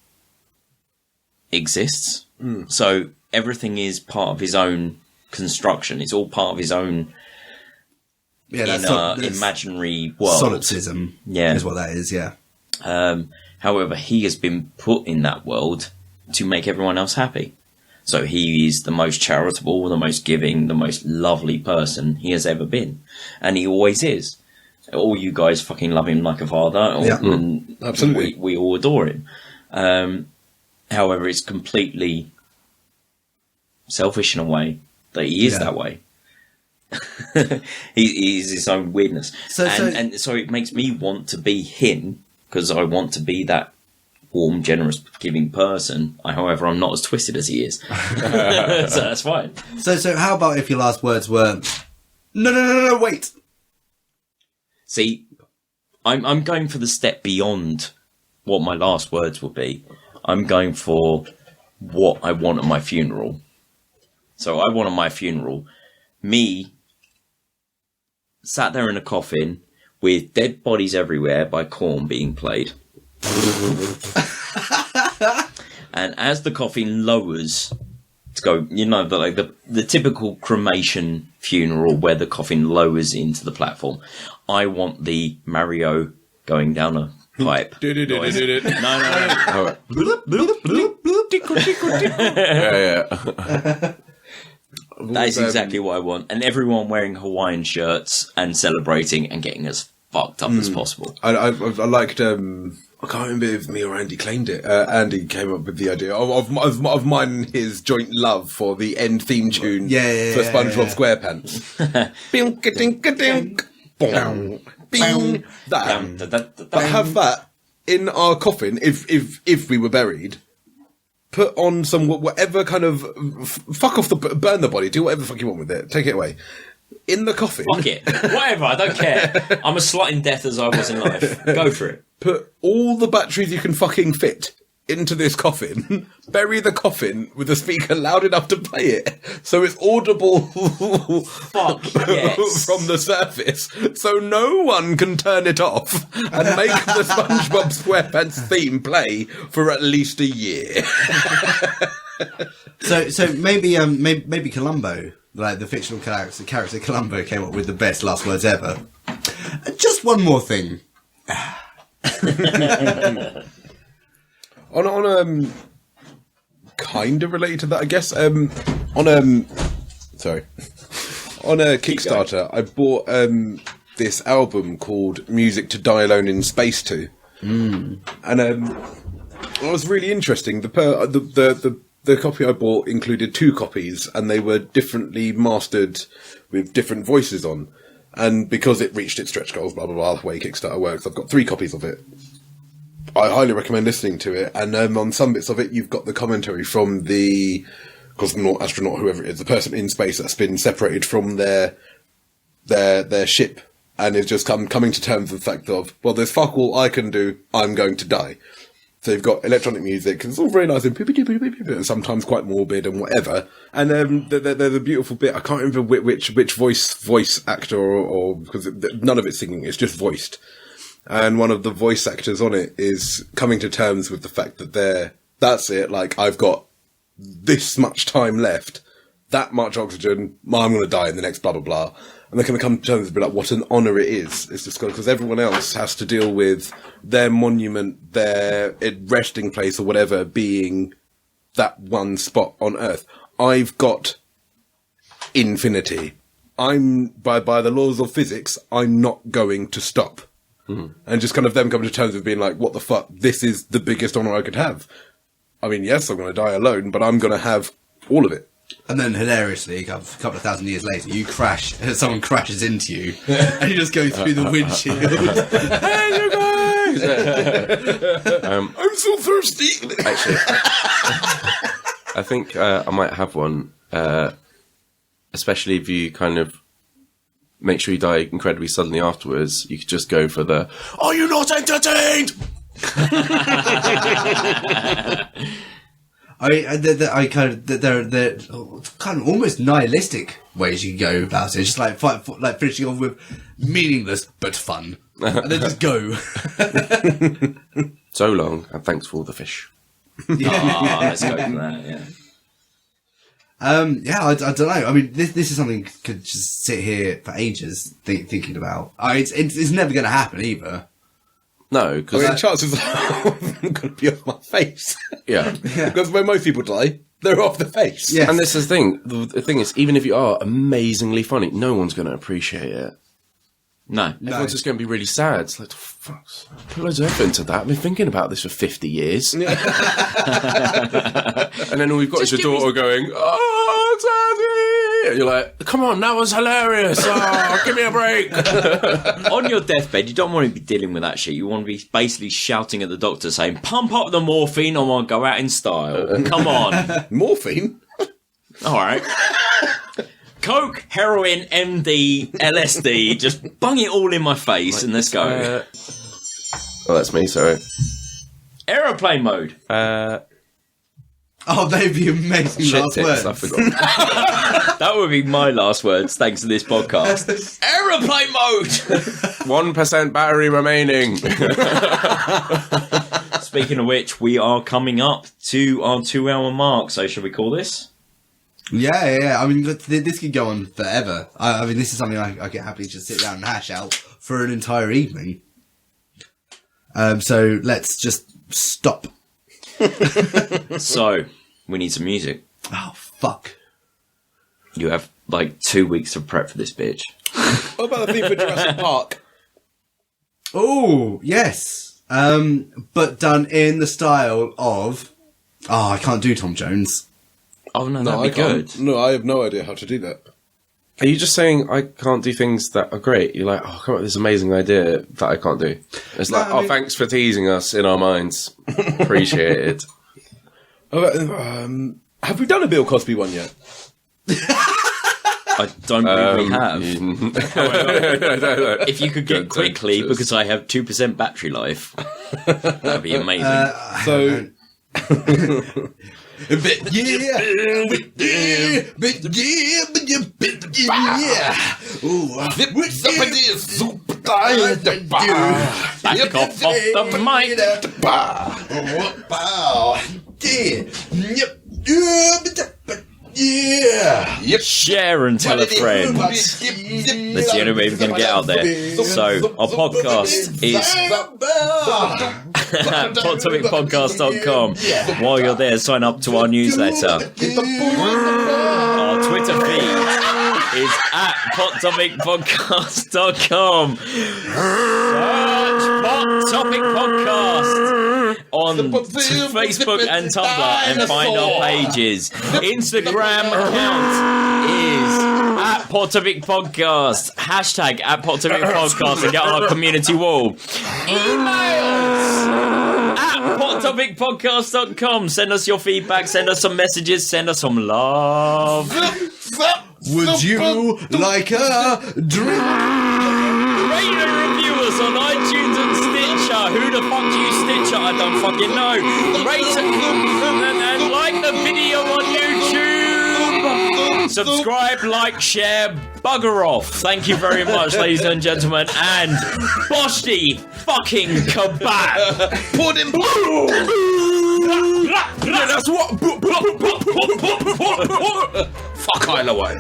exists. So everything is part of his own construction. It's all part of his own that's imaginary world. Solipsism is what that is, yeah. However, he has been put in that world to make everyone else happy. So he is the most charitable, the most giving, the most lovely person he has ever been. And he always is. All you guys fucking love him like a father. And absolutely. We all adore him. However, it's completely selfish in a way that he is that way. He's his own weirdness. So it makes me want to be him, because I want to be that warm, generous, giving person. However, I'm not as twisted as he is. So that's fine. So how about if your last words were, no, wait. See, I'm going for the step beyond what my last words will be. I'm going for what I want at my funeral. So I want at my funeral me sat there in a coffin with Dead Bodies Everywhere by Korn being played. And as the coffin lowers to go, you know, the typical cremation funeral where the coffin lowers into the platform, I want the Mario going down a pipe. noise. No. Yeah. That is exactly what I want. And everyone wearing Hawaiian shirts and celebrating and getting as fucked up as possible. I liked. I can't remember if me or Andy claimed it. Andy came up with the idea of mine and his joint love for the end theme tune for SpongeBob SquarePants. Bing-ka-dink-ka-dink. Bong. Bing. That. But have that in our coffin, if we were buried, put on some whatever kind of fuck off burn the body, do whatever the fuck you want with it, take it away. In the coffin. Fuck it. Whatever, I don't care. I'm as slut in death as I was in life. Go for it. Put all the batteries you can fucking fit into this coffin, bury the coffin with a speaker loud enough to play it, so it's audible Fuck yes. from the surface, so no one can turn it off, and make the SpongeBob SquarePants theme play for at least a year. So maybe Columbo, like the fictional character Columbo, came up with the best last words ever. Just one more thing. On kind of related to that, I guess. On a Kickstarter, I bought this album called "Music to Die Alone in Space To," and it was really interesting. The copy I bought included 2 copies, and they were differently mastered with different voices on. And because it reached its stretch goals, blah blah blah, the way Kickstarter works, I've got 3 copies of it. I highly recommend listening to it, and on some bits of it, you've got the commentary from the cosmonaut, astronaut, whoever it is, the person in space that's been separated from their ship, and is just coming to terms with the fact of, well, there's fuck all I can do, I'm going to die. So you've got electronic music, and it's all very nice and sometimes quite morbid and whatever. And there's a beautiful bit. I can't remember which voice actor or because none of it's singing, it's just voiced. And one of the voice actors on it is coming to terms with the fact that that's it. Like, I've got this much time left, that much oxygen, I'm going to die in the next blah blah blah. And they're going to come to terms with like what an honour it is. It's just because everyone else has to deal with their monument, their resting place or whatever being that one spot on Earth. I've got infinity. I'm by the laws of physics, I'm not going to stop. Mm-hmm. And just kind of them coming to terms with being like, what the fuck? This is the biggest honour I could have. I mean, yes, I'm going to die alone, but I'm going to have all of it. And then, hilariously, a couple of thousand years later, you crash, someone crashes into you, and you just go through the windshield. Hey, you guys! I'm so thirsty! Actually, I think I might have one, especially if you kind of make sure you die incredibly suddenly afterwards. You could just go for the, "Are you not entertained?" They're kind of almost nihilistic ways you can go about it. It's just like finishing off with meaningless but fun, and then just go. So long, and thanks for all the fish. Let's go for that. Yeah. I don't know. I mean, this is something I could just sit here for ages thinking about. It's never going to happen either. No, because chances are I'm going to be off my face. Yeah. Because when most people die, they're off the face. Yes. And this is the thing. The thing is, even if you are amazingly funny, no one's going to appreciate it. No. Everyone's just going to be really sad. It's like, fuck, put loads of effort into that. I've been thinking about this for 50 years. Yeah. And then all we've got is your daughter going, "Oh, Daddy!" And you're like, "Come on, that was hilarious. Oh, give me a break." On your deathbed, you don't want to be dealing with that shit. You want to be basically shouting at the doctor saying, "Pump up the morphine, I want to go out in style. Come on." Morphine? All right. Coke, heroin, MD, LSD, just bung it all in my face and let's go. Oh, that's me, sorry. Aeroplane mode. Oh, they'd be amazing Shit last tits, words. I forgot. That would be my last words, thanks to this podcast. Aeroplane mode! 1% battery remaining. Speaking of which, we are coming up to our 2-hour mark, so should we call this? Yeah. I mean, this could go on forever. I mean, this is something I could happily just sit down and hash out for an entire evening. So let's just stop. So, we need some music. Oh, fuck. You have, 2 weeks to prep for this bitch. What about the theme for Jurassic Park? Oh, yes. But done in the style of... Oh, I can't do Tom Jones. Oh, no, No, that'd be good. No, I have no idea how to do that. Are you just saying I can't do things that are great? You're like, oh, come up with this amazing idea that I can't do. It's No, like, I mean- thanks for teasing us in our minds. Appreciate it. Have we done a Bill Cosby one yet? I don't believe we have. However, If you could get quickly, because I have 2% battery life, that'd be amazing. So, Back off the mic. Share and tell a friend. That's the only way we're going to get out there. So, our podcast is at pottopicpodcast.com. While you're there, sign up to our newsletter. Our Twitter feed is at pottopicpodcast.com. Search Pot Topic Podcast on Facebook and Tumblr and find our pages. Instagram account is at Pot Topic Podcast. Hashtag at Pot Topic Podcast and get on our community wall. Emails at pottopicpodcast.com. Send us your feedback, send us some messages, send us some love. Would you like a drink? Rate and review us on iTunes and Stitcher. Who the fuck do you Stitcher? I don't fucking know. Rate and like the video on YouTube. Subscribe, like, share, bugger off. Thank you very much, ladies and gentlemen. And Boshti fucking kebab. put him. Yeah, that's what. Fuck Isle away.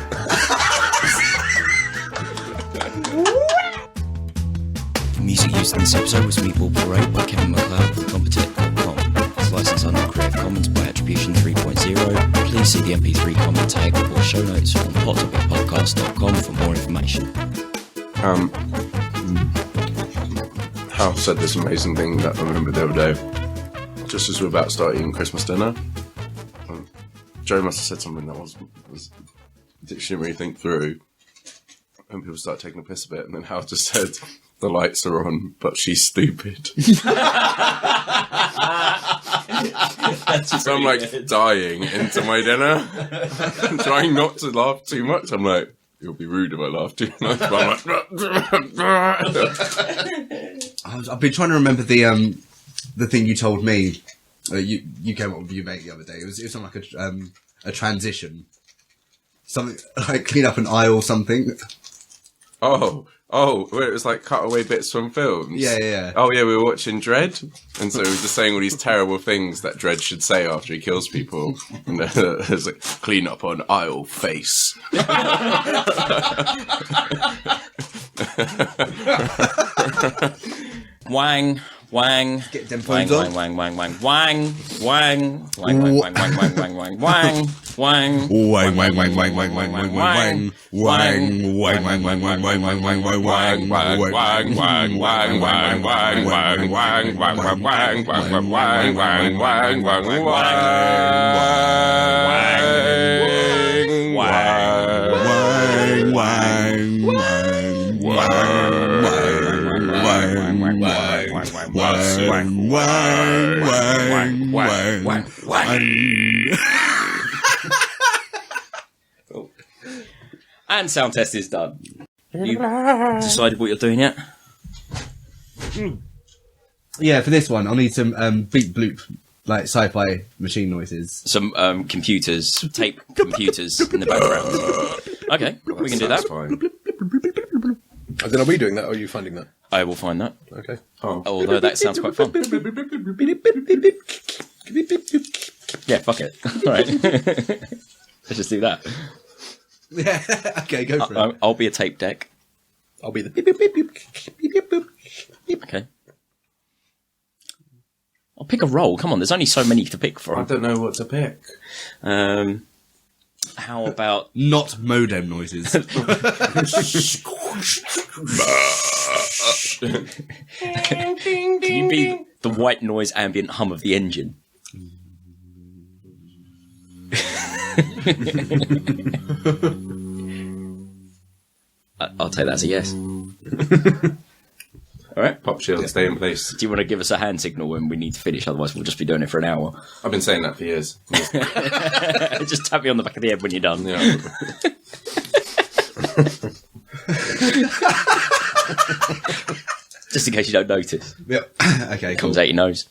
Music used in this episode was Meatball Parade by Kevin MacLeod from Compotech.com. It's licensed under Creative Commons by Attribution 3.0. Please see the MP3 comment tag or show notes on pottopicpodcast.com for more information. Hal said this amazing thing that I remember the other day, just as we were about to start eating Christmas dinner. Joe must have said something that was she didn't really think through, and people started taking a piss a bit, and then Hal just said, "The lights are on, but she's stupid." So I'm like dying into my dinner, trying not to laugh too much. I'm like, it'll be rude if I laugh too much. But I'm like, I've been trying to remember the thing you told me. You came up with your mate the other day. It was something like a transition, something like clean up an aisle or something. oh, where it was like cutaway bits from films. Yeah. Oh yeah, we were watching Dredd, and so he was just saying all these terrible things that Dredd should say after he kills people. And it's like, clean up on aisle face. Wang, wang, Get them wang, phones wang, up. wang, wang, wang, wang, wang, wang, wang, wang, wang, wang, wang, wang, wang, wang, Wang, wang, wang, wang, wang, wang, wang, wang, wang, wang, wang, wang, wang, wang, wang, wang, wang, And sound test is done. You decided what you're doing yet? Yeah, for this one, I'll need some beat bloop like sci-fi machine noises. Some computers, tape computers in the background. Okay, we can do that. Fine. And then are we doing that, or are you finding that? I will find that. Okay. Oh. Although that sounds quite fun. Yeah, fuck it. All right. Let's just do that. Yeah. Okay, go for it. I'll be a tape deck. I'll be the beep, beep, beep, beep, beep, beep, beep, beep. Okay. I'll pick a role. Come on, there's only so many to pick I from. don't know what to pick. How about... Not modem noises. Can you be the white noise ambient hum of the engine? I'll take that as a yes. All right. Pop shield, stay in place. Do you want to give us a hand signal when we need to finish? Otherwise, we'll just be doing it for an hour. I've been saying that for years. Just tap me on the back of the head when you're done. Yeah. Just in case you don't notice. Yep. Okay, cool. Comes out your nose.